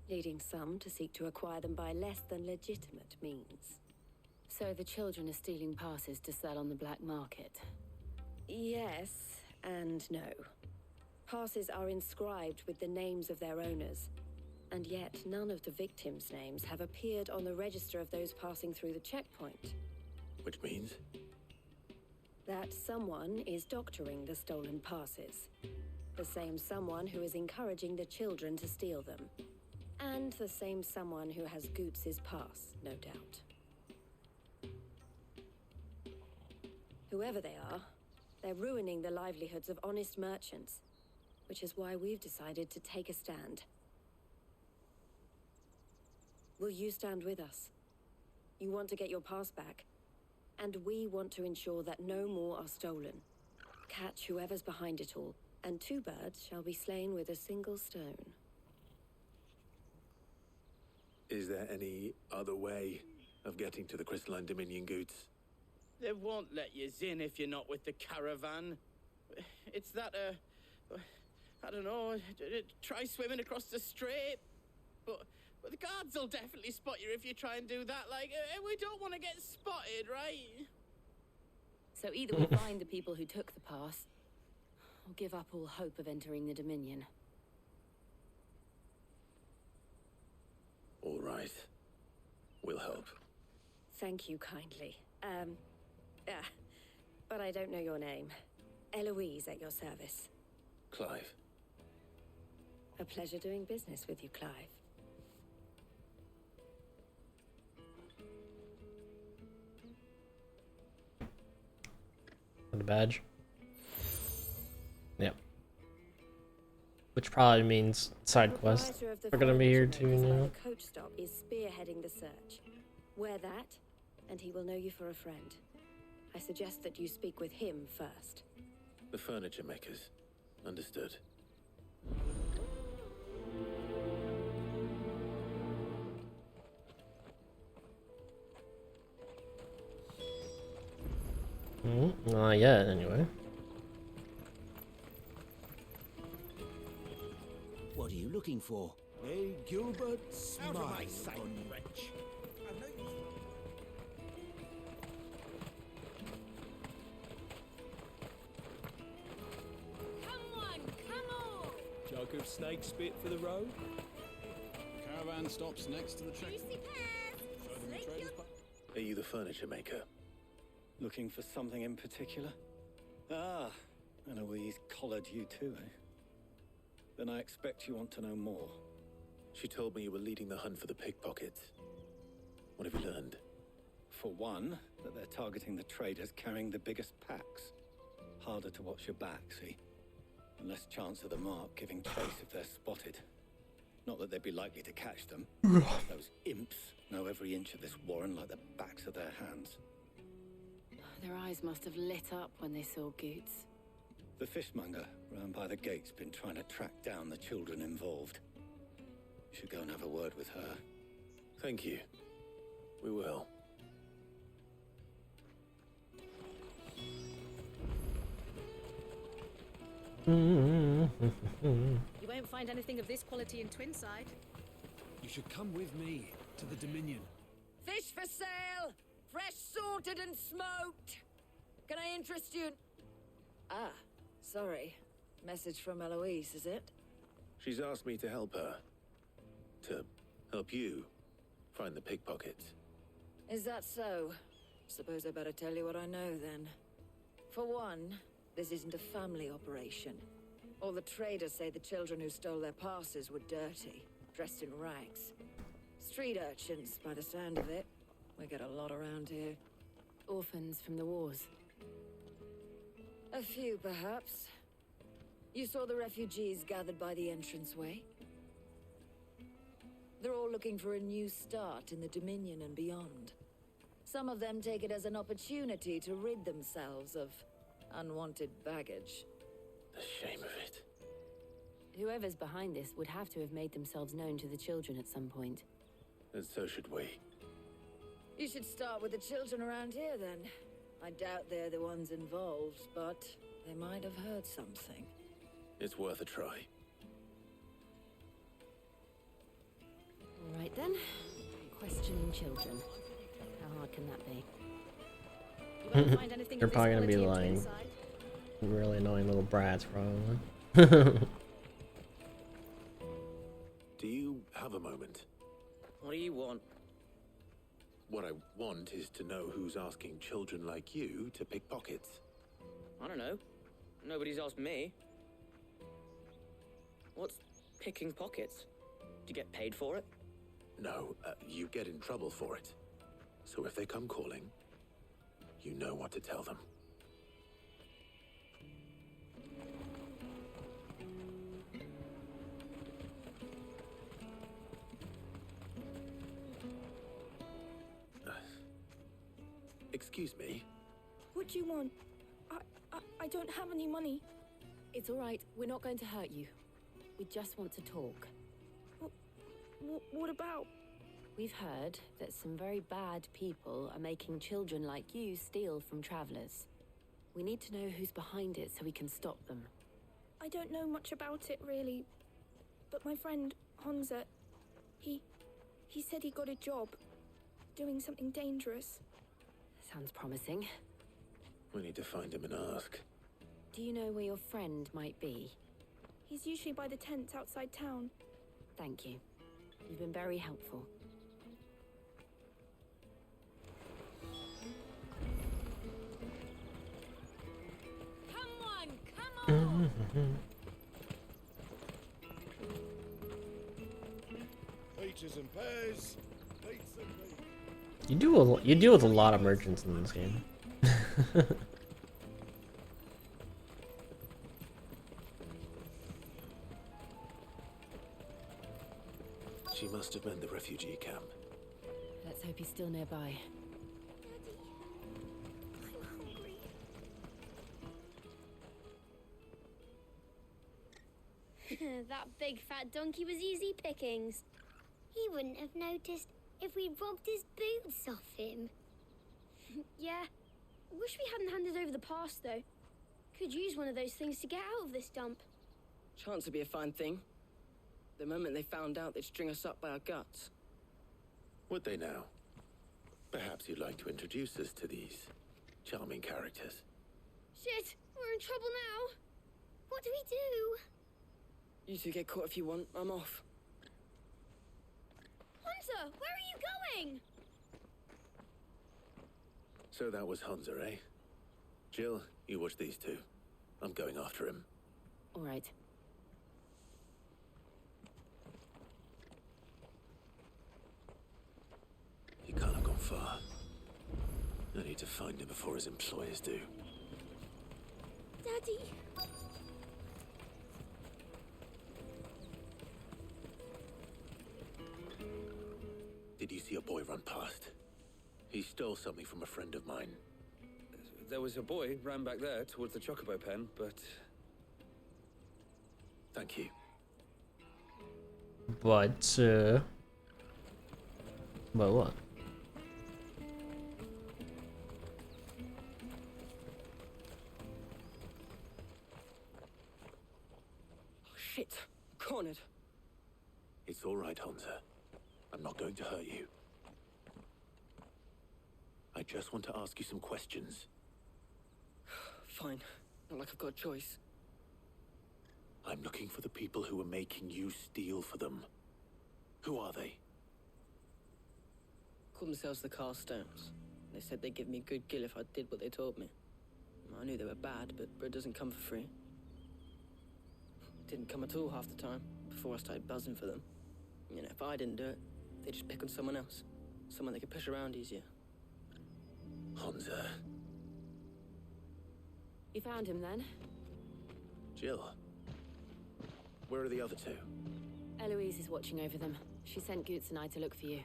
leading some to seek to acquire them by less than legitimate means. So the children are stealing passes to sell on the black market? Yes and no. Passes are inscribed with the names of their owners, and yet none of the victims' names have appeared on the register of those passing through the checkpoint. Which means? That someone is doctoring the stolen passes. The same someone who is encouraging the children to steal them. And the same someone who has Goots' pass, no doubt. Whoever they are, they're ruining the livelihoods of honest merchants, which is why we've decided to take a stand. Will you stand with us? You want to get your pass back, and we want to ensure that no more are stolen. Catch whoever's behind it all, and two birds shall be slain with a single stone. Is there any other way of getting to the Crystalline Dominion, Goots? They won't let you in if you're not with the caravan. It's that, I don't know, try swimming across the strait. But the guards will definitely spot you if you try and do that. Like, we don't want to get spotted, right? So either we find the people who took the pass, or give up all hope of entering the Dominion. All right. We'll help. Thank you kindly. But I don't know your name. Eloise at your service. Clive. A pleasure doing business with you, Clive. The badge. Yep. Which probably means side quests are gonna be here too now. The coach stop is spearheading the search. Wear that, and he will know you for a friend. I suggest that you speak with him first. The furniture makers. Understood. Not yet, anyway. What are you looking for? A Gilbert Smile. Out of my sight, wretch. Jug of snake spit for the road. Caravan stops next to the check. Are you the furniture maker? Looking for something in particular? Ah, Eloise collared you too, eh? Then I expect you want to know more. She told me you were leading the hunt for the pickpockets. What have you learned? For one, that they're targeting the traders carrying the biggest packs. Harder to watch your back, see? And less chance of the mark giving chase if they're spotted. Not that they'd be likely to catch them. Those imps know every inch of this warren like the backs of their hands. Their eyes must have lit up when they saw Goots. The fishmonger round by the gate's been trying to track down the children involved. You should go and have a word with her. Thank you. We will. You won't find anything of this quality in Twinside. You should come with me to the Dominion. Fish for sale! Fresh sorted and smoked! Can I interest you? Ah, sorry. Message from Eloise, is it? She's asked me to help her. To help you find the pickpockets. Is that so? Suppose I better tell you what I know then. For one, this isn't a family operation. All the traders say the children who stole their passes were dirty, dressed in rags. Street urchins, by the sound of it. We get a lot around here. Orphans from the wars. A few, perhaps. You saw the refugees gathered by the entranceway? They're all looking for a new start in the Dominion and beyond. Some of them take it as an opportunity to rid themselves of unwanted baggage. The shame of it. Whoever's behind this would have to have made themselves known to the children at some point. And so should we. You should start with the children around here, then. I doubt they're the ones involved, but they might have heard something. It's worth a try. All right, then. Questioning children. How hard can that be? You won't find anything They're of this probably gonna be quality in like Twinside. really annoying little brats, probably. Do you have a moment? What do you want? What I want is to know who's asking children like you to pick pockets. I don't know. Nobody's asked me. What's picking pockets? Do you get paid for it? No, you get in trouble for it. So if they come calling, you know what to tell them. Excuse me. What do you want? I don't have any money. It's all right. We're not going to hurt you. We just want to talk. What about? We've heard that some very bad people are making children like you steal from travelers. We need to know who's behind it so we can stop them. I don't know much about it, really. But my friend, Honza, he said he got a job doing something dangerous. Sounds promising. We need to find him and ask. Do you know where your friend might be? He's usually by the tents outside town. Thank you. You've been very helpful. Come on! Peaches and pears. Pizza, You deal with a lot of merchants in this game. She must have been the refugee camp. Let's hope he's still nearby. That big fat donkey was easy pickings. He wouldn't have noticed if we robbed his boots off him. Yeah. Wish we hadn't handed over the pass, though. Could use one of those things to get out of this dump. Chance would be a fine thing. The moment they found out, they'd string us up by our guts. Would they now? Perhaps you'd like to introduce us to these charming characters. Shit, we're in trouble now. What do we do? You two get caught if you want. I'm off. Hunter, where are you going? So that was Hunter, eh? Jill, you watch these two. I'm going after him. All right. He can't have gone far. I need to find him before his employers do. Daddy. Did you see a boy run past? He stole something from a friend of mine. There was a boy ran back there towards the chocobo pen, but... Thank you. But what? Shit. Cornered. It's all right, Hunter. I'm not going to hurt you. I just want to ask you some questions. Fine. Not like I've got a choice. I'm looking for the people who are making you steal for them. Who are they? Called themselves the Carstones. They said they'd give me a good gill if I did what they told me. I knew they were bad, but bread doesn't come for free. Didn't come at all half the time, before I started buzzing for them. You know, if I didn't do it, they'd just pick on someone else. Someone they could push around easier. Hunter. You found him then? Jill. Where are the other two? Eloise is watching over them. She sent Goots and I to look for you.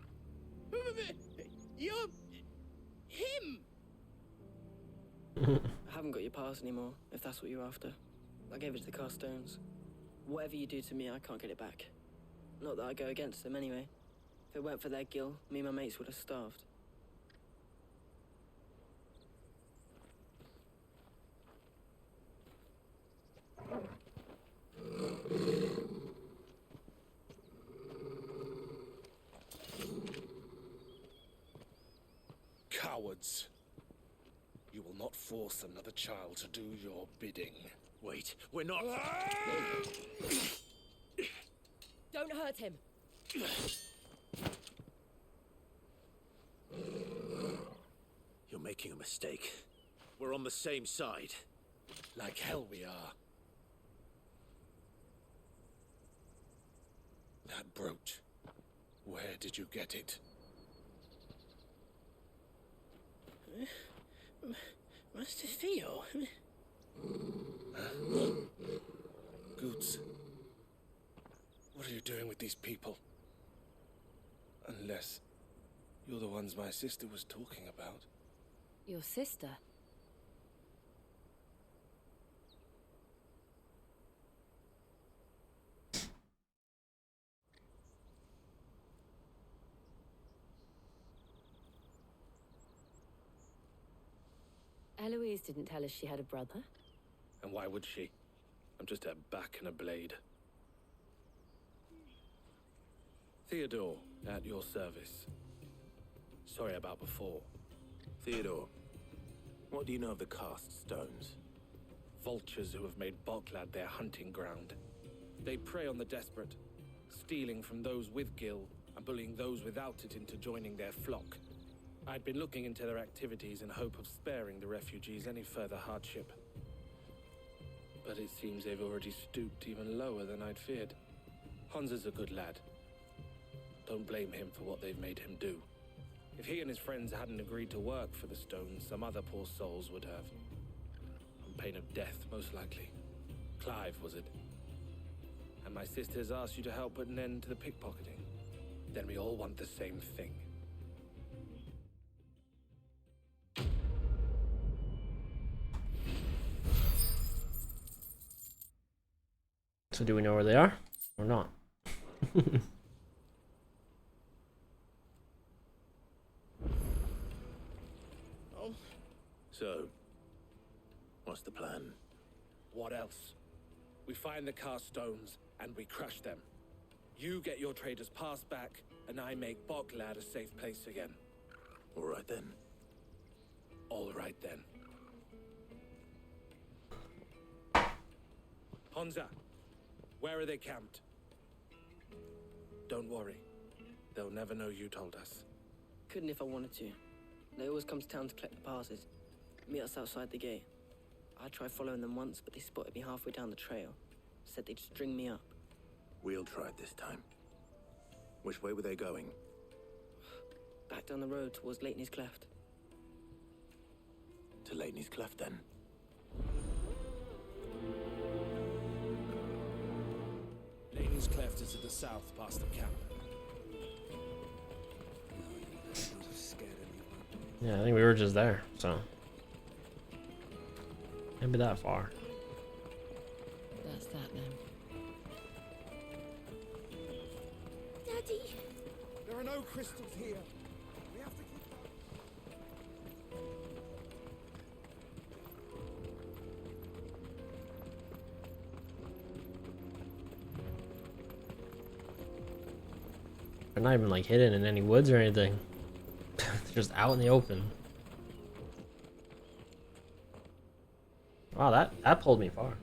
You're... him! I haven't got your pass anymore, if that's what you're after. I gave it to the Carstones. Whatever you do to me, I can't get it back. Not that I go against them anyway. If it weren't for their gill, me and my mates would have starved. Cowards. You will not force another child to do your bidding. Wait, we're not... Don't hurt him. You're making a mistake. We're on the same side. Like hell we are. That brooch. Where did you get it? Master Theo? Goots. What are you doing with these people? Unless you're the ones my sister was talking about. Your sister? Eloise didn't tell us she had a brother. And why would she? I'm just a back and a blade. Theodore, at your service. Sorry about before. Theodore, what do you know of the cast stones? Vultures who have made Boklad their hunting ground. They prey on the desperate, stealing from those with Gil and bullying those without it into joining their flock. I'd been looking into their activities in hope of sparing the refugees any further hardship. But it seems they've already stooped even lower than I'd feared. Hans is a good lad. Don't blame him for what they've made him do. If he and his friends hadn't agreed to work for the stones, some other poor souls would have. On pain of death, most likely. Clive, was it? And my sisters asked you to help put an end to the pickpocketing. Then we all want the same thing. So do we know where they are or not? Oh. So, what's the plan? What else? We find the cast stones and we crush them. You get your traders pass back, and I make Boklad a safe place again. All right then. All right then. Honza, where are they camped? Don't worry. They'll never know you told us. Couldn't if I wanted to. They always come to town to collect the passes. Meet us outside the gate. I tried following them once, but they spotted me halfway down the trail. Said they'd string me up. We'll try it this time. Which way were they going? Back down the road towards Leitney's Cleft. To Leitney's Cleft, then. Leitney's Cleft is to the south, past the camp. Yeah, I think we were just there, so can't be that far. That's that then. Daddy! There are no crystals here. We have to keep They're not even like hidden in any woods or anything. They're just out in the open. Wow, that pulled me far.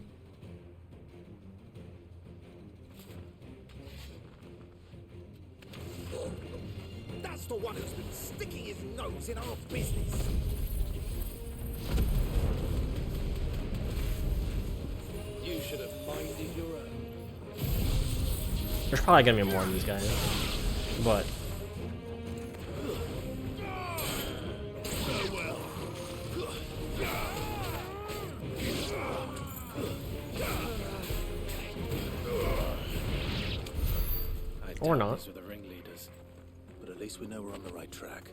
That's the one who's been sticking his nose in our business. You should have minded your own. There's probably gonna be more of these guys, but or not. These are the ringleaders, but at least we know we're on the right track.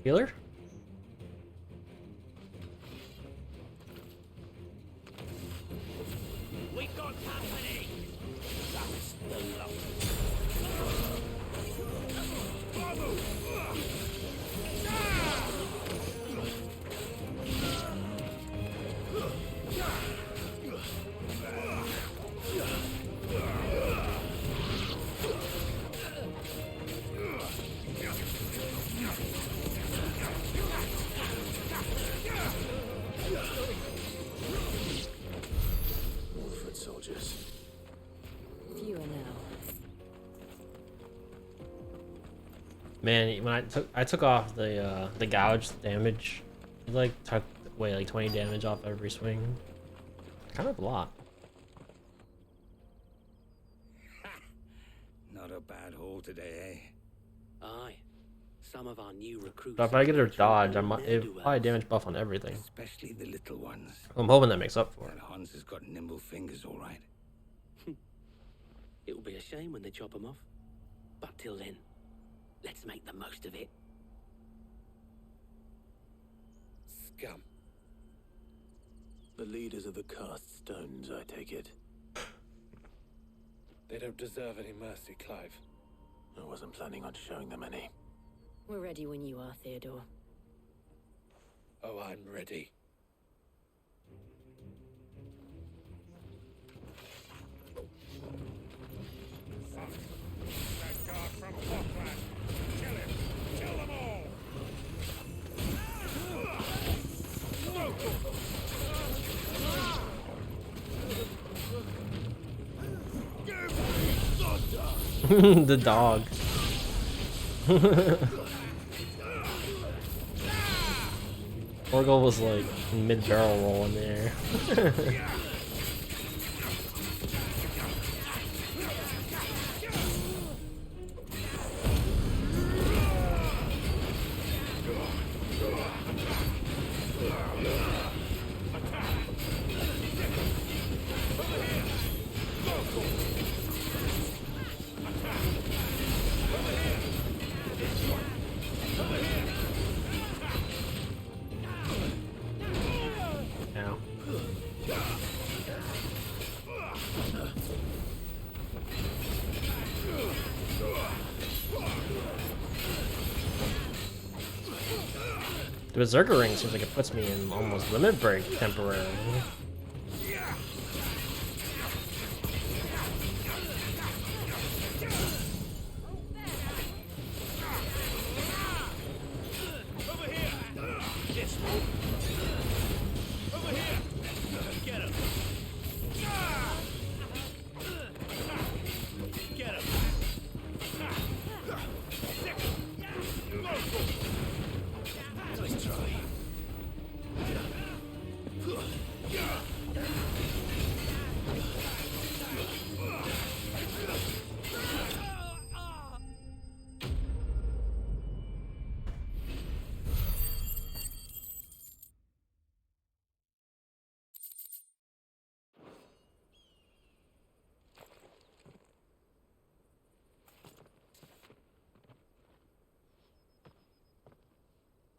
Healer? We got company. That's the lot. Foot soldiers. Fewer now. Man, when I took off the gouge damage, it like took away like 20 damage off every swing. Kind of a lot. Not a bad haul today, eh? Aye. Some of our new recruits. But if I get a dodge, I might probably damage buff on everything. Especially the little ones. I'm hoping that makes up for it. That Hans has got nimble fingers, all right. It will be a shame when they chop them off. But till then, let's make the most of it. Scum. The leaders of the cast stones, I take it. They don't deserve any mercy, Clive. I wasn't planning on showing them any. We're ready when you are, Theodore. Oh, I'm ready. That guard from Bokland. Kill him. Kill them all. The dog. Orgel was like mid-barrel roll in there. The Berserker ring seems like it puts me in almost limit break temporarily.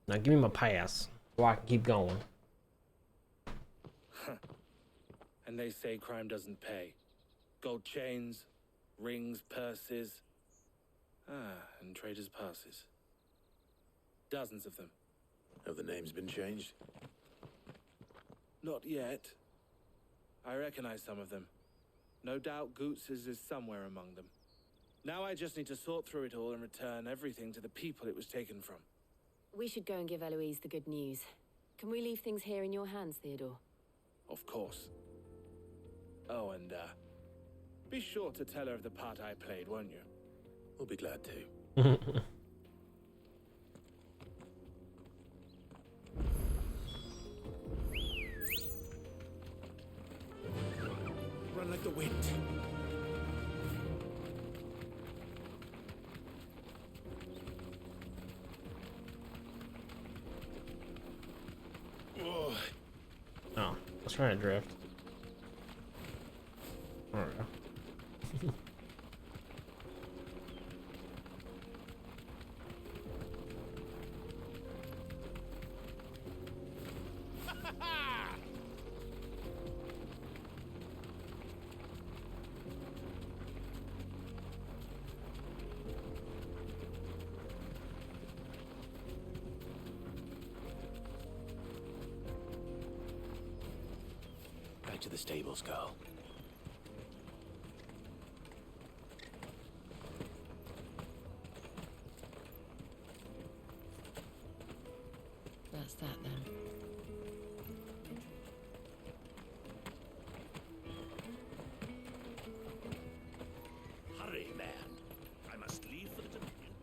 Now give me my pass so I can keep going. And they say crime doesn't pay. Gold chains, rings, purses. And traders' passes. Dozens of them. Have the names been changed? Not yet. I recognize some of them. No doubt Goots's is somewhere among them. Now I just need to sort through it all and return everything to the people it was taken from. We should go and give Eloise the good news. Can we leave things here in your hands, Theodore? Of course. Oh, and be sure to tell her of the part I played, won't you? We'll be glad to. Run like the wind. Oh, I was trying to drift. Alright. Back to the stables, girl. That's that then. Hurry, man. I must leave for the Dominion.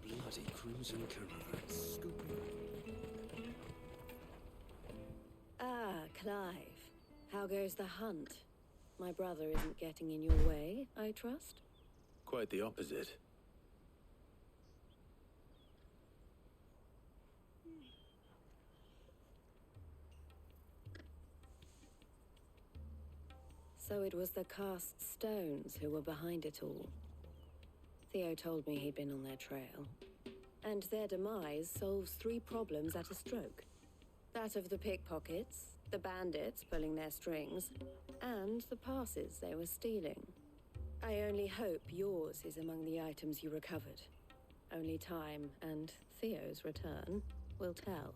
Bloody crimson caravan scooping. Ah, Clive. How goes the hunt? My brother isn't getting in your way, I trust? Quite the opposite. So it was the cast stones who were behind it all. Theo told me he'd been on their trail. And their demise solves 3 problems at a stroke. That of the pickpockets, the bandits pulling their strings, and the passes they were stealing. I only hope yours is among the items you recovered. Only time and Theo's return will tell.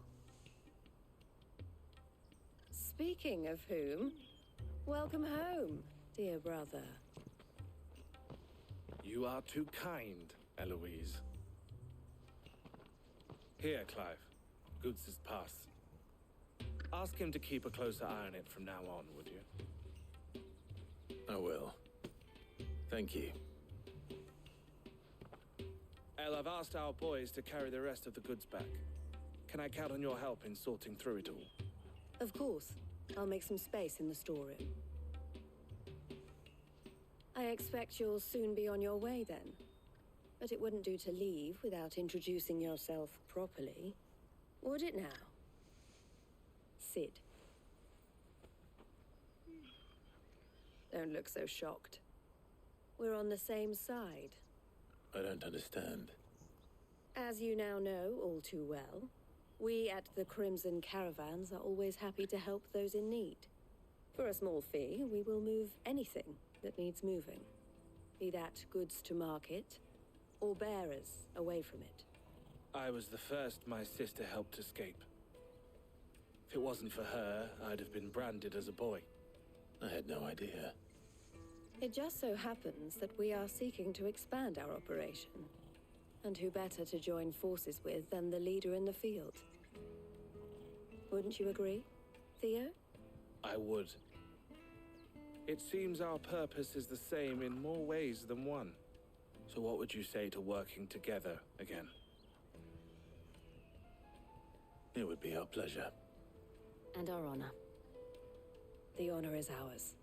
Speaking of whom, welcome home, dear brother. You are too kind, Eloise. Here, Clive. Goods' pass. Ask him to keep a closer eye on it from now on, would you? I will. Thank you. El, I've asked our boys to carry the rest of the goods back. Can I count on your help in sorting through it all? Of course. I'll make some space in the storeroom. I expect you'll soon be on your way then. But it wouldn't do to leave without introducing yourself properly. Would it now? Sid. Don't look so shocked. We're on the same side. I don't understand. As you now know all too well, we at the Crimson Caravans are always happy to help those in need. For a small fee, we will move anything that needs moving. Be that goods to market, or bearers away from it. I was the first my sister helped escape. If it wasn't for her, I'd have been branded as a boy. I had no idea. It just so happens that we are seeking to expand our operation. And who better to join forces with than the leader in the field? Wouldn't you agree, Theo? I would. It seems our purpose is the same in more ways than one. So what would you say to working together again? It would be our pleasure. And our honor. The honor is ours.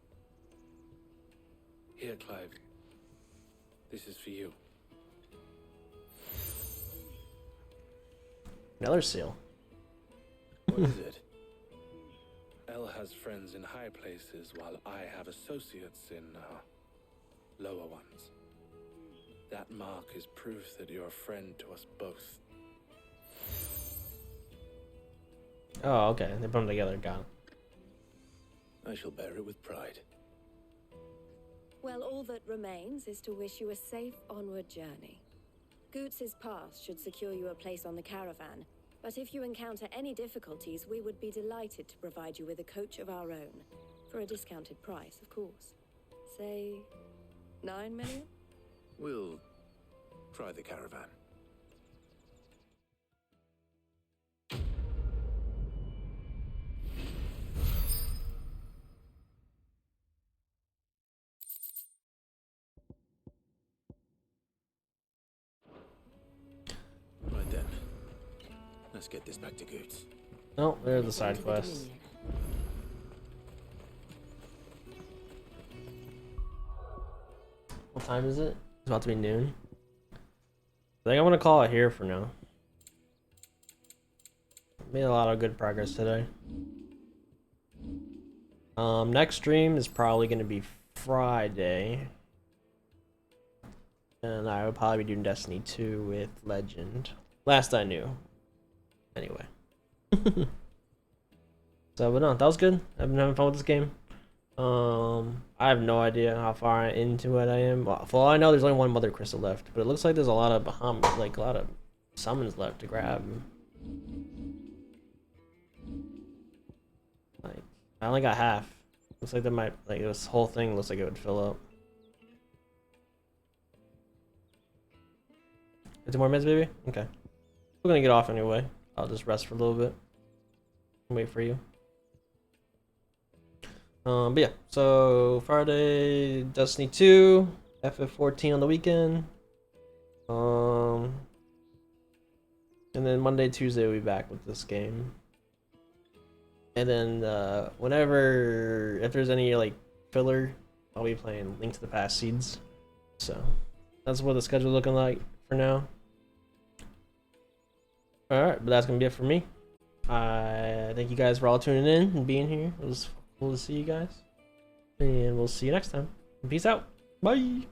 Here, Clive. This is for you. Another seal. What is it? El has friends in high places, while I have associates in lower ones. That mark is proof that you're a friend to us both. Oh, okay. They put them together. Got it. I shall bear it with pride. Well, all that remains is to wish you a safe onward journey. Goots' pass should secure you a place on the caravan, but if you encounter any difficulties, we would be delighted to provide you with a coach of our own. For a discounted price, of course. Say, 9 million? We'll try the caravan. Right then. Let's get this back to Goots. Oh, there's the side quest. What time is it? It's about to be noon. I think I'm gonna call it here for now. Made a lot of good progress today. Next stream is probably gonna be Friday. And I will probably be doing Destiny 2 with Legend. Last I knew. Anyway. So, but no, that was good. I've been having fun with this game. I have no idea how far into it I am. Well, for all I know, there's only one Mother Crystal left, but it looks like there's a lot of Bahamut, like a lot of summons left to grab. Like, I only got half. Looks like that might, like, this whole thing looks like it would fill up. 50 more minutes, baby? Okay. We're gonna get off anyway. I'll just rest for a little bit. Wait for you. But yeah, so Friday, Destiny 2, FF14 on the weekend. And then Monday, Tuesday we'll be back with this game. And then whenever, if there's any like filler, I'll be playing Link to the Past Seeds. So that's what the schedule's looking like for now. Alright, but that's gonna be it for me. I thank you guys for all tuning in and being here. It was cool to see you guys. And we'll see you next time. Peace out. Bye.